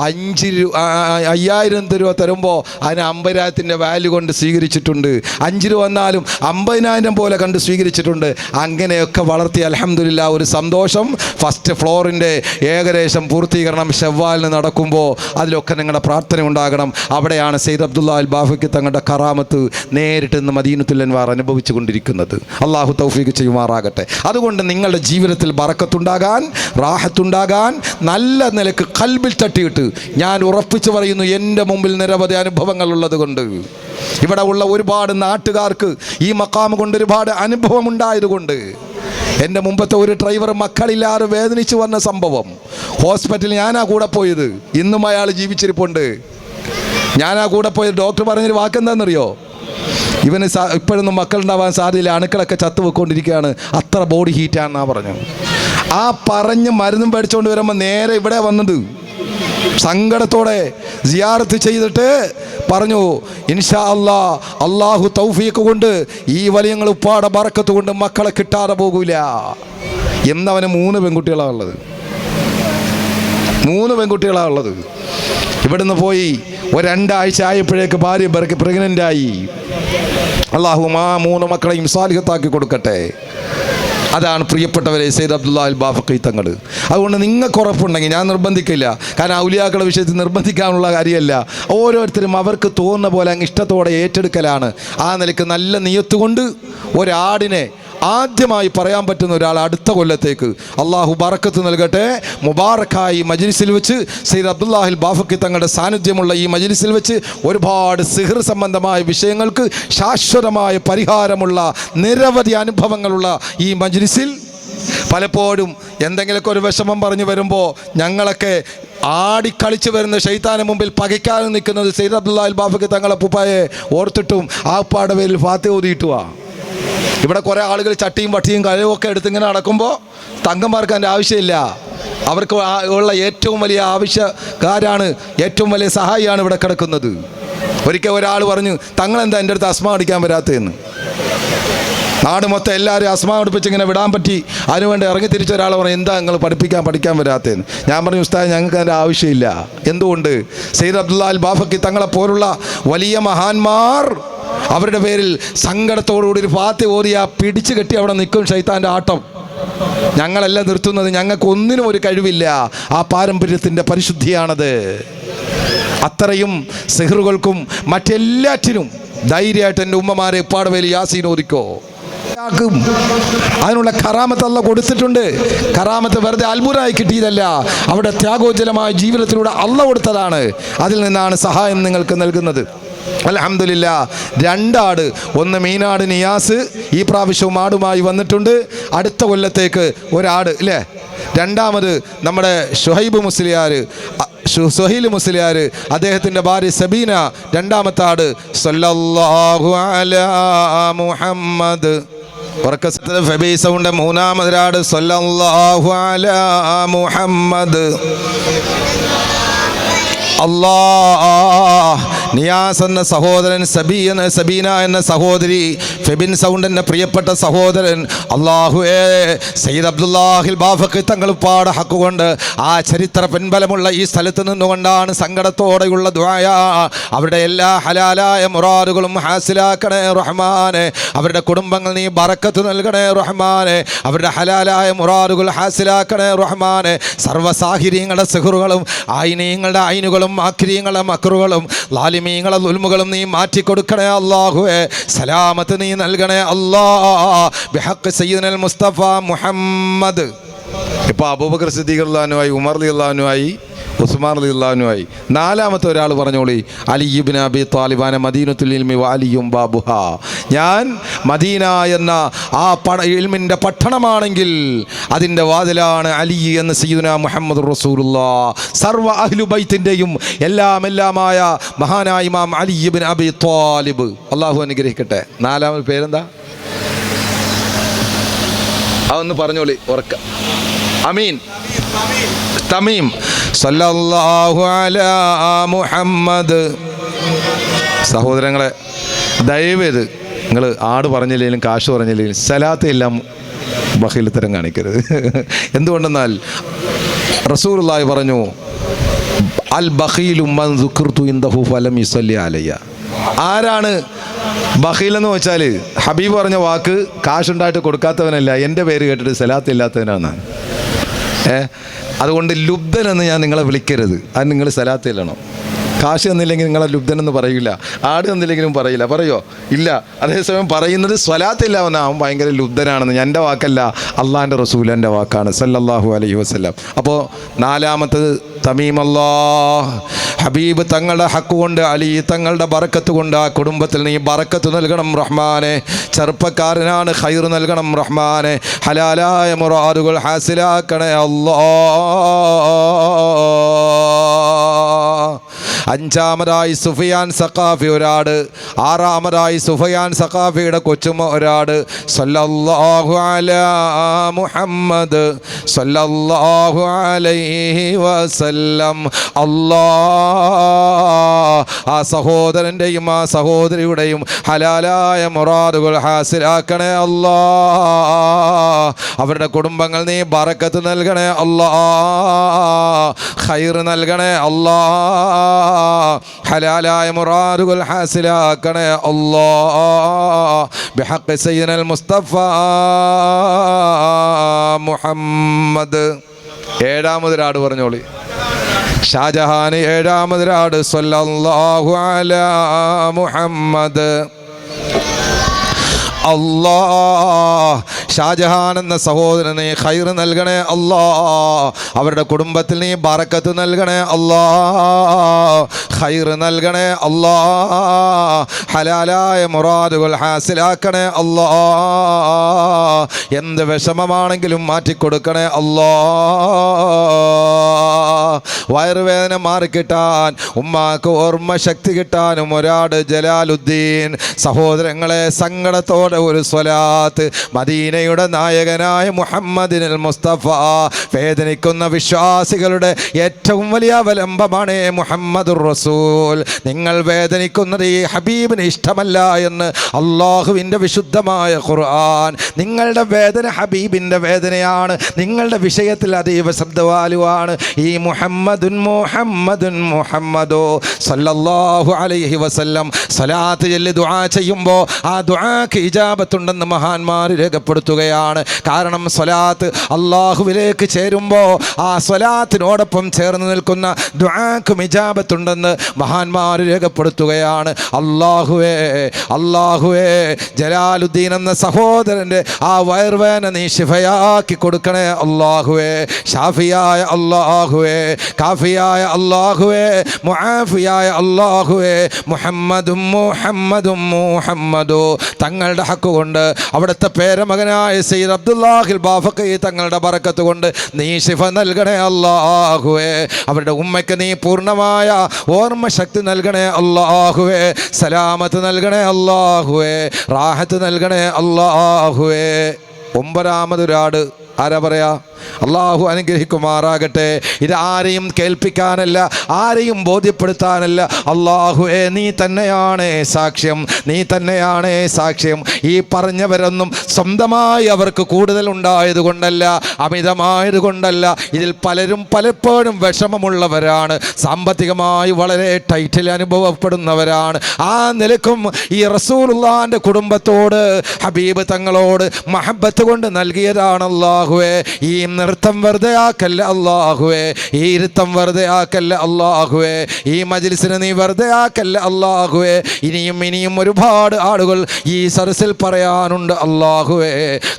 A: 5,000 രൂപ തരുമ്പോൾ അതിന് 50,000ൻ്റെ വാല്യൂ കൊണ്ട് സ്വീകരിച്ചിട്ടുണ്ട്. 5 രൂപ വന്നാൽ 50,000 പോലെ കണ്ട് സ്വീകരിച്ചിട്ടുണ്ട്. അങ്ങനെയൊക്കെ വളർത്തി അൽഹംദുലില്ലാ ഒരു സന്തോഷം. ഫസ്റ്റ് ഫ്ലോറിൻ്റെ ഏകദേശം പൂർത്തീകരണം ശവ്വാലിന് നടക്കുമ്പോൾ അതിലൊക്കെ നിങ്ങളുടെ പ്രാർത്ഥന ഉണ്ടാകണം. അവിടെയാണ് സയ്യിദ് അബ്ദുല്ലാ അൽ ബാഫക്കി തങ്ങളുടെ കറാമത്ത് നേരിട്ട് ഇന്ന് മദീനത്തുൽ അൻവാർ അനുഭവിച്ചു കൊണ്ടിരിക്കുന്നത്. അള്ളാഹു തൗഫീഖ് ചെയ്യുമാറാകട്ടെ. അതുകൊണ്ട് നിങ്ങളുടെ ജീവിതത്തിൽ ബറക്കത്തുണ്ടാകാൻ, റാഹത്തുണ്ടാകാൻ, നല്ല നിലക്ക് ഖൽബിൽ തട്ടിയിട്ട് ഞാൻ ഉറപ്പിച്ചു പറയുന്നു, എൻ്റെ മുമ്പിൽ നിരവധി അനുഭവങ്ങൾ ഉള്ളത് കൊണ്ട്, ഇവിടെ ഉള്ള ഒരുപാട് നാട്ടുകാർക്ക് ഈ മഖാം കൊണ്ട് ഒരുപാട് അനുഭവം ഉണ്ടായതുകൊണ്ട്, എൻ്റെ മുമ്പത്തെ ഒരു ഡ്രൈവർ മക്കളില്ലാതെ വേദനിച്ചു വന്ന സംഭവം, ഹോസ്പിറ്റലിൽ ഞാനാ കൂടെ പോയത്, ഇന്നും അയാൾ ജീവിച്ചിരിപ്പുണ്ട്. ഞാനാ കൂടെ പോയത്. ഡോക്ടർ പറഞ്ഞൊരു വാക്കെന്താണെന്നറിയോ? ഇവന് ഇപ്പോഴൊന്നും മക്കളുണ്ടാവാൻ സാധ്യതയില്ല, അണുക്കളൊക്കെ ചത്തുവെക്കൊണ്ടിരിക്കുകയാണ്, അത്ര ബോഡി ഹീറ്റാണെന്നാണ് പറഞ്ഞു. ആ പറഞ്ഞ് മരുന്നും പേടിച്ചുകൊണ്ട് വരുമ്പോൾ നേരെ ഇവിടെ വന്നത് സങ്കടത്തോടെ സിയാറത്ത് ചെയ്തിട്ട് പറഞ്ഞു, ഇൻഷാ അല്ലാഹ് അള്ളാഹു തൗഫീഖ് കൊണ്ട് ഈ വലിയങ്ങൾ ഉപ്പാടെ ബറക്കത്ത് കൊണ്ട് മക്കളെ കിട്ടാതെ പോകൂല. എന്നവന് 3 പെൺകുട്ടികളാണ് ഉള്ളത്. 3 പെൺകുട്ടികളാണ് ഉള്ളത്. ഇവിടുന്ന് പോയി 2 ആഴ്ച ആയപ്പോഴേക്ക് ഭാര്യ പ്രഗ്നൻ്റായി. അള്ളാഹു ആ 3 മക്കളെയും സാലിഹത്താക്കി കൊടുക്കട്ടെ. അതാണ് പ്രിയപ്പെട്ടവരെ സയ്യിദ് അബ്ദുല്ലാ അൽ ബാഫക്കി തങ്ങൾ. അതുകൊണ്ട് നിങ്ങൾക്ക് ഉറപ്പുണ്ടെങ്കിൽ, ഞാൻ നിർബന്ധിക്കില്ല, കാരണം ഔലിയാക്കളുടെ വിഷയത്തിൽ നിർബന്ധിക്കാനുള്ള കാര്യമല്ല. ഓരോരുത്തരും അവർക്ക് തോന്നുന്ന പോലെ അങ്ങ് ഇഷ്ടത്തോടെ ഏറ്റെടുക്കലാണ്. ആ നിലയ്ക്ക് നല്ല നിയത്ത് കൊണ്ട് ഒരാടിനെ ആദ്യമായി പറയാൻ പറ്റുന്ന ഒരാൾ അടുത്ത കൊല്ലത്തേക്ക് അള്ളാഹു ബറക്കത്ത് നൽകട്ടെ. മുബാറക്കായി മജ്ലിസിൽ വെച്ച് സയ്യിദ് അബ്ദുല്ലാ അൽ ബാഫക്കി തങ്ങളുടെ സാന്നിധ്യമുള്ള ഈ മജ്ലിസിൽ വെച്ച് ഒരുപാട് സിഹർ സംബന്ധമായ വിഷയങ്ങൾക്ക് ശാശ്വതമായ പരിഹാരമുള്ള നിരവധി അനുഭവങ്ങളുള്ള ഈ മജ്ലിസിൽ പലപ്പോഴും എന്തെങ്കിലുമൊക്കെ ഒരു വിഷമം പറഞ്ഞു വരുമ്പോൾ ഞങ്ങളൊക്കെ ആടിക്കളിച്ച് വരുന്ന ശൈത്താന് മുമ്പിൽ പകയ്ക്കാതെ നിൽക്കുന്നത് സയ്യിദ് അബ്ദുല്ലാ അൽ ബാഫക്കി തങ്ങളെ പുപ്പായെ ഓർത്തിട്ടും ആ ഉപ്പാടെ പേരിൽ ഫാത്തിഹ ഓതിയിട്ടുവാ. ഇവിടെ കുറേ ആളുകൾ ചട്ടിയും വട്ടിയും കലവും ഒക്കെ എടുത്തിങ്ങനെ നടക്കുമ്പോൾ തങ്കന്മാർക്ക് അതിൻ്റെ ആവശ്യമില്ല. അവർക്ക് ഉള്ള ഏറ്റവും വലിയ ആവശ്യക്കാരാണ്, ഏറ്റവും വലിയ സഹായിയാണ് ഇവിടെ കിടക്കുന്നത്. ഒരിക്കൽ ഒരാൾ പറഞ്ഞു, തങ്ങളെന്താ എൻ്റെ അടുത്ത് അസ്മ അടിക്കാൻ വരാത്തതെന്ന്. നാട് മൊത്തം എല്ലാവരും അസ്മ പഠിപ്പിച്ച് ഇങ്ങനെ വിടാൻ പറ്റി. അതിനുവേണ്ടി ഇറങ്ങി തിരിച്ച ഒരാൾ പറഞ്ഞു, എന്താ നിങ്ങൾ പഠിക്കാൻ വരാത്തതെന്ന്. ഞാൻ പറഞ്ഞു, ഉസ്താദ് ഞങ്ങൾക്ക് അതിൻ്റെ ആവശ്യമില്ല. എന്തുകൊണ്ട്? സയ്യിദ് അബ്ദുല്ലാ അൽ ബാഫക്കി തങ്ങളെ പോലുള്ള വലിയ മഹാന്മാർ അവരുടെ പേരിൽ സങ്കടത്തോടുകൂടി ഒരു ഫാത്തിഹ ഓതിയ പിടിച്ചു കെട്ടി അവിടെ നിൽക്കും ശൈത്താൻ്റെ ആട്ടം. ഞങ്ങളെല്ലാം നിർത്തുന്നത്, ഞങ്ങൾക്ക് ഒന്നിനും ഒരു കഴിവില്ല. ആ പാരമ്പര്യത്തിൻ്റെ പരിശുദ്ധിയാണത്. അത്രയും സിഹറുകൾക്കും മറ്റെല്ലാറ്റിനും ധൈര്യമായിട്ട് എൻ്റെ ഉമ്മമാരെ ഉപ്പാടെ പേരിൽ യാസീൻ ഓതിക്കോ. അതിനുള്ള കറാമത്ത് അല്ലാഹു കൊടുത്തിട്ടുണ്ട്. കറാമത്ത് വെറുതെ അത്ഭുതമായി കിട്ടിയതല്ല, അവിടെ ത്യാഗോജ്ജലമായ ജീവിതത്തിലൂടെ അല്ലാഹു കൊടുത്തതാണ്. അതിൽ നിന്നാണ് സഹായം നിങ്ങൾക്ക് നൽകുന്നത്. അൽഹംദുലില്ലാ 2 ആട്, ഒന്ന് മീനാട് നിയാസ് ഈ പ്രാവശ്യവും ആടുമായി വന്നിട്ടുണ്ട്. അടുത്ത കൊല്ലത്തേക്ക് ഒരാട് ഇല്ലേ. രണ്ടാമത് നമ്മുടെ ഷുഹൈബ് മുസ്ലിയാർ സുഹൈൽ മുസ്ലിയാർ, അദ്ദേഹത്തിൻ്റെ ഭാര്യ സബീന, രണ്ടാമത്തെ ആട് സല്ലല്ലാഹു അലാ മുഹമ്മദ്. ഫബീസൗണ്ട് മൂന്നാമതൊരാട് സല്ലല്ലാഹു അലാ മുഹമ്മദ്. നിയാസ് എന്ന സഹോദരൻ, സബീന എന്ന സഹോദരി, ഫെബിൻ സൗണ്ട് എന്ന പ്രിയപ്പെട്ട സഹോദരൻ, അല്ലാഹുവേ സയ്യിദ് അബ്ദുല്ലാഹിൽ ബാഫഖി തങ്ങൾ പാട ഹക്കുകൊണ്ട് ആ ചരിത്ര പിൻബലമുള്ള ഈ സ്ഥലത്ത് നിന്നുകൊണ്ടാണ് സങ്കടത്തോടെയുള്ള ദുആയ. അവരുടെ എല്ലാ ഹലാലായ മുറാദുകളും ഹാസിലാക്കണേ റഹ്മാനെ. അവരുടെ കുടുംബങ്ങൾ നീ ബറക്കത്ത് നൽകണേ റഹ്മാനെ. അവരുടെ ഹലാലായ മുറാദുകൾ ഹാസിലാക്കണേ റഹ്മാനെ. സർവ്വസാഹിര്യങ്ങളുടെ സിഹറുകളും ആയിനീങ്ങളുടെ ഐനുകളും ആക്രിയങ്ങളുടെ മക്രുകളും ലാലിമീങ്ങളെ ദുൽമുകളും നീ മാറ്റിക്കൊടുക്കണേ അല്ലാഹുവേ. സലാമത്ത് നീ നൽകണേ അല്ലാഹ്. ബിഹഖ് സയ്യിദുൽ മുസ്തഫ മുഹമ്മദ്. ഇപ്പോൾ അബൂബക്കർ സിദ്ദീഖ് റളിയല്ലാഹുവായി, ഉമർ റളിയല്ലാഹുവായി, ഉസ്മാൻ റളിയല്ലാഹുവായി. നാലാമത്തെ ഒരാൾ പറഞ്ഞോളി, അലി ഇബ്നു അബി ത്വാലിബാന മദീനത്തുൽ ഇൽമി വഅലിയും ബാബുഹാ. ഞാൻ മദീന എന്ന ആ ഇൽമിൻ്റെ പട്ടണമാണെങ്കിൽ അതിൻ്റെ വാതിലാണ് അലി എന്ന് സയ്യിദുനാ മുഹമ്മദ് റസൂലുള്ളാഹ്. സർവ്വ അഹ്ലു ബൈത്തിൻ്റെയും എല്ലാമായ മഹാനായ ഇമാം അലി ഇബ്നു അബി ത്വാലിബ്, അള്ളാഹു അനുഗ്രഹിക്കട്ടെ. നാലാമത് പേരെന്താ? അതൊന്ന് പറഞ്ഞോളി ഉറക്ക. അമീൻ തമീം. സല്ലല്ലാഹു അലാ മുഹമ്മദ്. സഹോദരങ്ങളെ, ദയവേത് നിങ്ങൾ ആട് പറഞ്ഞില്ലെങ്കിലും കാശ് പറഞ്ഞില്ലെങ്കിലും സലാത്ത് എല്ലാം ബഖീലത്തരം കാണിക്കരുത്. എന്തുകൊണ്ടെന്നാൽ റസൂലുള്ളാഹി പറഞ്ഞു, അൽ ബഖീലു മൻ ദുഖിർതു ഇൻദഹു ഫലം യുസല്ലി അലയ്യ. ആരാണ് ബഖീൽ എന്ന് വെച്ചാൽ ഹബീബ് പറഞ്ഞ വാക്ക് കാശുണ്ടായിട്ട് കൊടുക്കാത്തവനല്ല, എൻ്റെ പേര് കേട്ടിട്ട് സലാത്ത് ഇല്ലാത്തവനാണ്. അതുകൊണ്ട് ലുബ്ധൻ എന്ന് ഞാൻ നിങ്ങളെ വിളിക്കരുത്. അത് നിങ്ങൾ സലാത്ത് ഇല്ലണം. കാശ് തന്നില്ലെങ്കിൽ നിങ്ങളെ ലുബ്ധനെന്ന് പറയില്ല, ആട് തന്നില്ലെങ്കിലും പറയില്ല. പറയോ? ഇല്ല. അതേസമയം പറയുന്നത് സ്വലാത്തില്ല എന്ന്, അവൻ ഭയങ്കര ലുബ്ധനാണെന്ന്. എൻ്റെ വാക്കല്ല, അള്ളാഹിൻ്റെ റസൂലിൻ്റെ വാക്കാണ് സല്ലല്ലാഹു അലൈഹി വസല്ലം. അപ്പോൾ നാലാമത്തത് തമീമല്ലാഹ്. ഹബീബ് തങ്ങളുടെ ഹക്ക് കൊണ്ട്, അലി തങ്ങളുടെ ബറക്കത്ത് കൊണ്ട് ആ കുടുംബത്തിൽ നീ ബറക്കത്ത് നൽകണം റഹ്മാനെ. ചെറുപ്പക്കാരനാണ്, ഖൈർ നൽകണം റഹ്മാനെ. ഹലാലായ മുറാദുകൾ ഹാസിലാക്കണേ അല്ലാഹ്. അഞ്ചാമതായി സുഫിയാൻ സഖാഫി ഒരാട്, ആറാമതായി സുഫിയാൻ സഖാഫിയുടെ കൊച്ചുമ ഒരാട്. സല്ലല്ലാഹു അലാ മുഹമ്മദ് സല്ലല്ലാഹു അലൈഹി വസല്ലം. ആ സഹോദരൻ്റെയും ആ സഹോദരിയുടെയും ഹലാലായ മുറാദുകൾ ഹാസിലാക്കണേ അല്ലാഹ്. അവരുടെ കുടുംബങ്ങൾ നീ ബറക്കത്ത് നൽകണേ അല്ലാഹ്. ഖൈർ നൽകണേ അല്ലാഹ്. ഹലാലായ മുറാദുകൾ ഹാസിലാക്കണേ അല്ലാഹ്. ബിഹഖ് സയ്യിദുൽ മുസ്തഫ മുഹമ്മദ്. ഏഴാമതൊരാട് പറഞ്ഞോളി. ഷാജഹാൻ ഏഴാമതൊരാട് സല്ലല്ലാഹു അലാ മുഹമ്മദ്. അല്ലാഹ്. ഷാജഹാൻ എന്ന സഹോദരനെ ഖൈർ നൽകണേ അല്ലാഹ്. അവരുടെ കുടുംബത്തിൽ നീ ബറക്കത്ത് നൽകണേ അല്ലാഹ്. ഖൈർ നൽകണേ അല്ലാഹ്. ഹലാലായ മുറാദുകൾ ഹാസിലാക്കണേ അല്ലാഹ്. എന്ത് വിഷമമാണെങ്കിലും മാറ്റിക്കൊടുക്കണേ അല്ലാഹ്. വയറുവേദന മാറിക്കിട്ടാൻ, ഉമ്മാക്ക് ഓർമ്മ ശക്തി കിട്ടാനും ഒരാട് ജലാലുദ്ദീൻ. സഹോദരങ്ങളെ, സങ്കടത്തോടെ ഒരു സ്വലാത്ത് മദീനയുടെ നായകനായ മുഹമ്മദിനുൽ മുസ്തഫ. വേദനിക്കുന്ന വിശ്വാസികളുടെ ഏറ്റവും വലിയ അവലംബമാണ് മുഹമ്മദുർ റസൂൽ. നിങ്ങൾ വേദനിക്കുന്നത് ഈ ഹബീബിന് ഇഷ്ടമല്ല എന്ന് അള്ളാഹുവിൻ്റെ വിശുദ്ധമായ ഖുർആൻ. നിങ്ങളുടെ വേദന ഹബീബിൻ്റെ വേദനയാണ്. നിങ്ങളുടെ വിഷയത്തിൽ അതീവ ശബ്ദവാലുവാണ് ഈ മുഹമ്മദോ സല്ലല്ലാഹു അലൈഹി വസല്ലം. സ്വലാത്ത് ചൊല്ലി ദുആ ചെയ്യുമ്പോൾ ആ ദുആക്ക് ഇജാബത്തുണ്ടെന്ന് മഹാന്മാർ രേഖപ്പെടുത്തുകയാണ്. കാരണം സ്വലാത്ത് അള്ളാഹുവിലേക്ക് ചേരുമ്പോൾ ആ സ്വലാത്തിനോടൊപ്പം ചേർന്ന് നിൽക്കുന്ന ദുആക്കും ഇജാബത്തുണ്ടെന്ന് മഹാന്മാർ രേഖപ്പെടുത്തുകയാണ്. അള്ളാഹുവേ, അള്ളാഹുവേ, ജലാലുദ്ദീൻ എന്ന സഹോദരൻ്റെ ആ വയർവേന നീ ശിഫയാക്കി കൊടുക്കണേ അള്ളാഹുവേ. ഷാഫിയായ അള്ളാഹുവേ, കാഫിയായ അള്ളാഹുവേ, മുആഫിയായ അള്ളാഹുവേ. മുഹമ്മദും മുഹമ്മദും മുഹമ്മദോ തങ്ങളുടെ ഹക്ക് കൊണ്ട് അവിടുത്തെ പേരമകൻ ബഹുമാനായ സയ്യിദ് അബ്ദുല്ലാഹിൽ ബാഫഖി തങ്ങളുടെ ബറക്കത്ത് കൊണ്ട് നീ ശിഫ നൽകണേ അല്ലാഹുവേ. അവരുടെ ഉമ്മയ്ക്ക് നീ പൂർണ്ണമായ ഓർമ്മ ശക്തി നൽകണേ അല്ലാഹുവേ. സലാമത്ത് നൽകണേ അല്ലാഹുവേ. റാഹത്ത് നൽകണേ അല്ലാഹുവേ. 9-ാമതൊരാട് ആരാ പറയാ? അള്ളാഹു അനുഗ്രഹിക്കുമാറാകട്ടെ. ഇത് ആരെയും കേൾപ്പിക്കാനല്ല, ആരെയും ബോധ്യപ്പെടുത്താനല്ല. അള്ളാഹുവേ നീ തന്നെയാണ് സാക്ഷ്യം, നീ തന്നെയാണ് സാക്ഷ്യം. ഈ പറഞ്ഞവരൊന്നും സ്വന്തമായി അവർക്ക് കൂടുതൽ ഉണ്ടായതുകൊണ്ടല്ല, അമിതമായതുകൊണ്ടല്ല. ഇതിൽ പലരും പലപ്പോഴും വിഷമമുള്ളവരാണ്, സാമ്പത്തികമായി വളരെ ടൈറ്റിൽ അനുഭവപ്പെടുന്നവരാണ്. ആ നിലക്കും ഈ റസൂലുള്ളാഹിന്റെ കുടുംബത്തോട്, ഹബീബ് തങ്ങളോട് മഹബത്ത് കൊണ്ട് നൽകിയതാണ് അല്ലാഹുവേ. ഈ നൃത്തം വെറുതെ ആക്കല്ല അല്ലാഹുവേ, ഈ ഇരുത്തം വെറുതെ ആക്കല്ല അല്ലാഹുവേ, ഈ മജ്ലിസിനെ നീ വെറുതെ ആക്കല്ല അല്ലാഹുവേ. ഇനിയും ഒരുപാട് ആളുകൾ ഈ സദസ്സിൽ പറയാനുണ്ട് അല്ലാഹുവേ.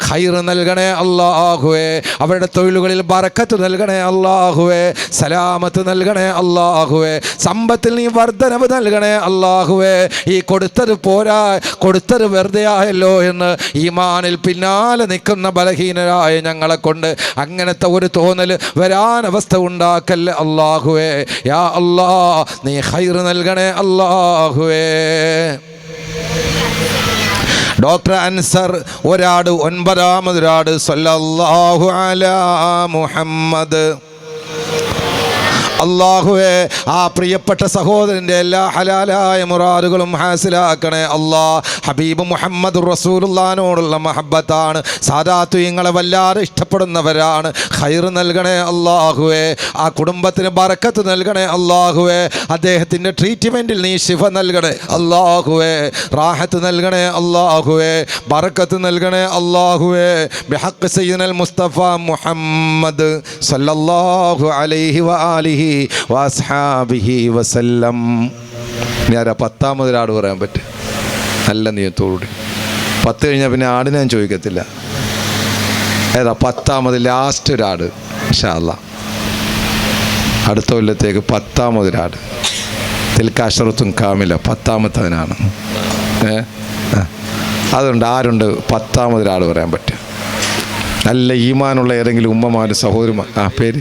A: ഖൈർ നൽകണേ അല്ലാഹുവേ. അവരുടെ തൊഴിലുകളിൽ ബറക്കത്ത് നൽകണേ അല്ലാഹുവേ. സലാമത്ത് നൽകണേ അല്ലാഹുവേ. സമ്പത്തിൽ നീ വർധനവ് നൽകണേ അല്ലാഹുവേ. ഈ കൊടുത്തത് പോരാ, കൊടുത്തത് വെറുതെ ആയല്ലോ എന്ന് ഈമാനിൽ പിന്നാലെ നിൽക്കുന്ന ബലഹീനരായ ഞങ്ങളെ കൊണ്ട് അങ്ങനത്തെ ഒരു തോന്നൽ വരാൻ അവസ്ഥ ഉണ്ടാക്കല്ല അല്ലാഹുവേ. യാ അല്ലാ നീ ഖൈർ നൽകണേ അല്ലാഹുവേ. ഡോക്ടർ അൻസർ ഒരാട് 9-ാമതൊരാട് സല്ലല്ലാഹു അലാ മുഹമ്മദ്. അല്ലാഹുവേ ആ പ്രിയപ്പെട്ട സഹോദരൻ്റെ എല്ലാ ഹലാലായ മുറാദുകളും ഹാസിലാക്കണേ അല്ലാ. ഹബീബ് മുഹമ്മദ് റസൂലുള്ളാഹിനോടുള്ള മഹബത്താണ്. സാദാത്തുയങ്ങളെ വല്ലാതെ ഇഷ്ടപ്പെടുന്നവരാണ്. ഖൈർ നൽകണേ അല്ലാഹുവേ. ആ കുടുംബത്തിന് ബറക്കത്ത് നൽകണേ അല്ലാഹുവേ. അദ്ദേഹത്തിൻ്റെ ട്രീറ്റ്മെൻറ്റിൽ നീ ശിഫ നൽകണേ അല്ലാഹുവേ. റാഹത്ത് നൽകണേ അല്ലാഹുവേ. ബറക്കത്ത് നൽകണേ അല്ലാഹുവേ. ബിഹഖ് സയ്യിദുൽ മുസ്തഫ മുഹമ്മദ് സല്ലല്ലാഹു അലൈഹി വആലിഹി വഅസ്ഹാബിഹി വസല്ലം. ഞാനാ 10-ാമതൊരാട് പറയാൻ പറ്റും നല്ല നിയത്തോടുകൂടി. 10 കഴിഞ്ഞാൽ പിന്നെ ആടിനെ ഞാൻ ചോദിക്കത്തില്ല. ഏതാ 10-ാമത് ലാസ്റ്റ് ഒരാട് ഇൻഷാ അല്ലാ. അടുത്ത കൊല്ലത്തേക്ക് 10-ാമതൊരാട്. തിൽക്കാശറത്തും കാമില 10-ാമത്തവനാണ്. അതുകൊണ്ട് ആരുണ്ട് 10-ാമതൊരാട് പറയാൻ പറ്റും? നല്ല ഈമാനുള്ള ഏതെങ്കിലും ഉമ്മമാരും സഹോദരിമാർ. ആ പേര്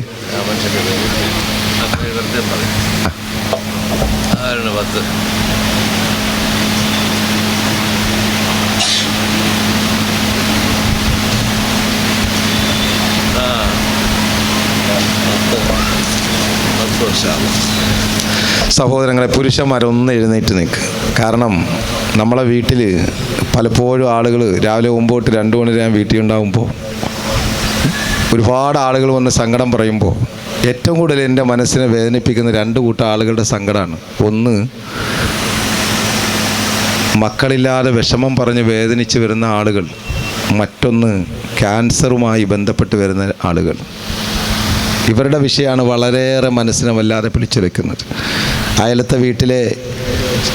A: സഹോദരങ്ങളെ, പുരുഷന്മാരൊന്ന് എഴുന്നേറ്റ് നിൽക്കുക. കാരണം നമ്മളെ വീട്ടിൽ പലപ്പോഴും ആളുകൾ രാവിലെ 9 തൊട്ട് 2 മണി വരെ വീട്ടിൽ ഉണ്ടാകുമ്പോൾ ഒരുപാട് ആളുകൾ വന്ന് സങ്കടം പറയുമ്പോൾ ഏറ്റവും കൂടുതൽ എൻ്റെ മനസ്സിനെ വേദനിപ്പിക്കുന്ന 2 കൂട്ടം ആളുകളുടെ സങ്കടമാണ്. ഒന്ന്, മക്കളില്ലാതെ വിഷമം പറഞ്ഞ് വേദനിച്ച് വരുന്ന ആളുകൾ. മറ്റൊന്ന്, ക്യാൻസറുമായി ബന്ധപ്പെട്ട് വരുന്ന ആളുകൾ. ഇവരുടെ വിഷയമാണ് വളരെയേറെ മനസ്സിനെ വല്ലാതെ പിടിച്ചുലയ്ക്കുന്നത്. അയലത്തെ വീട്ടിലെ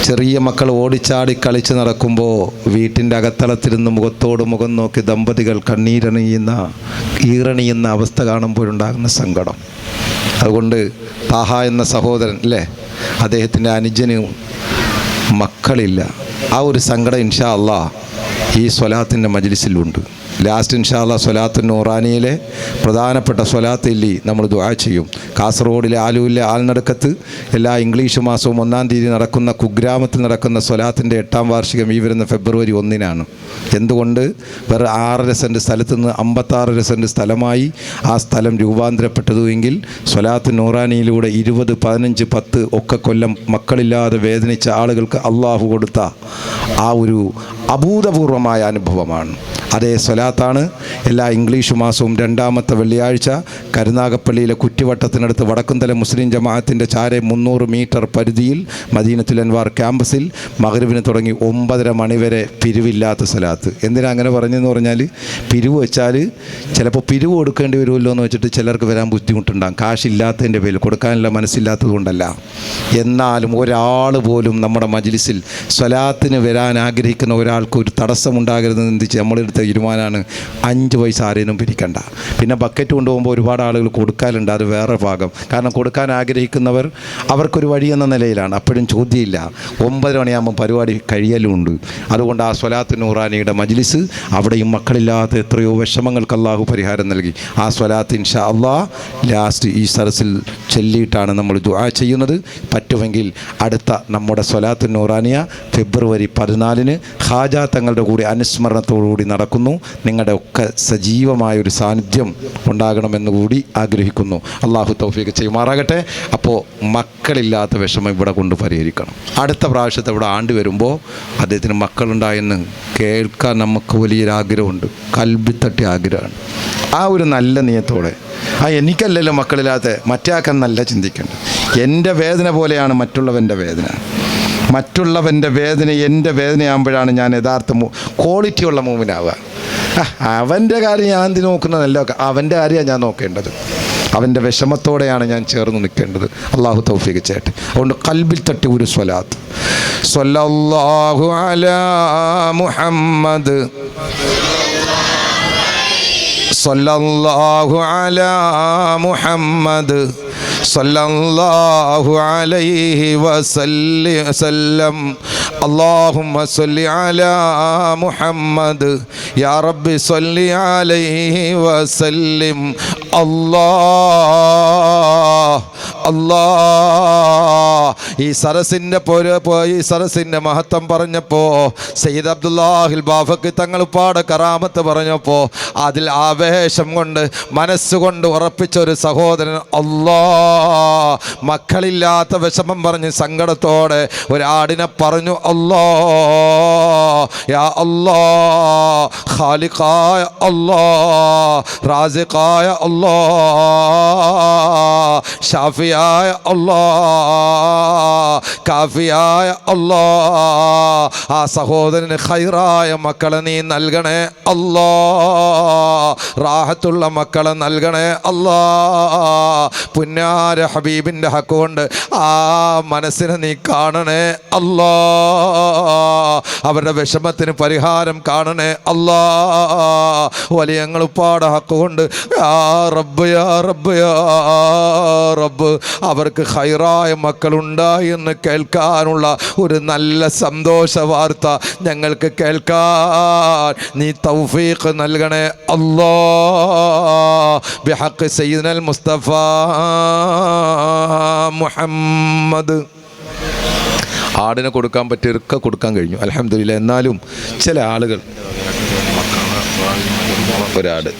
A: ചെറിയ മക്കൾ ഓടിച്ചാടി കളിച്ച് നടക്കുമ്പോൾ വീട്ടിൻ്റെ അകത്തളത്തിരുന്ന് മുഖത്തോട് മുഖം നോക്കി ദമ്പതികൾ ഈറണിയുന്ന അവസ്ഥ കാണുമ്പോഴുണ്ടാകുന്ന സങ്കടം. അതുകൊണ്ട് താഹ എന്ന സഹോദരൻ അല്ലേ, അദ്ദേഹത്തിൻ്റെ അനുജന് മക്കളില്ല. ആ ഒരു സങ്കടം ഇൻഷാ അല്ലാ ഈ സ്വലാത്തിൻ്റെ മജ്ലിസിലുണ്ട്. ലാസ്റ്റ് ഇൻഷാ അല്ലാ സ്വലാത്തു നൂറാനിയിലെ പ്രധാനപ്പെട്ട സ്വലാത്ത് ഇല്ലി നമ്മൾ ദുആ ചെയ്യും. കാസർഗോഡിലെ ആലൂരിലെ ആൽനടക്കത്ത് എല്ലാ ഇംഗ്ലീഷ് മാസവും 1-ാം തീയതി നടക്കുന്ന കുഗ്രാമത്തിൽ നടക്കുന്ന സ്വലാത്തിൻ്റെ 8-ാം വാർഷികം ഈ വരുന്ന ഫെബ്രുവരി 1-നാണ്. എന്തുകൊണ്ട്? വേറെ 6.5 സെൻറ്റ് സ്ഥലത്ത് നിന്ന് 56.5 സെൻറ്റ് സ്ഥലമായി ആ സ്ഥലം രൂപാന്തരപ്പെട്ടതുമെങ്കിൽ സ്വലാത്ത് നൂറാനിയിലൂടെ 20, 15, 10 ഒക്കെ കൊല്ലം മക്കളില്ലാതെ വേദനിച്ച ആളുകൾക്ക് അള്ളാഹു കൊടുത്ത ആ ഒരു അഭൂതപൂർവമായ അനുഭവമാണ്. അതേ സ്വലാത്താണ് എല്ലാ ഇംഗ്ലീഷ് മാസവും 2-ാമത്തെ വെള്ളിയാഴ്ച കരുനാഗപ്പള്ളിയിലെ കുറ്റിവട്ടത്തിനടുത്ത് വടക്കുംതല മുസ്ലിം ജമാഅത്തിൻ്റെ ചാരെ 300 മീറ്റർ പരിധിയിൽ മദീനത്തുൽ അൻവാർ ക്യാമ്പസിൽ മഗ്‌രിബിന് തുടങ്ങി 9:30 മണി വരെ പിരിവില്ലാത്ത സ്വലാത്ത്. എന്തിനാ അങ്ങനെ പറഞ്ഞതെന്ന് പറഞ്ഞാൽ, പിരിവ് വെച്ചാൽ ചിലപ്പോൾ പിരിവ് കൊടുക്കേണ്ടി വരുമല്ലോ എന്ന് വെച്ചിട്ട് ചിലർക്ക് വരാൻ ബുദ്ധിമുട്ടുണ്ടാകും. കാശില്ലാത്തതിൻ്റെ പേരിൽ, കൊടുക്കാനുള്ള മനസ്സില്ലാത്തത് കൊണ്ടല്ല. എന്നാലും ഒരാൾ പോലും നമ്മുടെ മജ്ലിസിൽ സ്വലാത്തിന് വരാൻ ആഗ്രഹിക്കുന്ന ഒരാൾക്ക് ഒരു തടസ്സമുണ്ടാകരുതെന്ന് ചിന്തിച്ച് നമ്മളെടുത്ത് എടുത്ത തീരുമാനമാണ് 5 പൈസ ആരെയും പിരിക്കണ്ട. പിന്നെ ബക്കറ്റ് കൊണ്ടുപോകുമ്പോൾ ഒരുപാട് ആളുകൾ കൊടുക്കാനുണ്ട്, അത് വേറെ ഭാഗം. കാരണം കൊടുക്കാൻ ആഗ്രഹിക്കുന്നവർ അവർക്കൊരു വഴി എന്ന നിലയിലാണ്. അപ്പോഴും ചോദ്യമില്ല, 9 മണിയാകുമ്പോൾ പരിപാടി കഴിയലുമുണ്ട്. അതുകൊണ്ട് ആ സ്വലാത്ത് നൂറാനിയുടെ മജ്ലിസ്, അവിടെയും മക്കളില്ലാത്ത എത്രയോ വിഷമങ്ങൾക്ക് അള്ളാഹു പരിഹാരം നൽകി. ആ സ്വലാത്ത് ഇൻഷാ അള്ളാഹ് ലാസ്റ്റ് ഈ സദസ്സിൽ ചൊല്ലിയിട്ടാണ് നമ്മൾ ദുആ ചെയ്യുന്നത്. പറ്റുമെങ്കിൽ അടുത്ത നമ്മുടെ സ്വലാത്ത് നൂറാനിയ ഫെബ്രുവരി 14 ഖാജ തങ്ങളുടെ കൂടി അനുസ്മരണത്തോടുകൂടി നടക്കുന്നു. നിങ്ങളുടെ ഒക്കെ സജീവമായൊരു സാന്നിധ്യം ഉണ്ടാകണമെന്ന് കൂടി ആഗ്രഹിക്കുന്നു. അള്ളാഹു തൗഫീഖ് ചെയ്യുമാറാകട്ടെ. അപ്പോൾ മക്കളില്ലാത്ത വിഷമം ഇവിടെ കൊണ്ട് പരിഹരിക്കണം. അടുത്ത പ്രാവശ്യത്തെ ഇവിടെ ആണ്ട് വരുമ്പോൾ അദ്ദേഹത്തിന് മക്കളുണ്ടായെന്ന് കേൾക്കാൻ നമുക്ക് വലിയൊരാഗ്രഹമുണ്ട്, കൽബിത്തട്ടി ആഗ്രഹമാണ്. ആ ഒരു നല്ല നിയത്തോടെ, എനിക്കല്ലല്ലോ മക്കളില്ലാത്ത, മറ്റേയാക്കാൻ നല്ല ചിന്തിക്കേണ്ടത്. എൻ്റെ വേദന പോലെയാണ് മറ്റുള്ളവൻ്റെ വേദന. മറ്റുള്ളവൻ്റെ വേദന എൻ്റെ വേദനയാകുമ്പോഴാണ് ഞാൻ യഥാർത്ഥ ക്വാളിറ്റിയുള്ള മൂമിനാവുക. അവൻ്റെ കാര്യം ഞാൻ എന്ത് നോക്കുന്നതല്ല, അവൻ്റെ കാര്യമാണ് ഞാൻ നോക്കേണ്ടത്. അവൻ്റെ വിഷമത്തോടെയാണ് ഞാൻ ചേർന്ന് നിൽക്കേണ്ടത്. അള്ളാഹു തൗഫീഖ് ചെയ്യട്ടെ. അതുകൊണ്ട് കൽബിൽ തട്ടി ഒരു സ്വലാത്ത്, സ്വല്ലല്ലാഹു അലാ മുഹമ്മദ്, സ്വല്ലല്ലാഹു അലാ മുഹമ്മദ്, സ്വല്ലല്ലാഹു അലൈഹി വസല്ലം. അല്ലാഹുമ്മ സ്വല്ലി അലാ മുഹമ്മദ്, യാ റബ്ബി സ്വല്ലി അലൈഹി വസല്ലിം. ഈ സരസിൻ്റെ മഹത്വം പറഞ്ഞപ്പോൾ സയ്യിദ് അബ്ദുല്ലാഹിൽ ബാഫക്കി തങ്ങൾ പാടെ കറാമത്ത് പറഞ്ഞപ്പോൾ അതിൽ ആവേശം കൊണ്ട് മനസ്സുകൊണ്ട് ഉറപ്പിച്ചൊരു സഹോദരൻ, മക്കളില്ലാത്ത വിഷമം പറഞ്ഞ് സങ്കടത്തോടെ ഒരാടിനെ പറഞ്ഞു, യാ അല്ലാ, ഖാലിഖായ അല്ലാ, റാസിഖായ അല്ലാ, ഷാഫിയായ അല്ലാ, കാഫിയായ അല്ലാ, ആ സഹോദരന് ഖൈറായ മക്കളെ നീ നൽകണേ അല്ലാ, റാഹത്തുള്ള മക്കളെ നൽകണേ അല്ലാ. പുന്നാര ഹബീബിൻ്റെ ഹക്ക് കൊണ്ട് ആ മനസ്സിനെ നീ കാണണേ അല്ലാ, അവരുടെ വിഷമത്തിന് പരിഹാരം കാണണേ അല്ലാ. വലിയ ഞങ്ങളുപ്പാടെ ഹക്ക് കൊണ്ട് യാ റബ്ബ് യാ റബ്ബ് യാ റബ്ബ്, അവർക്ക് ഖൈറായ മക്കളുണ്ടായി എന്ന് കേൾക്കാനുള്ള ഒരു നല്ല സന്തോഷ വാർത്ത ഞങ്ങൾക്ക് കേൾക്കാൻ നീ തൗഫീഖ് നൽകണേ അല്ലാ. ബിഹഖ് സയ്യിദുൽ മുസ്തഫ മുഹമ്മദ്. ആടിനെ കൊടുക്കാൻ പറ്റിയൊക്കെ കൊടുക്കാൻ കഴിഞ്ഞു, അൽഹംദുലില്ലാ. എന്നാലും ചില ആളുകൾ, ഒരാട്,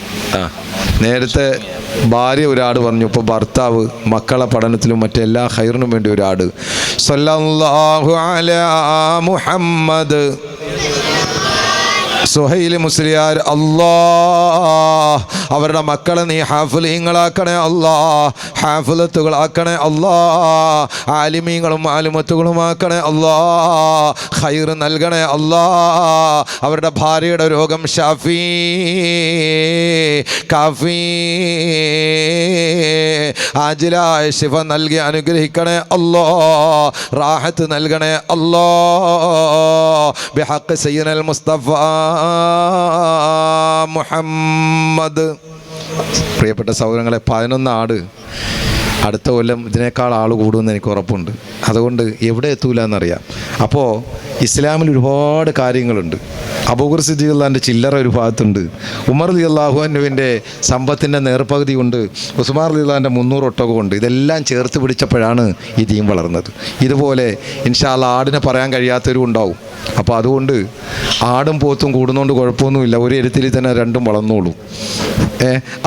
A: നേരത്തെ ഭാര്യ ഒരാട് പറഞ്ഞു, ഇപ്പോൾ ഭർത്താവ് മക്കളെ പഠനത്തിലും മറ്റെല്ലാ ഖൈറിനും വേണ്ടി ഒരാട്. സ്വല്ലല്ലാഹു അലാ മുഹമ്മദ്. സുഹൈൽ മുസ്ലിയാർ, അവരുടെ മക്കളെ നീ ഹാഫിളീങ്ങളാക്കണേ അല്ലാ, ഹാഫിളത്തുകളാക്കണേ അല്ലാ, ആലിമീങ്ങളും ആലിമത്തുകളുമാക്കണേ അല്ലാ, ഖൈർ നൽകണേ അല്ലാ. അവരുടെ ഭാര്യയുടെ രോഗം ഷാഫി കാഫി ആജിലായ ശിഫ നൽകി അനുഗ്രഹിക്കണേ അല്ലാ, റാഹത്ത് നൽകണേ അല്ലാ. ബിഹഖ് സയ്യിദുൽ മുസ്തഫ മുഹമ്മദ്. പ്രിയപ്പെട്ട സഹോദരങ്ങളെ, 11 ആട് അടുത്ത കൊല്ലം ഇതിനേക്കാൾ ആൾ കൂടുമെന്ന് എനിക്ക് ഉറപ്പുണ്ട്. അതുകൊണ്ട് എവിടെ എത്തൂല എന്നറിയാം. അപ്പോൾ ഇസ്ലാമിൽ ഒരുപാട് കാര്യങ്ങളുണ്ട്. അബൂബക്കർ സിദ്ദീഖ് അള്ളാഹിൻ്റെ ചില്ലറ ഒരു ഭാഗത്തുണ്ട്, ഉമർ റളിയല്ലാഹു അൻഹുവിൻ്റെ സമ്പത്തിൻ്റെ നേർപകുതി കൊണ്ട്, ഉസ്മാൻ റളിയല്ലാഹുവിൻ്റെ 300 ഒട്ടകമുണ്ട്. ഇതെല്ലാം ചേർത്ത് പിടിച്ചപ്പോഴാണ് ഈ ദീൻ വളർന്നത്. ഇതുപോലെ ഇൻഷാ അല്ലാഹ് ആടിനെ പറയാൻ കഴിയാത്തവരും ഉണ്ടാവും. അപ്പോൾ അതുകൊണ്ട് ആടും പോത്തും കൂടുന്നതുകൊണ്ട് കുഴപ്പമൊന്നുമില്ല, ഒരു എരുത്തിൽ തന്നെ രണ്ടും വളർന്നോളൂ.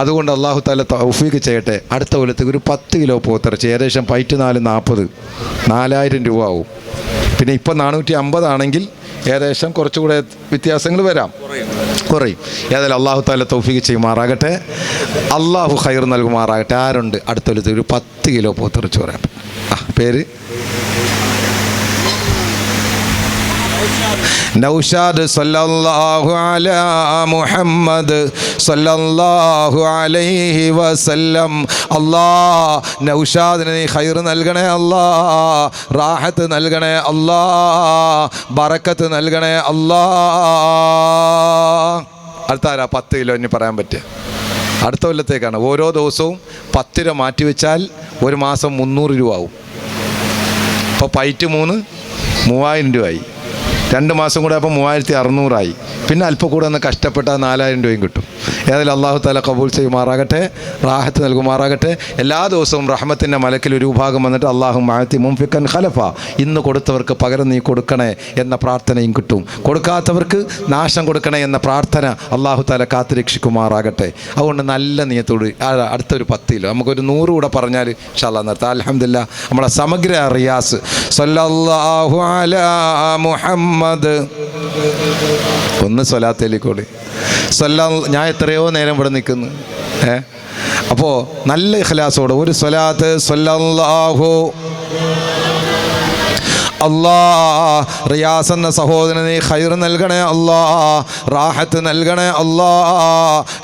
A: അതുകൊണ്ട് അള്ളാഹു തആല തൗഫീഖ് ചെയ്യട്ടെ. അടുത്ത കൊല്ലത്തേക്ക് ഒരു 10 കിലോ പോത്തിറച്ചി, ഏകദേശം 40,000 രൂപ ആവും. പിന്നെ ഇപ്പം 450 ആണെങ്കിൽ ഏകദേശം കുറച്ചുകൂടെ വ്യത്യാസങ്ങൾ വരാം, കുറയും. ഏതായാലും അള്ളാഹു തആല തൗഫീഖ് ചെയ്യുമാറാകട്ടെ, അള്ളാഹു ഖൈർ നൽകുമാറാകട്ടെ. ആരുണ്ട് അടുത്ത കൊല്ലത്തേക്ക് ഒരു 10 കിലോ പോത്തിറച്ചി പറയാം? പേര് നൗഷാദ്. സല്ലല്ലാഹു അലാ മുഹമ്മദ്, സല്ലല്ലാഹു അലൈഹി വസല്ലം. അല്ലാ, നൗഷാദിന് നീ ഖൈർ നൽകണേ അല്ലാ, റാഹത്ത് നൽകണേ അല്ലാ, ബറക്കത്ത് നൽകണേ അല്ലാ. അടുത്ത 10 കിലോ ഇനി പറയാൻ പറ്റുക അടുത്ത കൊല്ലത്തേക്കാണ്. ഓരോ ദിവസവും 10 രൂപ മാറ്റി വെച്ചാൽ ഒരു മാസം 300 രൂപ ആവും. അപ്പോൾ പൈറ്റ് 3000 രൂപയായി. 2 മാസം കൂടെ അപ്പോൾ 3600 ആയി. പിന്നെ അല്പം കൂടെ ഒന്ന് കഷ്ടപ്പെട്ടാൽ 4000 രൂപയും കിട്ടും. ഏതായാലും അള്ളാഹു തആല കബൂൽ ചെയ്യുമാറാകട്ടെ, റാഹത്ത് നൽകുമാറാകട്ടെ. എല്ലാ ദിവസവും റഹ്മത്തിൻ്റെ മലക്കിൽ ഒരു വിഭാഗം വന്നിട്ട് അള്ളാഹു മഅതി മുംഫിക്കൻ ഖലഫ, ഇന്ന് കൊടുത്തവർക്ക് പകരം നീ കൊടുക്കണേ എന്ന പ്രാർത്ഥനയും കിട്ടും. കൊടുക്കാത്തവർക്ക് നാശം കൊടുക്കണേ എന്ന പ്രാർത്ഥന അള്ളാഹു തആല കാത്തുരക്ഷിക്കുമാറാകട്ടെ. അതുകൊണ്ട് നല്ല നിയത്തോട് അടുത്തൊരു 10 കിലോ നമുക്കൊരു 100 കൂടെ പറഞ്ഞാൽ ഇൻഷാ അല്ലാഹ് നിർത്താം. അൽഹംദുലില്ലാ, നമ്മളെ സമഗ്ര റിയാസ് സല്ലല്ലാഹു അലാ മുഹമ്മദ്. ഒന്ന് സ്വലാത്തേലിക്കൂടി ഞാൻ എത്രയോ നേരം ഇവിടെ നിൽക്കുന്നു. അപ്പോൾ നല്ല ഇഖ്ലാസോടെ ഒരു സ്വലാത്ത് സല്ലല്ലാഹു അല്ലാ. റിയാസ് എന്ന സഹോദരന് നീ ഖൈർ നൽകണേ അല്ലാ, റാഹത്ത് നൽകണേ അല്ലാ,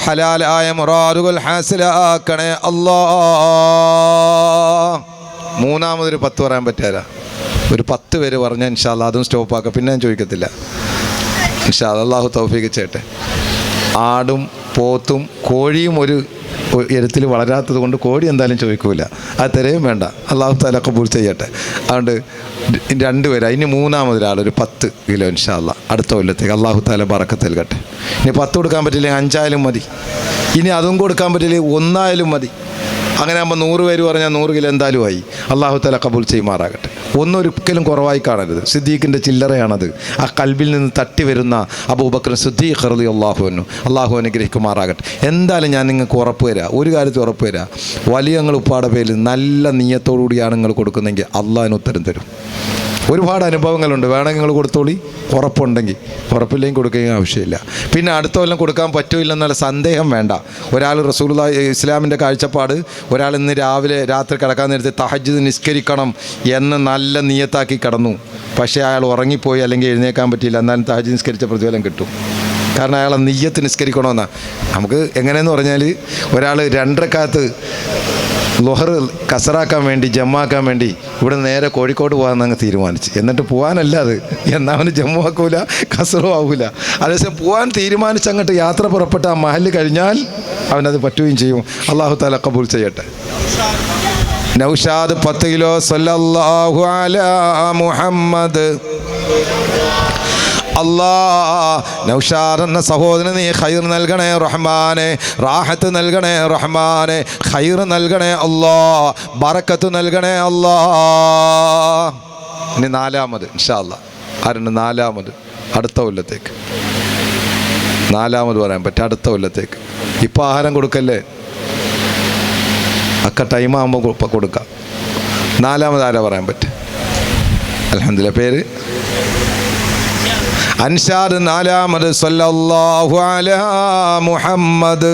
A: ഹലാലായ മുറാദുകൾ ഹാസിലാക്കണേ അല്ലാ. മൂന്നാമതൊരു 10 പറയാൻ പറ്റാല, ഒരു 10 പേര് പറഞ്ഞാൽ ഇൻഷാ അല്ലാഹ് അതും സ്റ്റോപ്പാക്കാം. പിന്നെ ഞാൻ ചോദിക്കത്തില്ല ഇൻഷാ അല്ലാഹ്. അല്ലാഹു തൗഫീഖ് ചെയ്യട്ടെ. ആടും പോത്തും കോഴിയും ഒരു എഴുത്തിൽ വളരാത്തത് കൊണ്ട് കോഴി എന്തായാലും ചോദിക്കൂല, അത് തരയും വേണ്ട. അല്ലാഹു തആല ഖബൂൽ ചെയ്യട്ടെ. അതുകൊണ്ട് 2 പേര്. ഇനി മൂന്നാമതൊരാൾ ഒരു 10 കിലോ ഇൻഷാ അല്ലാഹ് അടുത്ത കൊല്ലത്തേക്ക് അല്ലാഹു തആല ബറക്കത്ത് നൽകട്ടെ. ഇനി 10 കൊടുക്കാൻ പറ്റില്ലെങ്കിൽ 5 ആയാലും മതി. ഇനി അതും കൊടുക്കാൻ പറ്റില്ലെങ്കിൽ 1 ആയാലും മതി. അങ്ങനെ ആകുമ്പോൾ 100 പേര് പറഞ്ഞാൽ 100 കിലോ എന്തായാലും ആയി. അല്ലാഹു തആല കബൂൽ ചെയ്യുമാറാകട്ടെ. ഒരിക്കലും കുറവായി കാണരുത്. സിദ്ദീഖിൻ്റെ ചില്ലറയാണത്. ആ കൽബിൽ നിന്ന് തട്ടി വരുന്ന അബൂബക്കർ സിദ്ദീഖ് റളിയല്ലാഹു അൻഹു, അല്ലാഹു അനുഗ്രഹിക്കുമാറാകട്ടെ. എന്തായാലും ഞാൻ നിങ്ങൾക്ക് ഉറപ്പ് തരാം, ഒരു കാര്യത്തിൽ ഉറപ്പ് തരാം, വലിയ നിങ്ങൾ ഉപ്പാടെ പേരിൽ നല്ല നിയ്യത്തോടു കൂടിയാണ് നിങ്ങൾ കൊടുക്കുന്നതെങ്കിൽ അള്ളാഹിന് ഉത്തരം തരും. ഒരുപാട് അനുഭവങ്ങളുണ്ട്. വേണമെങ്കിൽ നിങ്ങൾ കൊടുത്തോളി, ഉറപ്പുണ്ടെങ്കിൽ. ഉറപ്പില്ലെങ്കിൽ കൊടുക്കുകയും ആവശ്യമില്ല. പിന്നെ അടുത്ത കൊല്ലം കൊടുക്കാൻ പറ്റുമില്ലെന്നുള്ള സന്ദേഹം വേണ്ട. ഒരാൾ റസൂലുള്ളാഹി ഇസ്ലാമിൻ്റെ കാഴ്ചപ്പാട്, ഒരാൾ ഇന്ന് രാത്രി കിടക്കാൻ നേരത്തെ തഹജ്ജുദ് നിസ്കരിക്കണം എന്ന് നല്ല നിയ്യത്താക്കി കിടന്നു. പക്ഷേ അയാൾ ഉറങ്ങിപ്പോയി, അല്ലെങ്കിൽ എഴുന്നേക്കാൻ പറ്റിയില്ല, എന്നാലും തഹജ്ജുദ് നിസ്കരിച്ച പ്രതിഫലം കിട്ടും. കാരണം അയാളെ നിയ്യത്ത് നിസ്കരിക്കണമെന്നാണ്. നമുക്ക് എങ്ങനെയെന്ന് പറഞ്ഞാൽ ഒരാൾ 2 റക്അത്ത് ളുഹർ കസറാക്കാൻ വേണ്ടി, ജമ്മാക്കാൻ വേണ്ടി ഇവിടെ നേരെ കോഴിക്കോട് പോകാമെന്ന് അങ്ങ് തീരുമാനിച്ചു. എന്നിട്ട് പോകാനല്ല അത്, എന്നാൽ അവന് ജമ്മു ആക്കൂല, കസറും ആകൂല. അതേസമയം പോകാൻ തീരുമാനിച്ച് അങ്ങോട്ട് യാത്ര പുറപ്പെട്ട ആ മഹല് കഴിഞ്ഞാൽ അവനത് പറ്റുകയും ചെയ്യും. അല്ലാഹു തആല ഖബൂൽ ചെയ്യട്ടെ. നൗഷാദ് 10 കിലോ സല്ലല്ലാഹു അലാ മുഹമ്മദ്. അല്ലാ, നൗഷാദ് എന്ന സഹോദരന് നീ ഖൈർ നൽകണേ റഹ്മാനെ, റാഹത്ത് നൽകണേ റഹ്മാനെ, ഖൈർ നൽകണേ അല്ലാ, ബറക്കത്ത് നൽകണേ അല്ലാ. ഇനി 4-മത് ഇൻഷാ അല്ലാഹ്. ആരുണ്ട് 4-മത്? അടുത്ത കൊല്ലത്തേക്ക് 4-മത് പറയാൻ പറ്റും. അടുത്ത കൊല്ലത്തേക്ക്. ഇപ്പോൾ ആഹാരം കൊടുക്കല്ലേ, ഒക്കെ ടൈം ആകുമ്പോൾ കൊടുക്കാം. 4-മത് ആരാ പറയാൻ പറ്റും? അൽഹംദുലില്ലാ. പേര് അൻഷാദ്. 4-മത് സല്ലല്ലാഹു അലാ മുഹമ്മദ്.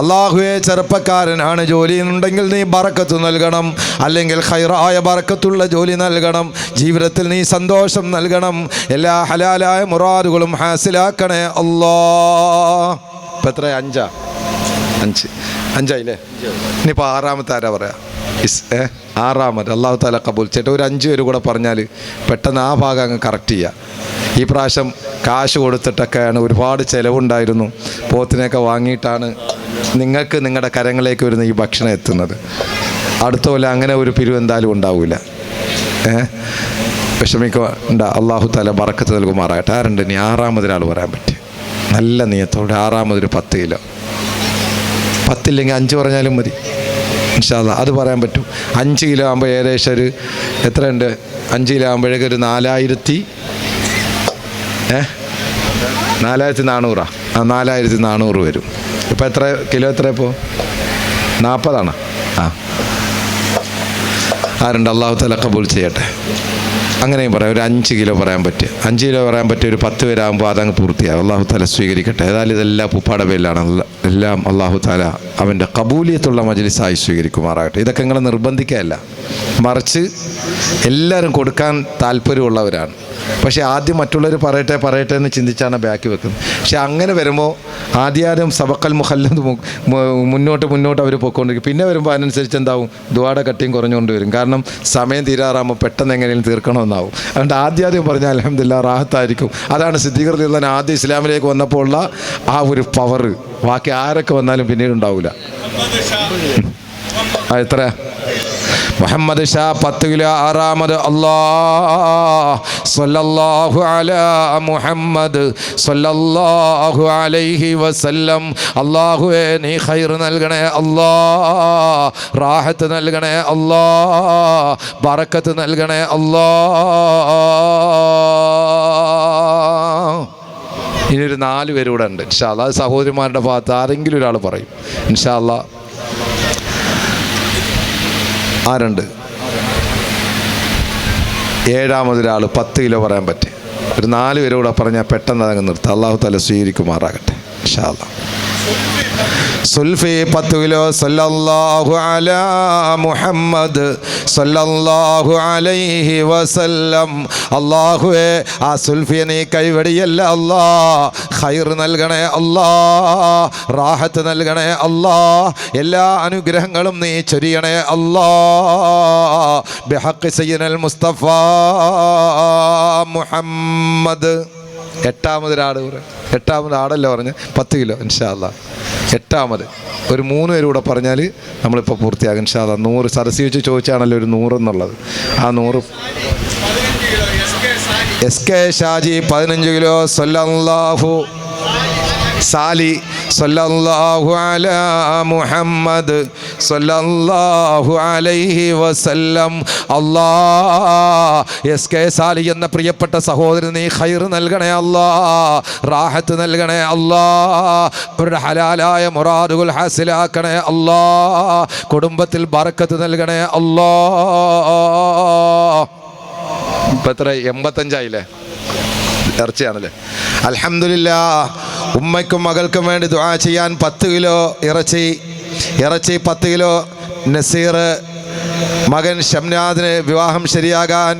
A: അല്ലാഹുവേ, ചെറുപ്പക്കാരനാണ്, ജോലി ഉണ്ടെങ്കിൽ നീ ബറക്കത്ത് നൽകണം, അല്ലെങ്കിൽ ഖൈറായ ബറക്കത്തുള്ള ജോലി നൽകണം, ജീവിതത്തിൽ നീ സന്തോഷം നൽകണം, എല്ലാ ഹലാലായ മുറാദുകളും ഹാസിലാക്കണേ അല്ലാ. ഇപ്പം എത്ര? 5 ഇനിയിപ്പോൾ 6-മത്തെ ആരാ പറയാ? 6-മത്. അല്ലാഹു തആല കബൂൽ ചെയ്യട്ടെ. ഒരു 5 പേര് കൂടെ പറഞ്ഞാൽ പെട്ടെന്ന് ആ ഭാഗം അങ്ങ് കറക്റ്റ് ചെയ്യുക. ഈ പ്രാവശ്യം കാശ് കൊടുത്തിട്ടൊക്കെയാണ്, ഒരുപാട് ചിലവുണ്ടായിരുന്നു. പോത്തിനെയൊക്കെ വാങ്ങിയിട്ടാണ് നിങ്ങൾക്ക് നിങ്ങളുടെ കരങ്ങളിലേക്ക് വരുന്ന ഈ ഭക്ഷണം എത്തുന്നത്. അടുത്ത കൊല്ലം അങ്ങനെ ഒരു പിരിവ് എന്തായാലും ഉണ്ടാവില്ല. വിഷമിക്കണ്ട. അല്ലാഹു തആല ബറക്കത്ത് നൽകുമാറാകട്ടെ. ആരുണ്ട് ഇനി 6-മതൊരാൾ പറയാൻ പറ്റും? നല്ല നിയത്തോടെ 6-മതൊരു 10 കിലോ. 10 ഇല്ലെങ്കിൽ 5 പറഞ്ഞാലും മതി ഇൻഷാ അല്ലാഹ്. അത് പറയാൻ പറ്റും. 5 കിലോ ആകുമ്പോൾ ഏകദേശം ഒരു എത്രയുണ്ട്? 5 കിലോ ആകുമ്പോഴേക്കും ഒരു 4400. 4400 വരും. ഇപ്പോൾ എത്ര കിലോ? എത്ര ഇപ്പോൾ? 40 ആരുണ്ട്? അല്ലാഹു തആല ഖബൂൽ ചെയ്യട്ടെ. അങ്ങനെയും പറയാം. ഒരു 5 കിലോ പറയാൻ പറ്റുക. 5 കിലോ പറയാൻ പറ്റിയ ഒരു 10 പേരാകുമ്പോൾ അതങ്ങ് പൂർത്തിയാകും. അല്ലാഹു തആല സ്വീകരിക്കട്ടെ. ഏതായാലും ഇതെല്ലാം ഉപ്പാടെ പേരിലാണ്. എല്ലാം അല്ലാഹു തആല അവൻ്റെ കബൂലിയത്തുള്ള മജ്ലിസായി സ്വീകരിക്കുമാറാകട്ടെ. ഇതൊക്കെ നിങ്ങളെ നിർബന്ധിക്കുകയല്ല. മറിച്ച് എല്ലാവരും കൊടുക്കാൻ താല്പര്യമുള്ളവരാണ്. പക്ഷേ ആദ്യം മറ്റുള്ളവർ പറയട്ടെ എന്ന് ചിന്തിച്ചാണ് ബാക്കി വെക്കുന്നത്. പക്ഷെ അങ്ങനെ വരുമ്പോൾ ആദ്യം സബക്കൽ മുഹല്ലദ് മുന്നോട്ട് അവർ പൊയ്ക്കൊണ്ടിരിക്കും. പിന്നെ വരുമ്പോൾ അതിനനുസരിച്ച് എന്താവും, ദുആടെ കട്ടിയും കുറഞ്ഞുകൊണ്ട് വരും. കാരണം സമയം തീരാറാകുമ്പോൾ പെട്ടെന്ന് എങ്ങനെയും തീർക്കണമെന്നാവും. അതുകൊണ്ട് ആദ്യം പറഞ്ഞാൽ അൽഹംദുലില്ലാഹ് റാഹത്തായിരിക്കും. അതാണ് സിദ്ദീഖ് റളിയല്ലാഹു അൻഹു ആദ്യം ഇസ്ലാമിലേക്ക് വന്നപ്പോൾ ഉള്ള ആ ഒരു പവർ ബാക്കി ആരൊക്കെ വന്നാലും പിന്നീട് ഉണ്ടാവില്ല. എത്ര മുഹമ്മദ് ഷാ 10 കിലോ 6ാമത്. അല്ലാഹ് സ്വല്ലല്ലാഹു അലാ മുഹമ്മദ് സ്വല്ലല്ലാഹു അലൈഹി വസല്ലം. അല്ലാഹുവേ നീ ഖൈർ നൽകണേ അല്ലാഹ്, റാഹത്ത് നൽകണേ അല്ലാഹ്, ബറക്കത്ത് നൽകണേ അല്ലാഹ്. ഇനിയൊരു 4 പേര് കൂടെ ഉണ്ട് ഇൻഷാ അല്ലാഹ്. സഹോദരിമാരുടെ ഭാഗത്ത് ആരെങ്കിലും ഒരാൾ പറയും ഇൻഷാ അല്ലാഹ്. ആരുണ്ട്? 7ാമതൊരാൾ 10 കിലോ പറയാൻ പറ്റും. ഒരു 4 പേരോടെ പറഞ്ഞാൽ പെട്ടെന്ന് അതങ്ങ് നിർത്താം. അല്ലാഹു തആല സ്വീകരിക്കുമാറാകട്ടെ ഇൻഷാ അല്ലാഹ്. സുൽഫി 10 കിലോ. സല്ലല്ലാഹു അലാ മുഹമ്മദ് സല്ലല്ലാഹു അലൈഹി വസല്ലം. അല്ലാഹുവേ ആ സുൽഫിയെ നീ കൈവടിയല്ല അല്ലാഹ്, ഖൈർ നൽകണേ അല്ലാഹ്, റാഹത്ത് നൽകണേ അല്ലാഹ്, എല്ലാ അനുഗ്രഹങ്ങളും നീ ചൊരിയണേ അല്ലാഹ്. ബിഹഖ് സയ്യിദുൽ മുസ്തഫ മുഹമ്മദ്. 8ാമത് ആടല്ലോ പറഞ്ഞ് 10 കിലോ ഇൻഷാ അല്ലാഹ്. 8ാമത് ഒരു 3 പേര് കൂടെ പറഞ്ഞാൽ നമ്മളിപ്പോൾ പൂർത്തിയാകും ഇൻഷാ അല്ലാഹ്. 100 സരസി വെച്ച് ചോദിച്ചാണല്ലോ ഒരു 100 എന്നുള്ളത്. ആ 100 എസ് കെ ഷാജി 15 കിലോ. സല്ലല്ലാഹു സാലി സല്ലല്ലാഹു അലാ മുഹമ്മദ് സല്ലല്ലാഹു അലൈഹി വസല്ലം. അല്ലാഹ് എസ് കെ സാലി എന്ന പ്രിയപ്പെട്ട സഹോദരൻ നീ ഖൈർ നൽകണേ അല്ലാഹ്, റാഹത്ത് നൽകണേ അല്ലാഹ്, അവരുടെ ഹലാലായ മുറാദുകൾ ഹാസിലാക്കണേ അല്ലാഹ്, കുടുംബത്തിൽ ബറക്കത്ത് നൽകണേ അല്ലാഹ്. ഇപ്പം എത്ര 85 ആയില്ലേ? ഇറച്ചിയാണല്ലേ? അൽഹംദുലില്ലാഹ്. ഉമ്മയ്ക്കും മകൾക്കും വേണ്ടി ദുആ ചെയ്യാൻ 10 കിലോ ഇറച്ചി 10 കിലോ. നസീർ മകൻ ഷംനാദിന് വിവാഹം ശരിയാകാൻ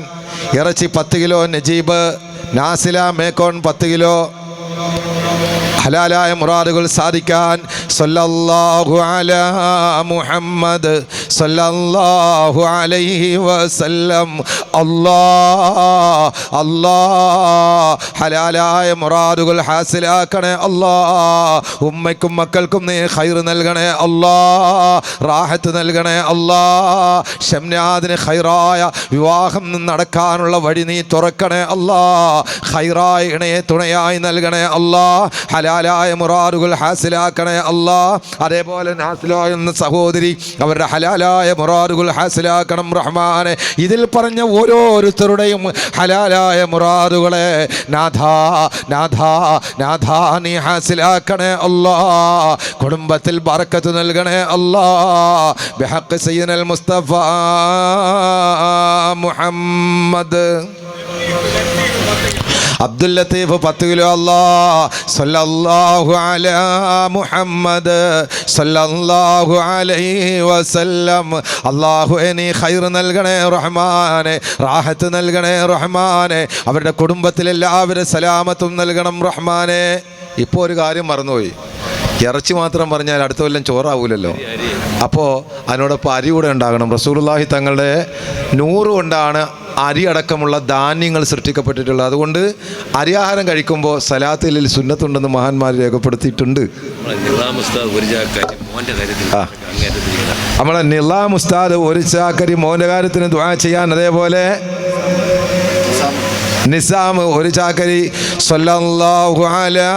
A: ഇറച്ചി 10 കിലോ. നജീബ് നാസില മേക്കോൺ 10 കിലോ. ഹലാലായ മുറാദുകൾ സാധിക്കാൻ സല്ലല്ലാഹു അലാ മുഹമ്മദ് സല്ലല്ലാഹു അലൈഹി വസല്ലം. അല്ലാഹ് ഹലാലായ മുറാദുകൾ ഹാസിലാക്കണേ അല്ലാഹ്. ഉമ്മയ്ക്കും മക്കൾക്കും നീ ഖൈർ നൽകണേ അല്ലാഹ്, റാഹത്ത് നൽകണേ അല്ലാഹ്. ഷംനാദിന് ഖൈറായ വിവാഹം നടക്കാനുള്ള വഴി നീ തുറക്കണേ അല്ലാഹ്. ഖൈറായ ഇണയെ തുണയായി നൽകണേ അല്ലാഹ്. ഹലാലായ മുറാദുകൾ ഹാസിലാക്കണേ അല്ലാഹ്. അതേപോലെ നാസില എന്ന സഹോദരി അവരുടെ ഹലാലായ മുറാദുകൾ ഹാസിലാക്കണം റഹ്മാനെ. ഇതിൽ പറഞ്ഞ ഓരോരുത്തരുടെയും ഹലാലായ മുറാദുകളെ നാഥാ നാഥാ നാഥാ നീ ഹാസിലാക്കണേ അല്ലാഹ്. കുടുംബത്തിൽ ബറക്കത്ത് നൽകണേ അല്ലാഹ്. ബിഹഖ് സയ്യിദുൽ മുസ്തഫ മുഹമ്മദ്. അബ്ദുൽ ലത്തീഫ് 10 കിലോ. അല്ലാഹ് സല്ലല്ലാഹു അലാ മുഹമ്മദ് സല്ലല്ലാഹു അലൈഹി വസല്ലം. അല്ലാഹുവേ നീ ഖൈർ നൽകണേ റഹ്മാനെ, റാഹത്ത് നൽകണേ റഹ്മാനെ, അവരുടെ കുടുംബത്തിൽ എല്ലാവരും സലാമത്തും നൽകണം റഹ്മാനെ. ഇപ്പോൾ ഒരു കാര്യം മറന്നുപോയി. ഇറച്ചി മാത്രം പറഞ്ഞാൽ അടുത്ത കൊല്ലം ചോറാവൂലല്ലോ. അപ്പോൾ അതിനോടൊപ്പം അരി കൂടെ ഉണ്ടാകണം. റസൂലുള്ളാഹി തങ്ങളുടെ 100 കൊണ്ടാണ് അരി അടക്കമുള്ള ധാന്യങ്ങൾ സൃഷ്ടിക്കപ്പെട്ടിട്ടുള്ളത്. അതുകൊണ്ട് അരിയാഹാരം കഴിക്കുമ്പോൾ സലാത്തിൽ സുന്നത്തുണ്ടെന്ന് മഹാന്മാർ രേഖപ്പെടുത്തിയിട്ടുണ്ട്. നമ്മളെ നിളാം ഉസ്താദ് ഒരു ചാക്കരി മോൻ്റെ കാര്യത്തിന് ദുആ ചെയ്യാൻ, അതേപോലെ നിസാം ഒരു ചാക്കരി സല്ലല്ലാഹു അലാ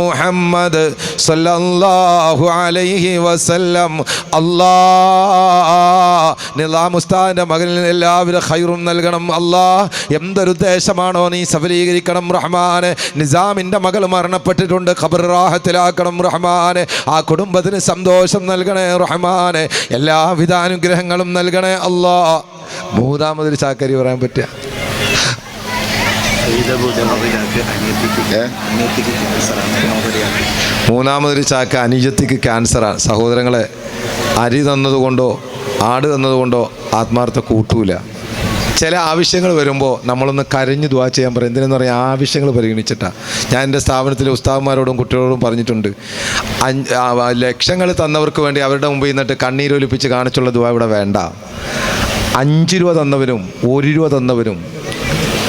A: മുഹമ്മദ് സല്ലല്ലാഹു അലൈഹി വസല്ലം. അല്ലാഹ് നിസാം ഉസ്താദിൻ്റെ മകനിൽ എല്ലാവരും ഖൈറും നൽകണം അല്ലാഹ്. എന്തൊരു ഉദ്ദേശമാണോ നീ സഫലീകരിക്കണം റഹ്മാനെ. നിസാമിൻ്റെ മകൾ മരണപ്പെട്ടിട്ടുണ്ട്, ഖബർ റാഹത്തിലാക്കണം റഹ്മാനെ. ആ കുടുംബത്തിന് സന്തോഷം നൽകണേ റഹ്മാനെ, എല്ലാവിധ അനുഗ്രഹങ്ങളും നൽകണേ അല്ലാഹ്. 3ാമതൊരു ചാക്കരി പറയാൻ പറ്റുക? മൂന്നാമതൊരു ചാക്ക അനുജത്തിക്ക് ക്യാൻസറാണ്. സഹോദരങ്ങളെ, അരി തന്നതുകൊണ്ടോ ആട് തന്നതുകൊണ്ടോ ആത്മാർത്ഥ കൂട്ടൂല. ചില ആവശ്യങ്ങൾ വരുമ്പോൾ നമ്മളൊന്ന് കരഞ്ഞ് ദുആ ചെയ്യാൻ പറയും. എന്തിനെന്ന് പറയാം, ആവശ്യങ്ങൾ പരിഗണിച്ചിട്ടാണ്. ഞാൻ എൻ്റെ സ്ഥാപനത്തിലെ ഉസ്താദന്മാരോടും കുട്ടികളോടും പറഞ്ഞിട്ടുണ്ട്, ലക്ഷങ്ങൾ തന്നവർക്ക് വേണ്ടി അവരുടെ മുമ്പിൽ നിന്നിട്ട് കണ്ണീരൊലിപ്പിച്ച് കാണിച്ചുള്ള ദുആ ഇവിടെ വേണ്ട. 5 രൂപ തന്നവരും 1 രൂപ തന്നവരും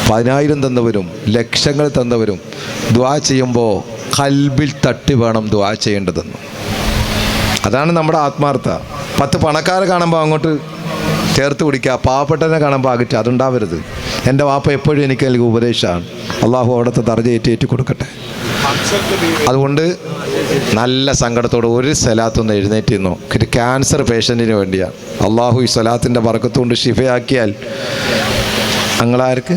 A: 10,000 തന്നവരും ലക്ഷങ്ങൾ തന്നവരും ദുആ ചെയ്യുമ്പോൾ ഖൽബിൽ തട്ടി വേണം ദുആ ചെയ്യേണ്ടതെന്ന്. അതാണ് നമ്മുടെ ആത്മാർത്ഥ. 10 പണക്കാരെ കാണുമ്പോൾ അങ്ങോട്ട് ചേർത്ത് പിടിക്കുക, പാവപ്പെട്ടവനെ കാണുമ്പോൾ അകറ്റുക, അതുണ്ടാവരുത്. എൻ്റെ വാപ്പ എപ്പോഴും എനിക്ക് നൽകിയ ഉപദേശമാണ്. അള്ളാഹു അവിടുത്തെ ദർജ ഏറ്റി കൊടുക്കട്ടെ. അതുകൊണ്ട് നല്ല സങ്കടത്തോടെ ഒരു സലാത്തൊന്ന് എഴുന്നേറ്റ് നിന്നോ. ഒരു ക്യാൻസർ പേഷ്യൻറ്റിന് വേണ്ടിയാണ്. അള്ളാഹു ഈ സലാത്തിൻ്റെ ബർക്കത്തുകൊണ്ട് ശിഫയാക്കിയാൽ ഞങ്ങളാർക്ക്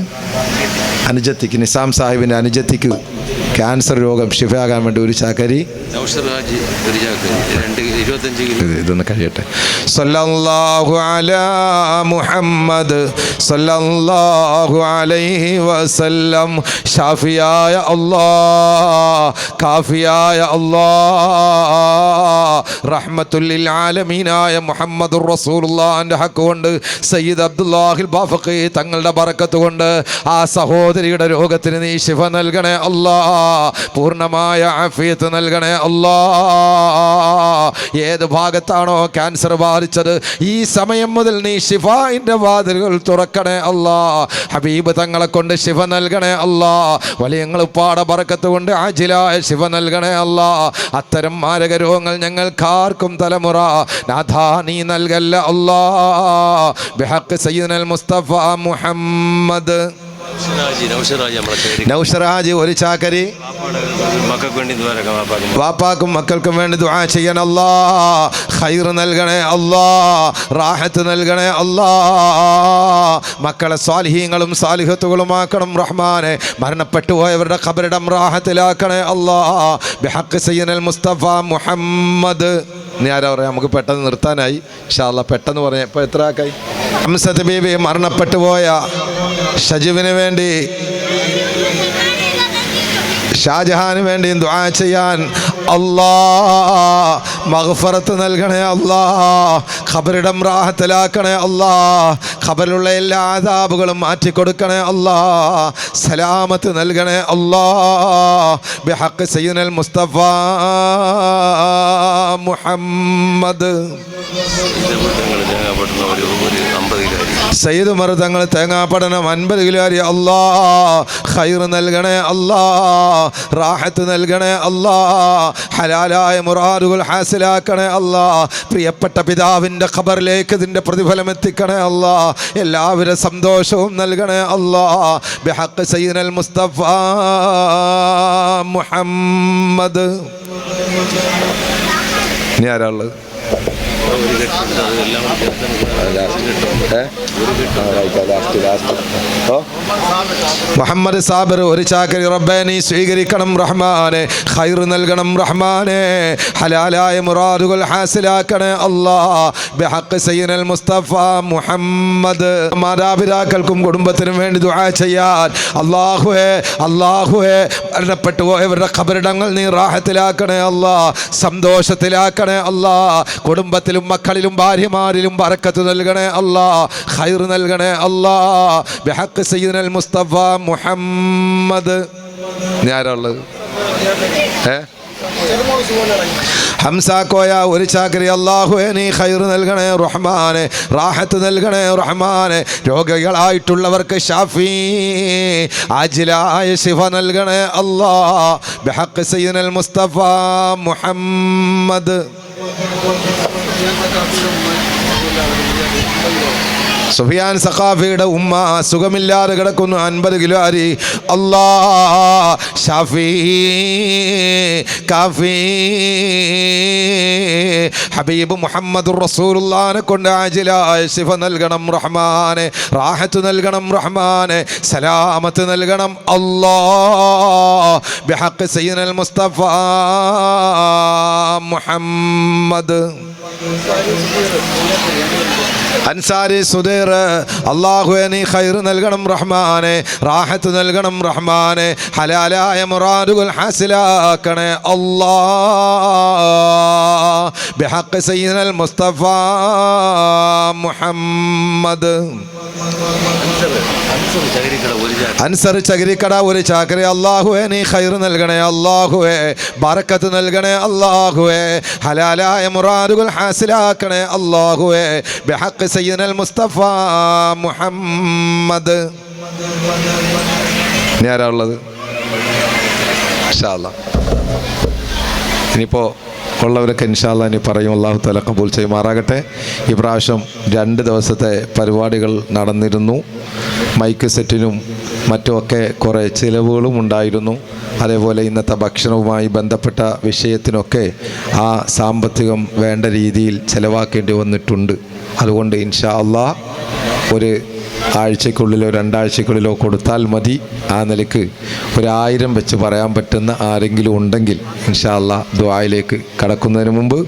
A: അനുജത്തിക്ക്, നിസാം സാഹിബിൻ്റെ അനുജത്തിക്ക് ക്യാൻസർ രോഗം ശിഫയാകാൻ വേണ്ടി ഒരു ചാക്കരി ഇതൊന്ന് കഴിയട്ടെ. സല്ലല്ലാഹു അലാ മുഹമ്മദ് സല്ലല്ലാഹു അലൈഹി വസല്ലം. ഷാഫിയായ അല്ലാഹ്, കാഫിയായ അല്ലാഹ്, റഹ്മത്തുൽ ലിൽ ആലമീനായ മുഹമ്മദുർ റസൂലുള്ളാഹിന്റെ ഹക്ക് കൊണ്ട് സയ്യിദ് അബ്ദുല്ലാഹിൽ ബാഫഖി തങ്ങളുടെ ബറക്കത്ത് കൊണ്ട് ആ സഹോദരിയുടെ രോഗത്തിന് നീ ശിഫ നൽകണേ അല്ലാഹ്. പൂർണ്ണമായ ആഫിയത്ത് നൽകണേ അല്ലാഹ്. ഏത് ഭാഗത്താണോ ക്യാൻസർ ബാധിച്ചത് ഈ സമയം മുതൽ നീ ശിഫായിൻ്റെ വാതിലുകൾ തുറക്കണേ അല്ലാഹ്. ഹബീബ് തങ്ങളെ കൊണ്ട് ശിഫ നൽകണേ അല്ലാഹ്. വലിയങ്ങൾ പാട ബറക്കത്ത് കൊണ്ട് ആജിലായ ശിഫ നൽകണേ അല്ലാഹ്. അത്തരം മാരക രോഗങ്ങൾ ഞങ്ങൾക്കാർക്കും തലമുറ നാഥാ നീ നൽകല്ല അല്ലാഹ്. ബിഹഖ് സയ്യിദുൽ മുസ്തഫ മുഹമ്മദ്. നൗഷറാജ് ഒരു ചാക്കരി വാപ്പാക്കും മക്കൾക്കും വേണ്ടി ദുആ ചെയ്യാൻ അല്ലാഹ്. ഖൈർ നൽകണേ അല്ലാഹ്, റാഹത്ത് നൽകണേ അല്ലാഹ്. മക്കളെ സ്വാലിഹീങ്ങളും സാലിഹത്തുകളുമാക്കണം റഹ്മാനെ. മരണപ്പെട്ടു പോയവരുടെ ഖബറിടം റാഹത്തിലാക്കണേ അല്ലാഹ്. ബിഹഖ് സയ്യിദുൽ മുസ്തഫ മുഹമ്മദ്. ഇനി ആരാ പറയാം, നമുക്ക് പെട്ടെന്ന് നിർത്താനായി. ഇൻഷാ അല്ലാഹ് പെട്ടെന്ന് പറയാം. ഇപ്പോൾ എത്ര ആക്കായി? ഹംസത്ത് ബീബി മരണപ്പെട്ടു പോയ ഷജുവിന് വേണ്ടി, ഷാജഹാന് വേണ്ടിയും ദുആ ചെയ്യാൻ അല്ലാഹ്. മഗ്ഫറത്ത് നൽകണേ അല്ലാഹ്. ഖബറിടം റാഹത്തിലാക്കണേ അല്ലാഹ്. ഖബറിലുള്ള എല്ലാ ആദാബുകളും മാറ്റിക്കൊടുക്കണേ അല്ലാഹ്. സലാമത്ത് നൽകണേ അല്ലാഹ്. ബിഹഖ് സയ്യിദുൽ മുസ്തഫ മുഹമ്മദ്. സയ്യിദ് ഉമർ തങ്ങൾ തേങ്ങാപ്പടനം 50 കിലോ അരി അല്ലാഹ്. ഖൈർ നൽകണേ അല്ലാഹ്, റാഹത്ത് നൽകണേ അല്ലാഹ്. ഹലാലായ മുറാദുകൾ ഹാസിലാക്കണേ അല്ലാഹ്. പ്രിയപ്പെട്ട പിതാവിൻ്റെ ഖബറിലേക്ക് ഇതിൻ്റെ പ്രതിഫലം എത്തിക്കണേ അല്ലാഹ്. എല്ലാവിധ സന്തോഷവും നൽകണേ അല്ലാഹ്. ബിഹഖ് സയ്യിദുൽ മുസ്തഫ മുഹമ്മദ്. ഇനി ആരാ ഉള്ളത്? മുഹമ്മദ് സാബിർ ഒരു ചാക്കരി റബ്ബേ നീ സ്വീകരിക്കണം റഹ്മാനെ. ഖൈർ നൽകണം റഹ്മാനെ. ഹലാലായ മുറാദുകൾ ഹാസിലാക്കണേ അല്ലാഹ്. ബിഹഖ് സയ്യിദുൽ മുസ്തഫ മുഹമ്മദ്. മാതാപിതാക്കൾക്കും കുടുംബത്തിനും വേണ്ടി ദുആ ചെയ്യാൻ അല്ലാഹുവേ, അല്ലാഹുവേ മരണപ്പെട്ടു പോയവരുടെ ഖബറിടങ്ങൾ നീ റാഹത്തിലാക്കണേ അല്ലാഹ്, സന്തോഷത്തിലാക്കണേ അല്ലാഹ്. കുടുംബത്തിലും മക്കളിലും ഭാര്യമാരിലും ബറക്കത്ത് നൽകണേ അല്ലാഹ്, ഖൈർ നൽകണേ അല്ലാഹ്. ബിഹഖ് സയ്യിദുൽ മുസ്തഫ മുഹമ്മദ്. ഞാനുള്ളത് ഹംസാക്കോയ ഒരു ചാക്കരി അല്ലാഹുവേ നീ ഖൈർ നൽകണേ റഹ്മാനെ, റാഹത്ത് നൽകണേ റഹ്മാനെ. രോഗികളായിട്ടുള്ളവർക്ക് ഷാഫി ആജിലായ ശിഫ നൽകണേ അല്ലാഹ്. ബിഹഖ് സയ്യിദുൽ മുസ്തഫ മുഹമ്മദ്. സുഫിയാൻ സഖാഫിയുടെ ഉമ്മ സുഖമില്ലാതെ കിടക്കുന്നു, 50 കിലോ അരി അല്ലാഹ്. ഷാഫി കാഫി ഹബീബ് മുഹമ്മദുർ റസൂലുള്ളാഹിനെ കൊണ്ട് ആജിലായ ശിഫ നൽകണം റഹ്മാനെ, റാഹത്ത് നൽകണം റഹ്മാനെ, സലാമത്ത് നൽകണം അല്ലാഹ്. ബിഹഖ് സയ്യിദുൽ മുസ്തഫ മുഹമ്മദ്. അൻസാരി സുദൈർ, അല്ലാഹുവേ നീ ഖൈർ നൽകണം റഹ്മാനെ, റാഹത്ത് നൽകണം റഹ്മാനെ, ഹലാലായ മുറാദുകൾ ഹാസിലാക്കണേ അല്ലാഹ്. ബിഹഖ് സയ്യിദുൽ മുസ്തഫ മുഹമ്മദ്. അൻസർ ചകിരിക്കട ഒരു ചാക്കരി, അല്ലാഹുവേ നീ ഖൈർ നൽകണേ അല്ലാഹുവേ, ബറക്കത്ത് നൽകണേ അല്ലാഹുവേ, ഹലാലായ മുറാദുകൾ ഹാസിലാക്കണേ അല്ലാഹുവേ. ബിഹഖ് സയ്യിദുൽ മുസ്തഫ മുഹമ്മദ്. ഇനി ആരാ ഉള്ളത്? ഇൻഷാ അല്ലാഹ് ഇനിയിപ്പോൾ ഉള്ളവരൊക്കെ ഇൻഷാ അല്ലാഹ് ഇനി പറയും. അല്ലാഹു തആല ഖബൂൽ ചെയ്യുമാറാകട്ടെ. ഇപ്രാവശ്യം 2 ദിവസത്തെ പരിപാടികൾ നടന്നിരുന്നു. മൈക്ക് സെറ്റിനും മറ്റുമൊക്കെ കുറേ ചിലവുകളും ഉണ്ടായിരുന്നു. അതേപോലെ ഇന്നത്തെ ഭക്ഷണവുമായി ബന്ധപ്പെട്ട വിഷയത്തിനൊക്കെ ആ സാമ്പത്തികം വേണ്ട രീതിയിൽ ചിലവാക്കേണ്ടി വന്നിട്ടുണ്ട്. അതുകൊണ്ട് ഇൻഷാ അല്ലാഹ് ഒരു ആഴ്ചയ്ക്കുള്ളിലോ 2 ആഴ്ചയ്ക്കുള്ളിലോ കൊടുത്താൽ മതി. ആ നിലയ്ക്ക് 1000 വെച്ച് പറയാൻ പറ്റുന്ന ആരെങ്കിലും ഉണ്ടെങ്കിൽ ഇൻഷാ അല്ലാഹ് ദുആയിലേക്ക് കടക്കുന്നതിന് മുമ്പ്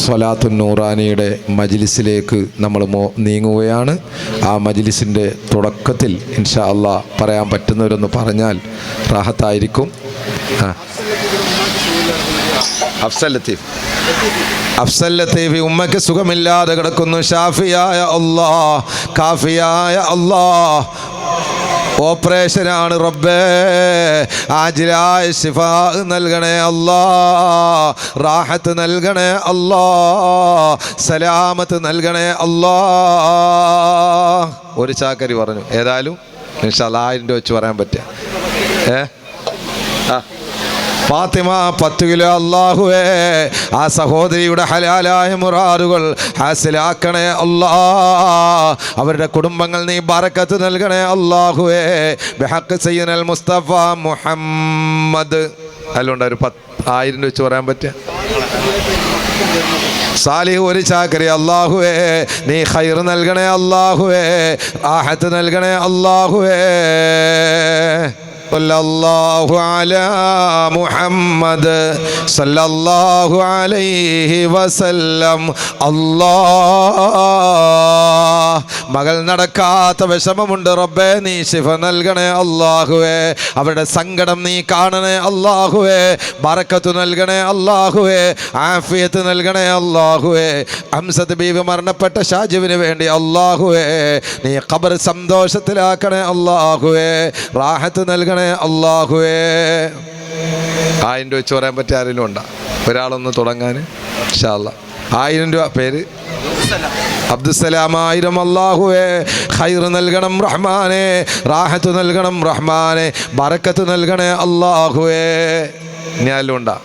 A: സ്വലാത്തുൻ നൂറാനിയുടെ മജ്ലിസിലേക്ക് നമ്മൾ നീങ്ങുകയാണ്. ആ മജ്ലിസിൻ്റെ തുടക്കത്തിൽ ഇൻഷാ അല്ലാഹ് പറയാൻ പറ്റുന്നവരൊന്ന് പറഞ്ഞാൽ റാഹത്തായിരിക്കും. അഫ്സൽ ലത്തീഫ് ഉമ്മയ്ക്ക് സുഖമില്ലാതെ കിടക്കുന്നു. ഷാഫിയായ അല്ലാഹ്, കാഫിയായ അല്ലാഹ്, ഓപ്പറേഷനാണ് റബ്ബേ, ആജിലായ ശിഫാ നൽകണേ അല്ലാഹ്, റാഹത്ത് നൽകണേ അല്ലാഹ്, സലാമത്ത് നൽകണേ അല്ലാഹ്. ഒരു ചാക്കരി പറഞ്ഞു. ഏതായാലും ഇൻഷാ അല്ലാഹ് 1000 രൂപ വെച്ച് പറയാൻ പറ്റുക. ഫാത്തിമ 10 കിലോ, അല്ലാഹുവേ ആ സഹോദരിയുടെ ഹലാലായ മുറാദുകൾ ഹാസിലാക്കണേ അല്ലാഹ്. അവരുടെ കുടുംബങ്ങൾ നീ ബറക്കത്ത് നൽകണേ അല്ലാഹുവേ. ബിഹഖ് സയ്യിദുൽ മുസ്തഫ മുഹമ്മദ്. അതുകൊണ്ട് ഒരു 1000 രൂപ വെച്ച് പറയാൻ പറ്റുക. സാലിഹ് ഒരു ചാക്കരി, അല്ലാഹുവേ നീ ഖൈർ നൽകണേ അല്ലാഹുവേ, റാഹത്ത് നൽകണേ അല്ലാഹുവേ. സല്ലല്ലാഹു അലാ മുഹമ്മദ് സല്ലല്ലാഹു അലൈഹി വസല്ലം. അല്ലാഹ് മകൾ നടക്കാത്ത വിഷമമുണ്ട് റബ്ബേ, നീ ശിഫ നൽകണേ അല്ലാഹുവേ. അവരുടെ സങ്കടം നീ കാണണേ അല്ലാഹുവേ. ബറക്കത്ത് നൽകണേ അല്ലാഹുവേ, ആഫിയത്ത് നൽകണേ അല്ലാഹുവേ. ഹംസത്ത് ബീവി മരണപ്പെട്ട ഷാജുവിന് വേണ്ടി അല്ലാഹുവേ നീ ഖബർ സന്തോഷത്തിലാക്കണേ അല്ലാഹുവേ, റാഹത്ത് നൽകണേ അല്ലാഹുവേ. 1000 രൂപ വെച്ച് പറയാൻ പറ്റിയ ആരെങ്കിലും ഉണ്ടോ? ഒരാളൊന്ന് തുടങ്ങാൻ ഇൻഷാ അല്ലാഹ്. 1000 രൂപ. പേര് അബ്ദുസ്സലാം. 1000. അല്ലാഹുവേ ഖൈർ നൽകണം റഹ്മാനെ, റാഹത്ത് നൽകണം റഹ്മാനെ, ബറക്കത്ത് നൽകണേ അല്ലാഹുവേ. ഇനി ആരെങ്കിലും ഉണ്ടോ?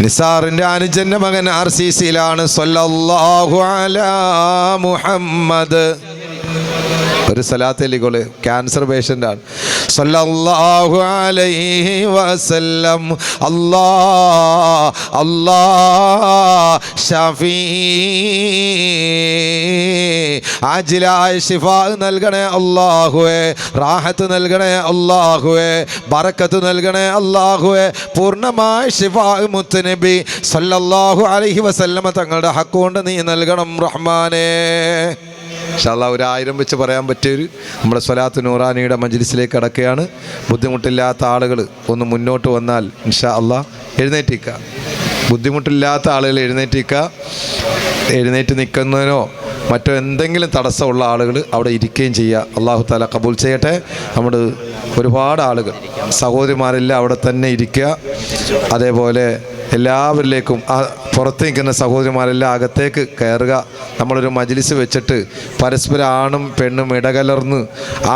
A: നിസാറിന്റെ അനുജന്റെ മകൻ RCCയിലാണ്. സല്ലല്ലാഹു അലാ മുഹമ്മദ്. ഒരു സലാത്തിലേക്കുള്ള ക്യാൻസർ പേഷ്യൻ്റാണ്. സല്ലല്ലാഹു അലൈഹി വസല്ലം. അല്ലാഹ് അല്ലാഹ് ഷഫീ ആജിലായ ശിഫാ നൽകണേ അല്ലാഹുവേ, റാഹത്ത് നൽകണേ അല്ലാഹുവേ, ബറക്കത്ത് നൽകണേ അല്ലാഹുവേ. പൂർണ്ണമായ ശിഫാ മുത്തുനബി സല്ലല്ലാഹു അലൈഹി വസല്ലം തങ്ങളുടെ ഹക്കുകൊണ്ട് നീ നൽകണം റഹ്മാനേ. ഇൻഷാ അല്ലാഹ് ഒരു 1000 വെച്ച് പറയാൻ പറ്റിയൊരു നമ്മുടെ സ്വലാത്ത് നൂറാനിയുടെ മജ്ലിസിലേക്ക് കടക്കുകയാണ്. ബുദ്ധിമുട്ടില്ലാത്ത ആളുകൾ ഒന്ന് മുന്നോട്ട് വന്നാൽ ഇൻഷാ അല്ലാഹ് എഴുന്നേറ്റിക്കുക. ബുദ്ധിമുട്ടില്ലാത്ത ആളുകൾ എഴുന്നേറ്റിക്കുക. എഴുന്നേറ്റ് നിൽക്കുന്നതിനോ മറ്റോ എന്തെങ്കിലും തടസ്സമുള്ള ആളുകൾ അവിടെ ഇരിക്കുകയും ചെയ്യുക. അല്ലാഹു തആല ഖബൂൽ ചെയ്യട്ടെ. നമ്മുടെ ഒരുപാട് ആളുകൾ സഹോദരിമാരെല്ലാം അവിടെ തന്നെ ഇരിക്കുക. അതേപോലെ എല്ലാവരിലേക്കും പുറത്ത് നിൽക്കുന്ന സഹോദരിമാരെല്ലാം അകത്തേക്ക് കയറുക. നമ്മളൊരു മജ്ലിസ് വെച്ചിട്ട് പരസ്പരം ആണും പെണ്ണും ഇടകലർന്ന്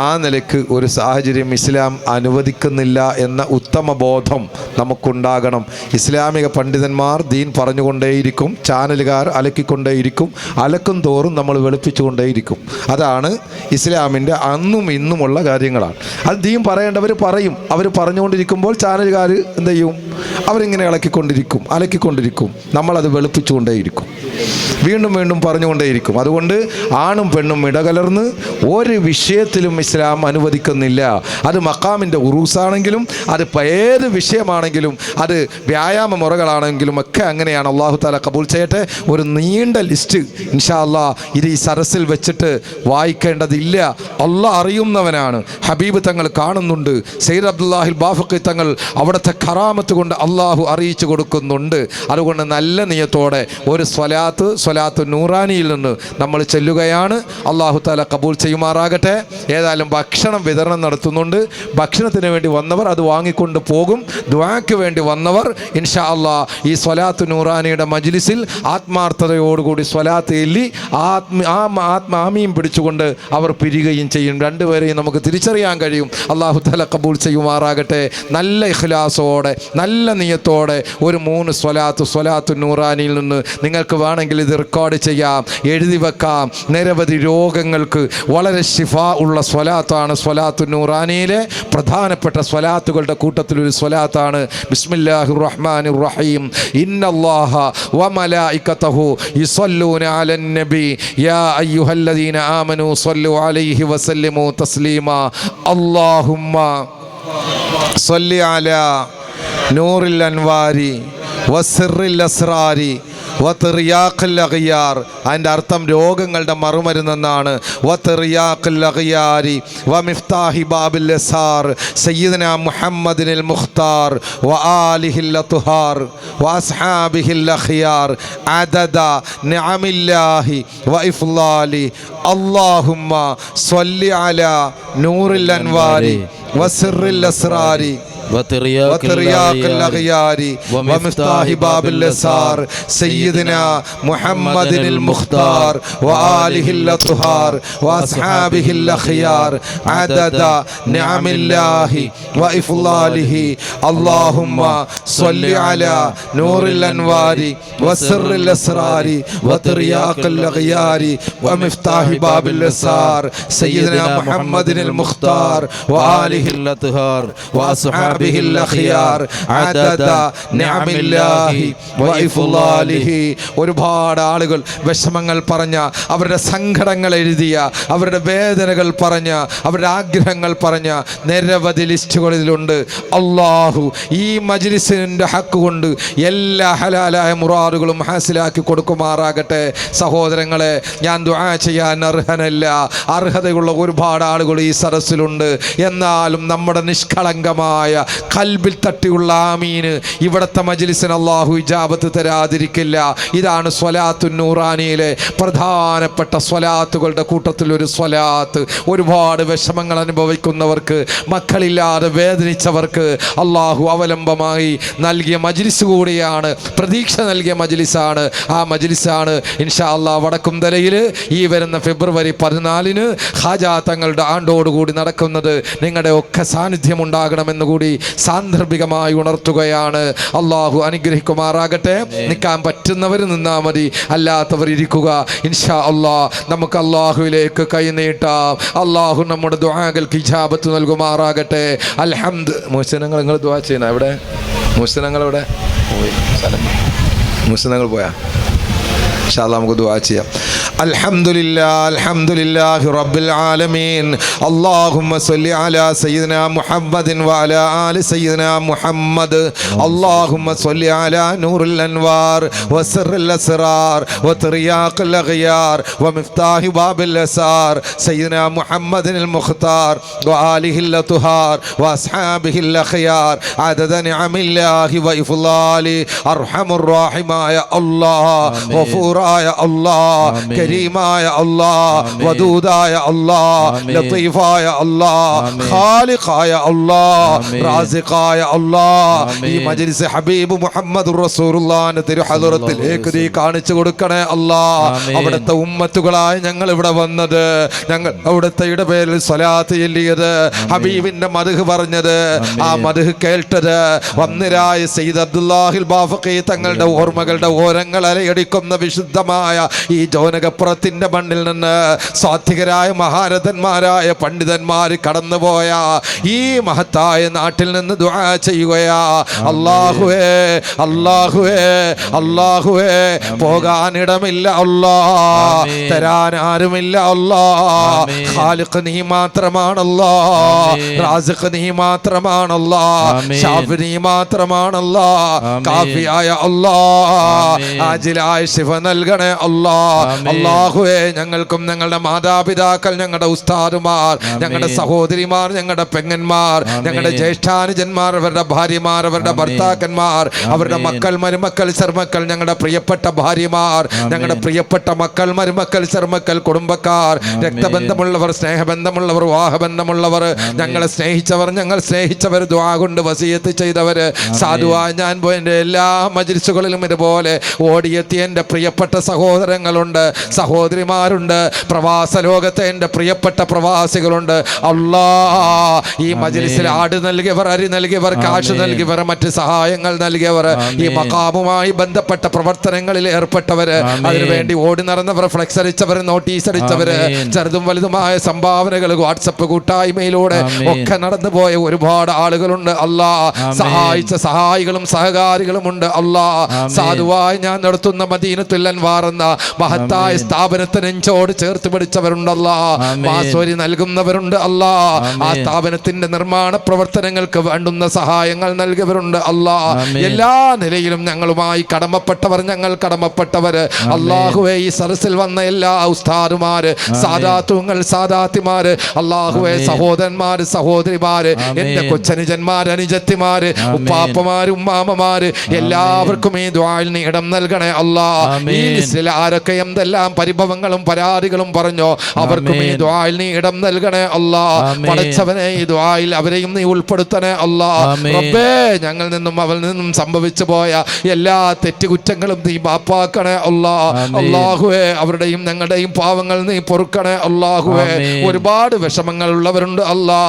A: ആ നിലയ്ക്ക് ഒരു സാഹചര്യം ഇസ്ലാം അനുവദിക്കുന്നില്ല എന്ന ഉത്തമ ബോധം നമുക്കുണ്ടാകണം. ഇസ്ലാമിക പണ്ഡിതന്മാർ ദീൻ പറഞ്ഞുകൊണ്ടേയിരിക്കും, ചാനലുകാർ അലക്കിക്കൊണ്ടേയിരിക്കും, അലക്കും തോറും നമ്മൾ വെളുപ്പിച്ചുകൊണ്ടേയിരിക്കും. അതാണ് ഇസ്ലാമിൻ്റെ അന്നും ഇന്നുമുള്ള കാര്യങ്ങളാണ്. അത് ദീൻ പറയേണ്ടവർ പറയും. അവർ പറഞ്ഞുകൊണ്ടിരിക്കുമ്പോൾ ചാനലുകാർ എന്ത് ചെയ്യും? അവരിങ്ങനെ ഇളക്കിക്കൊണ്ടിരിക്കും. അലക്കിക്കൊണ്ടിരിക്കും നമ്മളത് വെളുപ്പിച്ചുകൊണ്ടേയിരിക്കും, വീണ്ടും വീണ്ടും പറഞ്ഞുകൊണ്ടേയിരിക്കും. അതുകൊണ്ട് ആണും പെണ്ണും ഇടകലർന്ന് ഒരു വിഷയത്തിലും ഇസ്ലാം അനുവദിക്കുന്നില്ല. അത് മഖാമിൻ്റെ ഉറൂസാണെങ്കിലും അത് ഏത് വിഷയമാണെങ്കിലും അത് വ്യായാമ മുറകളാണെങ്കിലും ഒക്കെ അങ്ങനെയാണ്. അല്ലാഹു തആല കബൂൽ ചെയ്യട്ടെ. ഒരു നീണ്ട ലിസ്റ്റ് ഇൻഷാ അല്ലാഹ് ഇത് ഈ സരസിൽ വെച്ചിട്ട് വായിക്കേണ്ടതില്ല. അല്ലാഹ് അറിയുന്നവനാണ്. ഹബീബ് തങ്ങൾ കാണുന്നുണ്ട്. സയ്യിദ് അബ്ദുല്ലാഹിൽ ബാഫഖി തങ്ങൾ അവിടുത്തെ കറാമത്ത് കൊണ്ട് അള്ളാഹു അറിയിച്ചു കൊടുക്കുന്നുണ്ട്. അതുകൊണ്ട് നല്ല നിയത്തോടെ ഒരു സ്വലാത്ത് നൂറാനിയിൽ നിന്ന് നമ്മൾ ചെല്ലുകയാണ്. അല്ലാഹു തആല കബൂൽ ചെയ്യുമാറാകട്ടെ. ഏതായാലും ഭക്ഷണം വിതരണം നടത്തുന്നുണ്ട്. ഭക്ഷണത്തിന് വേണ്ടി വന്നവർ അത് വാങ്ങിക്കൊണ്ട് പോകും. ദുആക്ക് വേണ്ടി വന്നവർ ഇൻഷാ അല്ലാഹ് ഈ സ്വലാത്ത് നൂറാനിയുടെ മജ്ലിസിൽ ആത്മാർത്ഥതയോടുകൂടി സ്വലാത്ത് എല്ലി ആമീൻ പിടിച്ചുകൊണ്ട് അവർ പിരിയുകയും ചെയ്യും. രണ്ടുപേരെയും നമുക്ക് തിരിച്ചറിയാൻ കഴിയും. അല്ലാഹു തആല കബൂൽ ചെയ്യുമാറാകട്ടെ. നല്ല ഇഖ്ലാസോടെ നല്ല നിയത്തോടെ ഒരു 3 സ്വലാത്ത് നൂറാനിയിൽ നിന്ന് നിങ്ങൾക്ക് വേണമെങ്കിൽ ഇത് റെക്കോർഡ് ചെയ്യാം, എഴുതി വെക്കാം. നിരവധി രോഗങ്ങൾക്ക് വളരെ ശിഫാ ഉള്ള സ്വലാത്താണ് സ്വലാത്തു നൂറാനിയിലെ പ്രധാനപ്പെട്ട സ്വലാത്തുകളുടെ കൂട്ടത്തിൽ ഒരു സ്വലാത്താണ്. ബിസ്മില്ലാഹിർ റഹ്മാനിർ റഹീം. ഇന്നല്ലാഹ വമലായികതഹു യുസല്ലൂന അലൻ നബി യാ അയ്യുഹല്ലദീന ആമനൂ സ്വല്ലു അലൈഹി വസല്ലിമു തസ്ലീമാ. അല്ലാഹുമ്മ സ്വല്ലി അലാ നൂറിൽ അൻവാരി വസിറിൽ അസ്റാരി വത്രിയാഖിൽ അഗ്യാർ. അതിൻ്റെ അർത്ഥം രോഗങ്ങളുടെ മറുമരുന്നെന്നാണ്. വത്രിയാഖിൽ അഗ്യാരി വമിഫ്താഹി ബാബിൽ അസാർ സയ്യിദനാ മുഹമ്മദിനിൽ മുഖ്താർ വആലിഹിൽ അത്ഹാർ വഅസ്ഹാബിഹിൽ അഖ്യാർ അദദ നിഅമില്ലാഹി വഇഫ്ളാലി. അല്ലാഹുമ്മ സ്വല്ലി അലാ നൂറിൽ അൻവാരി വസിറിൽ അസ്റാരി وترياق الأغيار ومفتاح باب الأسرار سيدنا محمد المختار وآله الأطهار وأصحابه الأخيار عدد نعم الله وإفضاله. اللهم صل على نور الأنوار وسر الأسرار وترياق الأغيار ومفتاح باب الأسرار سيدنا محمد المختار وآله الأطهار وأصحابه ഒരുപാട് ആളുകൾ വിഷമങ്ങൾ പറഞ്ഞ, അവരുടെ സങ്കടങ്ങൾ എഴുതിയ, അവരുടെ വേദനകൾ പറഞ്ഞ, അവരുടെ ആഗ്രഹങ്ങൾ പറഞ്ഞ നിരവധി ലിസ്റ്റുകളിലുണ്ട്. അള്ളാഹു ഈ മജ്ലിസിൻ്റെ ഹക്ക് കൊണ്ട് എല്ലാ ഹലാലായ മുറാദുകളും ഹാസിലാക്കി കൊടുക്കുമാറാകട്ടെ. സഹോദരങ്ങളെ, ഞാൻ ദുആ ചെയ്യാൻ അർഹനല്ല. അർഹതയുള്ള ഒരുപാട് ആളുകൾ ഈ സദസ്സിലുണ്ട്. എന്നാലും നമ്മുടെ നിഷ്കളങ്കമായ കൽബിൽ തട്ടിയുള്ള ആമീന് ഇവിടുത്തെ മജ്ലിസിന് അല്ലാഹു ഇജാബത്ത് തരാതിരിക്കില്ല. ഇതാണ് സ്വലാത്തു നൂറാനിയിലെ പ്രധാനപ്പെട്ട സ്വലാത്തുകളുടെ കൂട്ടത്തിൽ ഒരു സ്വലാത്ത്. ഒരുപാട് വിഷമങ്ങൾ അനുഭവിക്കുന്നവർക്ക്, മക്കളില്ലാതെ വേദനിച്ചവർക്ക് അല്ലാഹു അവലംബമായി നൽകിയ മജ്ലിസ് കൂടിയാണ്, പ്രതീക്ഷ നൽകിയ മജ്ലിസാണ്. ആ മജ്ലിസാണ് ഇൻഷാ അല്ലാഹ് വടക്കുംതലയിൽ ഈ വരുന്ന ഫെബ്രുവരി 14 ഖാജാ തങ്ങളുടെ ആണ്ടോടുകൂടി നടക്കുന്നത്. നിങ്ങളുടെ ഒക്കെ സാന്നിധ്യം ഉണ്ടാകണമെന്ന് കൂടി സാന്ദർഭികമായി ഉണർത്തുകയാണ്. അള്ളാഹു അനുഗ്രഹിക്കുമാറാകട്ടെ. നിൽക്കാൻ പറ്റുന്നവർ നിന്നാൽ മതി, അല്ലാത്തവർ ഇരിക്കുക. ഇൻഷാ അല്ലാഹ് നമുക്ക് അള്ളാഹുവിലേക്ക് കൈനീട്ടാം. അള്ളാഹു നമ്മുടെ ദുആകൾക്ക് ഇജാബത്ത് നൽകുമാറാകട്ടെ. അൽഹംദ്. മുഹ്സിനങ്ങൾ നിങ്ങൾ ദുആ ചെയ്യണം. എവിടെ മുഹ്സിനങ്ങൾ? എവിടെ മുഹ്സിനങ്ങൾ പോയാ? ഇൻഷാ അല്ലാഹ് നമുക്ക് ദുആ ചെയ്യാം. അൽഹംദുലില്ലാഹി റബ്ബിൽ ആലമീൻ. അല്ലാഹുമ്മ സ്വല്ലി അലാ സയ്യിദിനാ മുഹമ്മദിൻ വഅലാ ആലി സയ്യിദിനാ മുഹമ്മദ്. അല്ലാഹുമ്മ സ്വല്ലി അലാ നൂറിൽ അൻവാർ വസിറിൽ അസ്റാർ വത്രിയാഖിൽ അഗ്യാർ വമിഫ്താഹി ബാബിൽ അസാർ സയ്യിദിനാ മുഹമ്മദിനിൽ മുഖ്താർ വആലിഹിൽ അത്ഹാർ വഅസ്ഹാബിഹിൽ അഖ്യാർ അദദ നിഅമില്ലാഹി വഇഫ്ളാലി. അർഹമുർ റഹീമായ അല്ലാഹ്, ഗഫൂറായ അല്ലാഹ്, കരീമായ അല്ലാഹ്, വദൂദായ അല്ലാഹ്, ലത്തീഫായ അല്ലാഹ്, ഖാലിഖായ അല്ലാഹ്, റാസിഖായ അല്ലാഹ്. ഈ മജ്ലിസ് ഹബീബ് മുഹമ്മദുർ റസൂലുള്ളാഹിന്റെ തിരുഹദറത്തിലേക്ക് നീ കാണിച്ചു കൊടുക്കണേ അല്ലാഹ്. അവിടുത്തെ ഉമ്മത്തുകളായി ഞങ്ങൾ ഇവിടെ വന്നത്, ഞങ്ങൾ അവിടുത്തെ പേരിൽ സ്വലാത്ത് ചൊല്ലിയത്, ഹബീബിന്റെ മദ്ഹ് പറഞ്ഞത്, ആ മദ്ഹ് കേട്ടത്, വന്നിരായ സയ്യിദ് അബ്ദുല്ലാഹിൽ ബാഫഖി തങ്ങളുടെ ഓർമ്മകളുടെ ഓരങ്ങൾ അലയടിക്കുന്ന വിശുദ്ധമായ ഈ ജോനക മലപ്പുറത്തിന്റെ മണ്ണിൽ നിന്ന് സ്വാത്വികരായ മഹാരഥന്മാരായ പണ്ഡിതന്മാർ കടന്നുപോയ ഈ മഹത്തായ നാട്ടിൽ നിന്ന് ദുആ ചെയ്യുകയാ. അല്ലാഹുവേ അല്ലാഹുവേ അല്ലാഹുവേ, പോകാനിടമില്ല അല്ലാ, തരാൻ ആരുമില്ല അല്ലാ. ഖാലിഖ് നീ മാത്രമാണല്ലാ, റാസിഖ് നീ മാത്രമാണല്ലാ, ഷാഫി നീ മാത്രമാണല്ലാ, കാഫിയായ അല്ലാ, ആജിലായ ശിഫ നൽകണേ അല്ലാ. അല്ലാഹുവേ, ഞങ്ങൾക്കും ഞങ്ങളുടെ മാതാപിതാക്കൾ, ഞങ്ങളുടെ ഉസ്താദുമാർ, ഞങ്ങളുടെ സഹോദരിമാർ, ഞങ്ങളുടെ പെങ്ങന്മാർ, ഞങ്ങളുടെ ജ്യേഷ്ഠാനുജന്മാർ, അവരുടെ ഭാര്യമാർ, അവരുടെ ഭർത്താക്കന്മാർ, അവരുടെ മക്കൾ, മരുമക്കൾ, ചെറുമക്കൾ, ഞങ്ങളുടെ പ്രിയപ്പെട്ട ഭാര്യമാർ, ഞങ്ങളുടെ പ്രിയപ്പെട്ട മക്കൾ, മരുമക്കൾ, ചെറുമക്കൾ, കുടുംബക്കാർ, രക്തബന്ധമുള്ളവർ, സ്നേഹബന്ധമുള്ളവർ, വിവാഹബന്ധമുള്ളവർ, ഞങ്ങളെ സ്നേഹിച്ചവർ, ഞങ്ങൾ സ്നേഹിച്ചവർ, ദുആ കൊണ്ട് വസിയത്ത് ചെയ്തവര്, സാധുവായ ഞാൻ പോയതിൻ്റെ എല്ലാ മജ്‌ലിസുകളിലും ഇതുപോലെ ഓടിയെത്തിയ എൻ്റെ പ്രിയപ്പെട്ട സഹോദരങ്ങളുണ്ട്, സഹോദരിമാരുണ്ട്, പ്രവാസ ലോകത്തെ എൻ്റെ പ്രിയപ്പെട്ട പ്രവാസികളുണ്ട്. അല്ലാ, ഈ മജ്‌ലിസിൽ ആട് നൽകിയവർ, അരി നൽകിയവർ, കാശ് നൽകിയവർ, മറ്റ് സഹായങ്ങൾ നൽകിയവർ, ഈ മഖാമുമായി ബന്ധപ്പെട്ട പ്രവർത്തനങ്ങളിൽ ഏർപ്പെട്ടവര്, അതിനുവേണ്ടി ഓടി നടന്നവർ, ഫ്ലെക്സ് അടിച്ചവർ, നോട്ടീസ് അടിച്ചവര്, ചെറുതും വലുതുമായ സംഭാവനകൾ വാട്സപ്പ് കൂട്ടായ്മയിലൂടെ ഒക്കെ നടന്നുപോയ ഒരുപാട് ആളുകളുണ്ട്. അല്ലാ, സഹായിച്ച സഹായികളും സഹകാരികളും ഉണ്ട്. അല്ലാ, സാധുവായി ഞാൻ നടത്തുന്ന മദീനത്തുൽ അൻവാർ എന്ന മഹത്തായ സ്ഥാപനത്തെ നെഞ്ചോട് ചേർത്ത് പിടിച്ചവരുണ്ടല്ലാ, വാസ്വരി നൽകുന്നവരുണ്ട്. അല്ലാ, ആ സ്ഥാപനത്തിന്റെ നിർമ്മാണ പ്രവർത്തനങ്ങൾക്ക് വേണ്ടുന്ന സഹായങ്ങൾ നൽകിയവരുണ്ട്. അല്ലാ, എല്ലാ നിലയിലും ഞങ്ങളുമായി കടമപ്പെട്ടവർ, ഞങ്ങൾ കടമപ്പെട്ടവര്. അല്ലാഹുവേ, ഈ സദസ്സിൽ വന്ന എല്ലാ ഉസ്താദുമാര്, സാദാത്തുങ്ങൾ, സാദാത്തിമാര്, അല്ലാഹുവേ, സഹോദരന്മാര്, സഹോദരിമാര്, എന്റെ കൊച്ചനുജന്മാര്, അനുജത്തിമാര്, ഉപ്പാപ്പമാര്, ഉമ്മാമ്മമാര്, എല്ലാവർക്കും ഈ ദുആയിൽ നീ ഇടം നൽകണേ അല്ലാ. ഈ ലിസ്റ്റിൽ ആരൊക്കെ എന്തെല്ലാം പരിഭവങ്ങളും പരാതികളും പറഞ്ഞോ, അവർക്കും ഈ ദുആയിൽ നീ ഇടം നൽകണേ അല്ലാ. പടച്ചവനെ, ഈ ദുആയിൽ അവരെയും നീ ഉൾപ്പെടുത്തണേ അല്ലാ. റബ്ബേ, ഞങ്ങളിൽ നിന്നും അവരിൽ നിന്നും സംഭവിച്ചു പോയ എല്ലാ തെറ്റുകുറ്റങ്ങളും നീ മാപ്പാക്കണേ അല്ലാ. അല്ലാഹുവേ, അവരുടെയും ഞങ്ങളുടെയും പാവങ്ങൾ നീ പൊറുക്കണേ അല്ലാഹുവേ. ഒരുപാട് വിഷമങ്ങൾ ഉള്ളവരുണ്ട് അല്ലാ,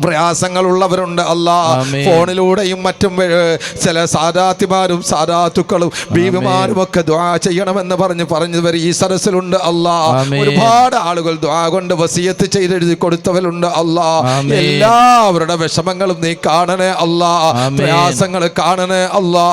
A: പ്രയാസങ്ങൾ ഉള്ളവരുണ്ട് അല്ലാ. ഫോണിലൂടെയും മറ്റും ചില സാദാത്തിമാരും സാദാത്തുക്കളും ബീവിമാരും ഒക്കെ ദുആ ചെയ്യണമെന്ന് പറഞ്ഞവർ ഈ സദസ്സിലുണ്ട് അല്ലാ. ഒരുപാട് ആളുകൾ ദുആ കൊണ്ട് വസിയത്ത് ചെയ്തെഴുതി കൊടുത്തവരുണ്ട് അല്ലാ. എല്ലാവരുടെ വിഷമങ്ങളും നീ കാണണേ അല്ലാ, പ്രയാസങ്ങൾ കാണണേ അല്ലാ.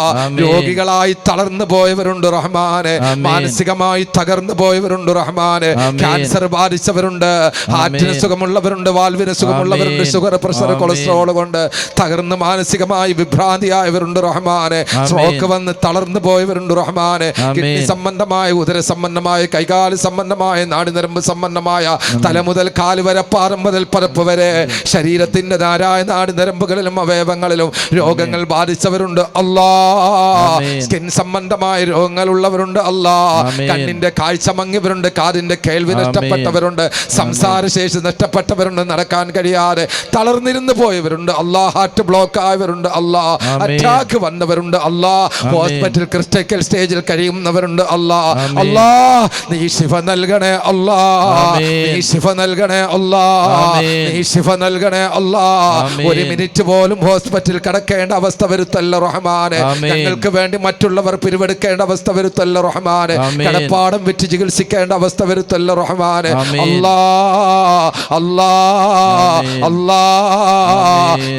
A: രോഗികളായി തളർന്നു പോയവരുണ്ട് റഹ്മാനെ, മാനസികമായി തകർന്നു പോയവരുണ്ട് റഹ്മാനെ, ക്യാൻസർ ബാധിച്ചവരുണ്ട്, ഹാർട്ടിന് സുഖമുള്ളവരുണ്ട്, വാൽവിന് സുഖമുള്ളവരുണ്ട്, ഷുഗർ, പ്രഷർ, കൊളസ്ട്രോൾ കൊണ്ട് തകർന്ന് മാനസികമായി വിഭ്രാന്തിയായവരുണ്ട് റഹ്മാനെ, സ്ട്രോക്ക് വന്ന് തളർന്നു പോയവരുണ്ട് റഹ്മാനെ, കിഡ്നി സംബന്ധമായ, ഉദര സംബന്ധമായ, കൈകാല് സംബന്ധമായ, നാടിനരമ്പ് സംബന്ധമായ, തല മുതൽ കാല് വരെ, പാദം മുതൽ പരപ്പ് വരെ ശരീരത്തിന്റെ ധാരായ നാടിനരമ്പുകളിലും അവയവങ്ങളിലും രോഗങ്ങൾ ബാധിച്ചവരുണ്ട് അല്ലാ. സ്കിൻ സംബന്ധമായ രോഗങ്ങൾ ഉള്ളവരുണ്ട് അല്ലാ. കണ്ണിന്റെ കാഴ്ച മങ്ങിയവരുണ്ട്, കാതിന്റെ കേൾവി നഷ്ടപ്പെട്ടവരുണ്ട്, സംസാരശേഷി നഷ്ടപ്പെട്ടവരുണ്ട്, നടക്കാൻ കഴിയാതെ തളർന്നിരുന്നു പോയവരുണ്ട് അല്ലാ. ഹാർട്ട് ബ്ലോക്ക് ആയവരുണ്ട് അല്ലാ. അറ്റാക്ക് വന്നവരുണ്ട് അല്ലാ. ഹോസ്പിറ്റൽ ക്രിട്ടിക്കൽ സ്റ്റേജിൽ കഴിയുന്നവരുണ്ട് അല്ലാ. അല്ലാ, നീ ശിഫ നൽകണേ അല്ലാ, നീ ശിഫ നൽകണേ അല്ലാ, നീ ശിഫ നൽകണേ അല്ലാ. ഒരു മിനിറ്റ് പോലും ഹോസ്പിറ്റലിൽ കിടക്കേണ്ട അവസ്ഥ വരുത്തല്ല റഹ്മാനെ. ഞങ്ങൾക്ക് വേണ്ടി മറ്റുള്ളവർ പിരിവെടുക്കേണ്ട അവസ്ഥ വരുത്തല്ല റഹ്മാനെ. കിടപ്പാടം വിറ്റ് ചികിത്സിക്കേണ്ട അവസ്ഥ വരുത്തല്ല റഹ്മാനെ. അല്ലാ, അല്ലാ, അല്ലാ,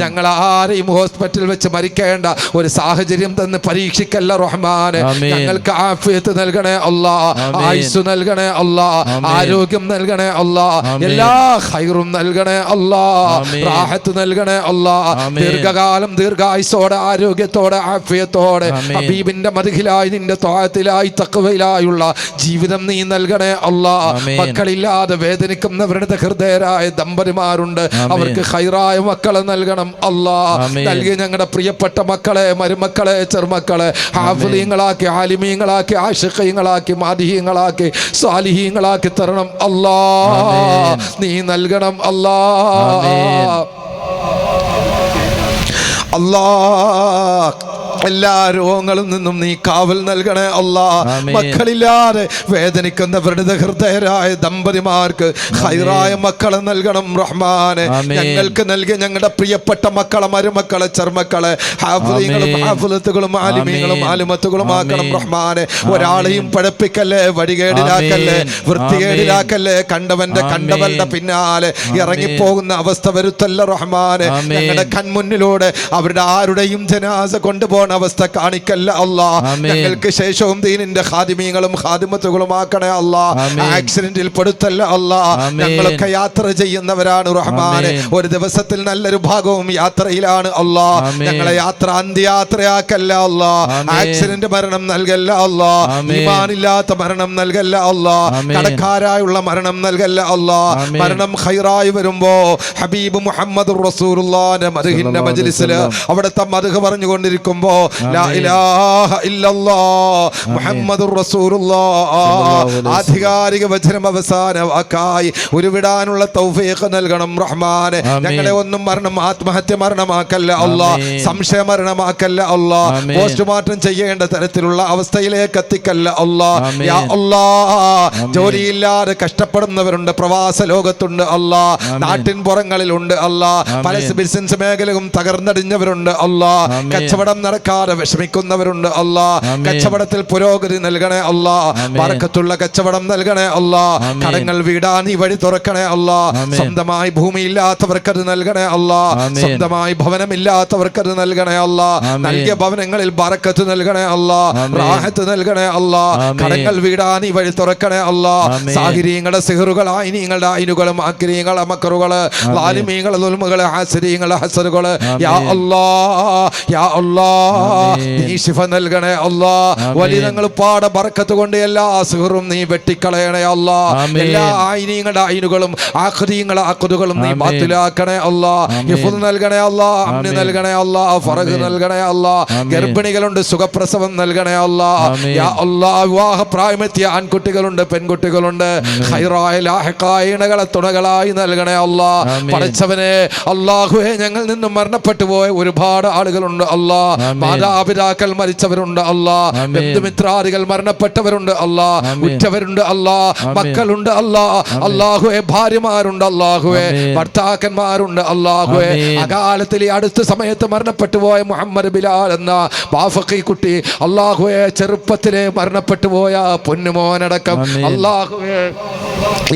A: ഞങ്ങൾ ആരെയും ഹോസ്പിറ്റലിൽ വെച്ച് മരിക്കേണ്ട ഒരു സാഹചര്യം തന്ന് പരീക്ഷിക്കല്ല റഹ്മാനെ. ഞങ്ങൾക്ക് ആഫിയത്ത് നൽകണേ അല്ലാ, ആയുസ് നൽകണേ അല്ലാ, ആരോഗ്യം നൽകണേ അല്ലാ, എല്ലാ ഖൈറും നൽകണേ അല്ലാ, റാഹത്ത് നൽകണേ അല്ലാ. ദീർഘകാലം ദീർഘായുസോടെ, ആരോഗ്യത്തോടെ, ആഫിയത്തോടെ ഹബീബിന്റെ മദ്ഹിലായി, നിന്റെ ത്വാഅത്തിലായി, തഖ്വയിലായുള്ള ജീവിതം നീ നൽകണേ അല്ലാ. മക്കളില്ലാതെ വേദനിക്കുന്നവരുടെ ഹൃദയരായ ദമ്പതിമാരുണ്ട്, അവർക്ക് ഖൈറായ മക്കളെ നൽകണം അല്ലാ. നൽകി ഞങ്ങളുടെ പ്രിയപ്പെട്ട മക്കളെ, മരുമക്കളെ, ചെറുമക്കളെ ഹാഫിളീങ്ങളാക്കി, ആലിമീങ്ങളാക്കി, ആശിഖീങ്ങളാക്കി, മാദിഹീങ്ങളാക്കി, സാലിഹീങ്ങളാക്കി തരണം അല്ലാ. നീ നൽകണം അല്ലാ. അല്ലാ, എല്ലാ രോഗങ്ങളിൽ നിന്നും നീ കാവൽ നൽകണേ അല്ലാ. മക്കളില്ലാതെ വേദനിക്കുന്നവരുടെ ഹൃദയരായ ദമ്പതിമാർക്ക് ഹൈറായ മക്കളെ നൽകണം റഹ്മാനെ. ഞങ്ങൾക്ക് നൽകിയ ഞങ്ങളുടെ പ്രിയപ്പെട്ട മക്കളെ, മരുമക്കളെ, ചെറുമക്കളെ ഹാഫിളും ഹാഫിളത്തുകളും ആലിമീങ്ങളും ആലിമത്തുകളും ആക്കണം റഹ്മാനെ. ഒരാളെയും പഴപ്പിക്കല്ലേ, വഴികേടിലാക്കല്ലേ, വൃത്തികേടിലാക്കല്ലേ, കണ്ടവന്റെ പിന്നാലെ ഇറങ്ങിപ്പോകുന്ന അവസ്ഥ വരുത്തല്ല റഹ്മാനെ. ഞങ്ങളുടെ കൺമുന്നിലൂടെ അവരുടെ ആരുടെയും ജനാസ കൊണ്ടുപോകുന്ന അവസ്ഥ കാണിക്കല്ല അല്ലാ. ഞങ്ങൾക്ക് ശേഷവും ദീനിന്റെ ഖാദിമീങ്ങളും ഖാദിമത്തുകളും ആക്കണേ അല്ലാ. ആക്സിഡന്റിൽ പെടുത്തല്ല അല്ലാ. ഞങ്ങളൊക്കെ യാത്ര ചെയ്യുന്നവരാണ് റഹ്മാനെ. ഒരു ദിവസത്തിൽ നല്ലൊരു ഭാഗവും യാത്രയിലാണ് അല്ലാ. ഞങ്ങളെ യാത്ര അന്ത്യയാത്രയാക്കല്ല അല്ലാ. ആക്സിഡന്റ് മരണം നൽകല്ല അല്ലാ. ഈമാനില്ലാത്ത മരണം നൽകല്ല അല്ലാ. കടക്കാരായുള്ള മരണം നൽകല്ല അല്ലാ. മരണം ഖൈറായി വരുമ്പോ ഹബീബ് മുഹമ്മദ് റസൂലുള്ളാഹിന്റെ മദ്ഹിന്റെ മജ്ലിസിൽ അവിടുത്തെ മദ്ഹ് പറഞ്ഞുകൊണ്ടിരിക്കുമ്പോ ലാ ഇലാഹ ഇല്ലല്ലാഹ് മുഹമ്മദുർ റസൂലുള്ളാഹ് ആധികാരിക വചനം അവസാന വാക്കായി ഉരുവിടാനുള്ള തൗഫീഖ് നൽകണം റഹ്മാനെ. ഞങ്ങളെ ഒന്നും മരണം ആത്മഹത്യ മരണമാക്കല്ല അല്ലാ. സംശയ മരണമാക്കല്ല അല്ലാ. പോസ്റ്റ്മോർട്ടം ചെയ്യേണ്ട തരത്തിലുള്ള അവസ്ഥയിലേക്ക് എത്തിക്കല്ല അല്ലാ. യാ അല്ലാ, ജോലിയില്ലാതെ കഷ്ടപ്പെടുന്നവരുണ്ട്, പ്രവാസ ലോകത്തുണ്ട് അല്ലാ, നാട്ടിൻ പുറങ്ങളിലുണ്ട് അല്ലാ, പല ബിസിനസ് മേഖലകളും തകർന്നടിഞ്ഞവരുണ്ട് അല്ലാ, കച്ചവടം നടക്കാതെ വിഷമിക്കുന്നവരുണ്ട് അല്ലാ. കച്ചവടത്തിൽ പുരോഗതി നൽകണേ അല്ലാ. ബറക്കത്തുള്ള കച്ചവടം നൽകണേ അല്ലാ. കടങ്ങൾ വീടാൻ ഈ വഴി തുറക്കണേ അല്ലാ. സ്വന്തമായി ഭൂമിയില്ലാത്തവർക്ക് അത് നൽകണേ അല്ലാ. സ്വന്തമായി ഭവനമില്ലാത്തവർക്ക് അത് നൽകണേ അല്ലാ. നൽകിയ ഭവനങ്ങളിൽ ബറക്കത്ത് നൽകണേ അല്ലാ. റാഹത്ത് നൽകണേ അല്ലാ. കടങ്ങൾ വീടാൻ ഈ വഴി തുറക്കണേ അല്ലാ. സാഹിര്യങ്ങളുടെ സിഹറുകൾ, ആയിനീങ്ങളുടെ ആയിനുകളും അക്രീങ്ങളെ മക്കറുകള്, ലാലിമീങ്ങളെ ദുൽമുകള്, ഹാസിരീങ്ങളെ ഹസറുകള്, യാ അല്ലാ യാ അല്ലാ നീ ശിഫ നൽകണേ അല്ലാ. വലിയങ്ങൾ പാട ബറക്കത്ത് കൊണ്ട് എല്ലാ സിഹറും നീ വെട്ടിക്കളയണേ അല്ലാ. എല്ലാ ആയിനീങ്ങളുടെ ആയിനുകളും ആഖിരീങ്ങളെ അഖദുകളും നീ ബാത്തിലാക്കണേ അല്ലാ. ഹിഫ്ദ് നൽകണേ അല്ലാ. അംന് നൽകണേ അല്ലാ. ഫറജ് നൽകണേ അല്ലാ. ഗർഭിണികളുണ്ട്, സുഖപ്രസവം നൽകണേ അല്ലാ. യാ അല്ലാ, വിവാഹ പ്രായമെത്തിയ ആൺകുട്ടികളുണ്ട്, പെൺകുട്ടികളുണ്ട്, ഖൈറായ ലാഹിഖായ ഇണകളെ തുണകളായി നൽകണേ അല്ലാ. പടച്ചവനെ അല്ലാഹുവേ, ഞങ്ങൾ നിന്നും മരണപ്പെട്ടു പോയ ഒരുപാട് ആളുകളുണ്ട് അല്ലാ. മാതാപിതാക്കൾ മരിച്ചവരുണ്ട് അല്ലാ. ബന്ധുമിത്രാദികൾ മരണപ്പെട്ടവരുണ്ട് അല്ലാ. ഉറ്റവരുണ്ട് അല്ലാ. മക്കളുണ്ട് അല്ലാ. അല്ലാഹുവേ, ഭാര്യമാരുണ്ട് അല്ലാഹുവേ. ഭർത്താക്കന്മാരുണ്ട് അല്ലാഹുവേ. അകാലത്തിൽ ഈ അടുത്ത സമയത്ത് മരണപ്പെട്ടു പോയ മുഹമ്മദ് ബിലാൽ എന്ന ബാഫഖി കുട്ടി അല്ലാഹുവേ, ചെറുപ്പത്തിലെ മരണപ്പെട്ടു പോയ പൊന്നുമോനടക്കം അല്ലാഹുവേ,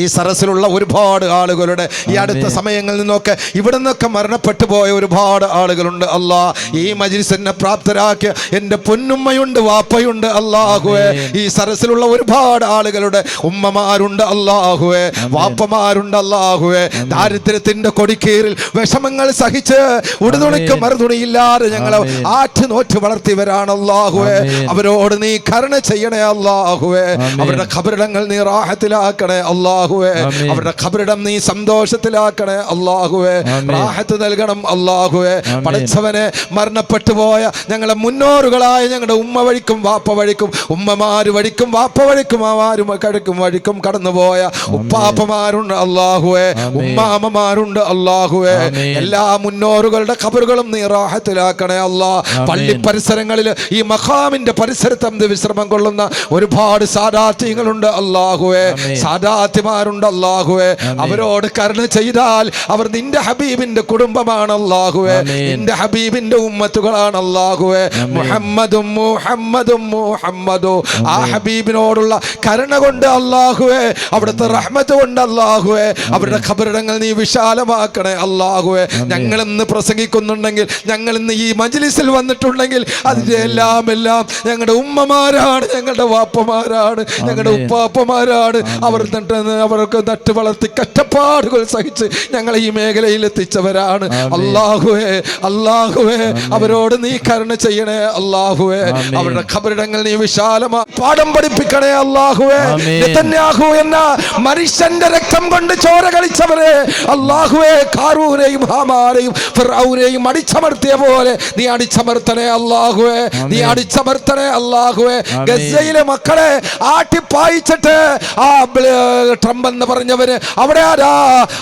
A: ഈ സരസിലുള്ള ഒരുപാട് ആളുകളുടെ ഈ അടുത്ത സമയങ്ങളിൽ നിന്നൊക്കെ ഇവിടെ നിന്നൊക്കെ മരണപ്പെട്ടു പോയ ഒരുപാട് ആളുകളുണ്ട് അല്ലാ. ഈ മജ്ലിസിനെ പ്രാപ്തരാക്കിയ എൻ്റെ പൊന്നുമ്മയുണ്ട്, വാപ്പയുണ്ട് അല്ലാഹുവേ. ഈ സരസിലുള്ള ഒരുപാട് ആളുകളുടെ ഉമ്മമാരുണ്ട് അല്ലാഹുവേ, വാപ്പമാരുണ്ട് അല്ലാഹുവേ. ദാരിദ്ര്യത്തിന്റെ കൊടിക്കീറിൽ വിഷമങ്ങൾ സഹിച്ച് ഉടുതുണിക്ക് മറുതുണിയില്ലാതെ ഞങ്ങളെ ആറ്റുനോറ്റ് വളർത്തിയവരാണ് അല്ലാഹുവേ. അവരോട് നീ കരുണ ചെയ്യണേ അല്ലാഹുവേ. അവരുടെ ഖബറിടങ്ങൾ നീ റാഹത്തിലാക്കണേ അല്ലാഹുവേ. അവരുടെ ഖബറിടം നീ സന്തോഷത്തിലാക്കണേ അല്ലാഹുവേ. റാഹത്ത് നൽകണം അല്ലാഹുവേ. പടച്ചവനെ, മരണപ്പെട്ടു പോയ ഞങ്ങളെ മുന്നോറുകളായ ഞങ്ങളുടെ ഉമ്മ വഴിക്കും വാപ്പ വഴിക്കും, ഉമ്മമാര് വഴിക്കും വാപ്പ വഴിക്കും ആവാരും കടക്കും വഴിക്കും കടന്നുപോയ ഉപ്പാപ്പമാരുണ്ട് അല്ലാഹുവേ. ഉമ്മാമ്മമാരുണ്ട് അല്ലാഹുവേ. എല്ലാ മുന്നോറുകളുടെ ഖബറുകളും നീ റാഹത്തിലാക്കണേ അല്ലാ. പള്ളി പരിസരങ്ങളിൽ ഈ മഖാമിന്റെ പരിസരത്ത് വിശ്രമം കൊള്ളുന്ന ഒരുപാട് സാദാത്യങ്ങളുണ്ട് അല്ലാഹുവേ. സാദാത്യമാരുണ്ട് അല്ലാഹുവേ. അവരോട് കരുണ ചെയ്താൽ അവർ നിന്റെ ഹബീബിന്റെ കുടുംബമാണ് അല്ലാഹുവേ. നിന്റെ ഹബീബിന്റെ ഉമ്മത്തുകളാണ് അല്ലാഹുവേ. മുഹമ്മദും മുഹമ്മദും മുഹമ്മദും ആ ഹബീബിനോടുള്ള കരുണ കൊണ്ട് അല്ലാഹുവേ, അവിടുത്തെ റഹ്മത്ത് കൊണ്ട് അല്ലാഹുവേ, അവരുടെ ഖബറിടങ്ങൾ നീ വിശാലമാക്കണേ അല്ലാഹുവേ. ഞങ്ങൾ ഇന്ന് പ്രസംഗിക്കുന്നുണ്ടെങ്കിൽ, ഞങ്ങൾ ഇന്ന് ഈ മജ്ലിസിൽ വന്നിട്ടുണ്ടെങ്കിൽ അതിന്റെ എല്ലാം ഞങ്ങളുടെ ഉമ്മമാരാണ്, ഞങ്ങളുടെ വാപ്പമാരാണ്, ഞങ്ങളുടെ ഉപ്പാപ്പമാരാണ്. അവർക്ക് നട്ട് വളർത്തി കഷ്ടപ്പാടുകൾ സഹിച്ച് ഞങ്ങളെ ഈ മേഖലയിൽ എത്തിച്ചവരാണ് അല്ലാഹുവേ. അല്ലാഹുവേ, അവരോട് നീ കരുണ ചെയ്യണേ അല്ലാഹുവേ. അവരുടെ ഖബറിടങ്ങൾ നീ വിശാലമാ പാഠം പഠിപ്പിക്കണേ അല്ലാഹുവേ. നെതന്യാഹു എന്ന മനുഷ്യന്റെ രക്തം കൊണ്ട് ചോര കളിച്ചവരെ അല്ലാഹുവേ, ഖാറൂനെയും ഹാമാനെയും ഫിർഔനെയും അടിച്ചമർത്തിയ പോലെ നീ അടിച്ചമർത്തണേ അല്ലാഹുവേ. നീ അടിച്ചമർത്തണേ അല്ലാഹുവേ. ഗസയിലെ മക്കളെ ആട്ടിപ്പായിച്ചിട്ട് ആ ട്രംപ് എന്ന് പറഞ്ഞവന് അവിടെ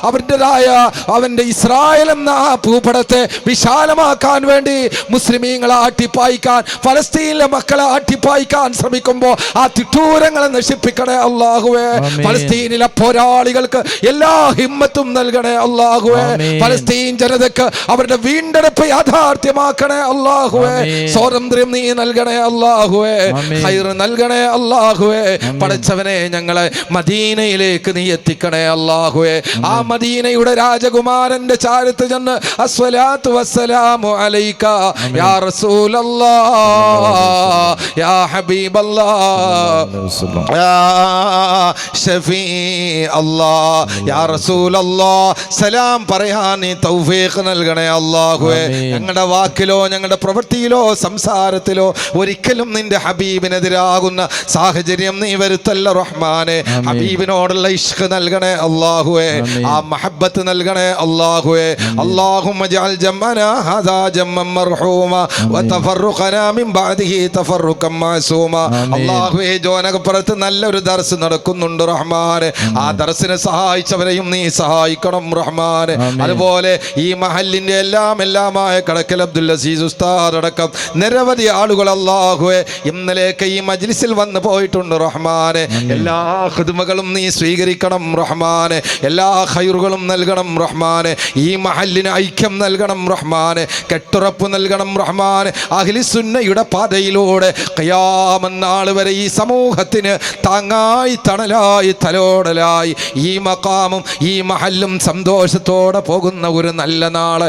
A: അവൻ്റെതായ അവന്റെ ഇസ്രായേൽ എന്ന ആ ഭൂപടത്തെ വിശാലമാക്കാൻ വേണ്ടി മുസ്ലിമീങ്ങൾ മക്കളെ ആട്ടിപ്പായിക്കാൻ, ഫലസ്തീനിലെ മക്കളെ ആട്ടിപ്പായിക്കാൻ ശ്രമിക്കുമ്പോൾ ആ തിട്ടൂരങ്ങളെ നശിപ്പിക്കണേ അല്ലാഹുവേ. ഫലസ്തീനിലെ പോരാളികൾക്ക് എല്ലാ ഹിമ്മത്തും നൽകണേ അല്ലാഹുവേ. ഫലസ്തീൻ ജനതക്ക് അവരുടെ വീണ്ടെടുപ്പ് യാഥാർത്ഥ്യമാക്കണേ അല്ലാഹുവേ. സ്വാതന്ത്ര്യം നീ നൽകണേ അല്ലാഹുവേ. ഖൈർ നൽകണേ അല്ലാഹുവേ. പടച്ചവനെ ഞങ്ങളെ മദീനയിലേക്ക് നീ എത്തിക്കണേ അല്ലാഹുവേ. ആ മദീനയുടെ രാജകുമാരന്റെ ചാരത്ത് ചെന്ന് അസ്സലാത്തു വസ്സലാമു അലൈക യാ റസൂലല്ലാഹ് യാ ഹബീബല്ലാഹ് യാ ഷഫീ അല്ലാഹ് യാ റസൂലല്ലാഹ് സലാം പറയാൻ നീ തൗഫീഖ് നൽകണേ അല്ലാഹുവേ. ഞങ്ങളുടെ വാക്കിലോ ഞങ്ങളുടെ പ്രവൃത്തിയിലോ സംസാരത്തിലോ ഒരിക്കലും നിന്റെ ഹബീബിനെതിരാകുന്ന സാഹചര്യം നീ വരുത്തല്ല റഹ്മാനെ. ഹബീബിനോടുള്ള ഇഷ്ഖ് നൽകണേ അല്ലാഹുവേ. ആ മഹബ്ബത്ത് നൽകണേ അല്ലാഹുവേ. അല്ലാഹുമ്മ ജഅൽ ജമ്മനാ ഹാദാ ജമ്മൻ മർഹൂമ വതഫറഖനാ മിൻ ബഅദിഹി തഫറഖൻ മഅസൂമ. അല്ലാഹുവേ, ജോനകപ്പുറത്ത് നല്ലൊരു ദർസ് നടക്കുന്നുണ്ട് റഹ്മാനെ. ആ ദർസിനെ സഹായിച്ചവരെയും നീ സഹായിക്കണം റഹ്മാനെ. അതുപോലെ ഈ മഹല്ലിന്റെ എല്ലാമായ കടക്കൽ അബ്ദുൽ അസീസ് ഉസ്താദ് അടക്കം നിരവധി ആളുകൾ അല്ലാഹുവേ ഇന്നലേക്ക് ഈ മജ്ലിസിൽ വന്നു പോയിട്ടുണ്ട് റഹ്മാനെ. എല്ലാ ഖിദ്മകളും നീ സ്വീകരിക്കണം റഹ്മാനെ. എല്ലാ ഖൈറുകളും നൽകണം റഹ്മാനെ. ഈ മഹല്ലിന് ഐക്യം നൽകണം റഹ്മാനെ. കെട്ടുറപ്പ് നൽകണം റഹ്മാനെ. അഹ്ലി സുന്നയുടെ പാതയിലൂടെ ഖിയാമത്ത് നാൾ വരെ ഈ സമൂഹത്തിന് താങ്ങായി തണലായി തലോടലായി ഈ മഖാമും ഈ മഹല്ലും സന്തോഷത്തോടെ പോകുന്ന ഒരു നല്ല നാളെ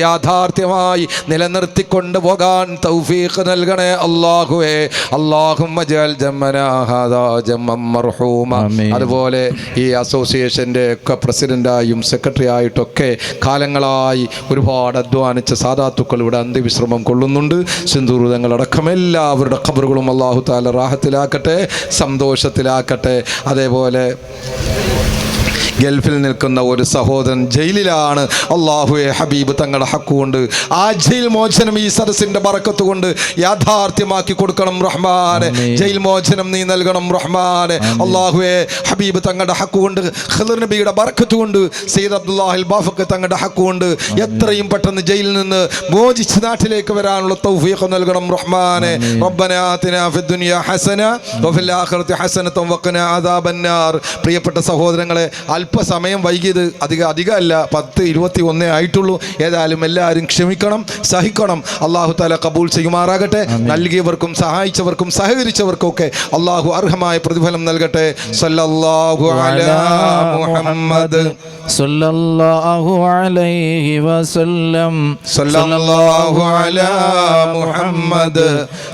A: യാഥാർത്ഥ്യമായി നിലനിർത്തിക്കൊണ്ട് പോകാൻ തൗഫീഖ് നൽകണേ അല്ലാഹുവേ. അല്ലാഹുമ്മ ജഅൽ ജമ്മനാ ഹാദാ ജമ്മൻ മർഹൂമ. അതുപോലെ ഈ അസോസിയേഷൻ്റെ ഒക്കെ പ്രസിഡൻ്റായും സെക്രട്ടറി ആയിട്ടൊക്കെ കാലങ്ങളായി ഒരുപാട് അധ്വാനിച്ച സാദാത്തുക്കൾ ഇവിടെ അന്ത്യവിശ്രമം കൊള്ളുന്നുണ്ട്. സിന്ദൂർ തങ്ങളടക്കം എല്ലാവരുടെ ഖബറുകളും അല്ലാഹു തആല റാഹത്തിലാക്കട്ടെ, സന്തോഷത്തിലാക്കട്ടെ. അതേപോലെ ഗൾഫിൽ നിൽക്കുന്ന ഒരു സഹോദരൻ ജയിലിലാണ്. അല്ലാഹുവേ, ഹബീബ് തങ്ങളുടെ ഹക്കുകൊണ്ട് ആ ജയിൽ മോചനം ഈ സദസ്സിന്റെ ബറക്കത്ത് കൊണ്ട് യാഥാർത്ഥ്യമാക്കി കൊടുക്കണം റഹ്മാനെ. ജയിൽ മോചനം നീ നൽകണം റഹ്മാനെ. അല്ലാഹുവേ, ഹബീബ് തങ്ങളുടെ ഹക്കുകൊണ്ട് ഖിദർ നബിയുടെ ബറക്കത്ത് കൊണ്ട് സയ്യിദ് അബ്ദുല്ലാഹിൽ ബാഫഖ് തങ്ങളുടെ ഹക്കുകൊണ്ട് എത്രയും പെട്ടെന്ന് ജയിലിൽ നിന്ന് മോചിച്ച് നാട്ടിലേക്ക് വരാനുള്ള തൗഫീഖ് നൽകണം റഹ്മാനെ. റബ്ബനാ ആതിനാ ഫിദ്ദുനിയാ ഹസന വഫിൽ ആഖിറതി ഹസനതൻ വഖിനാ അദാബന്നാർ. പ്രിയപ്പെട്ട സഹോദരങ്ങളെ, അല്പസമയം വൈകിയത് അധികമല്ല, 10:21 ആയിട്ടുള്ളൂ. ഏതായാലും എല്ലാവരും ക്ഷമിക്കണം, സഹിക്കണം. അല്ലാഹു തആല കബൂൽ ചെയ്യുമാറാകട്ടെ. നൽകിയവർക്കും സഹായിച്ചവർക്കും സഹകരിച്ചവർക്കും ഒക്കെ അല്ലാഹു അർഹമായ പ്രതിഫലം നൽകട്ടെ. സല്ലല്ലാഹു അലാ മുഹമ്മദ്
B: സല്ലല്ലാഹു അലൈഹി വസല്ലം.
A: സല്ലല്ലാഹു അലാ മുഹമ്മദ്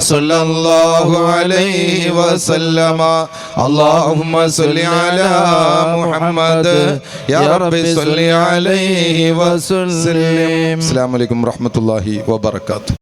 A: സല്ലല്ലാഹു അലൈഹി വസല്ലമ. അല്ലാഹുമ്മ സല്ലി അലാ മുഹമ്മദ് യാ റബ്ബി സല്ലി അലൈഹി വസല്ലം. അസ്സലാമു അലൈക്കും വറഹ്മത്തുള്ളാഹി വബറകാതുഹു.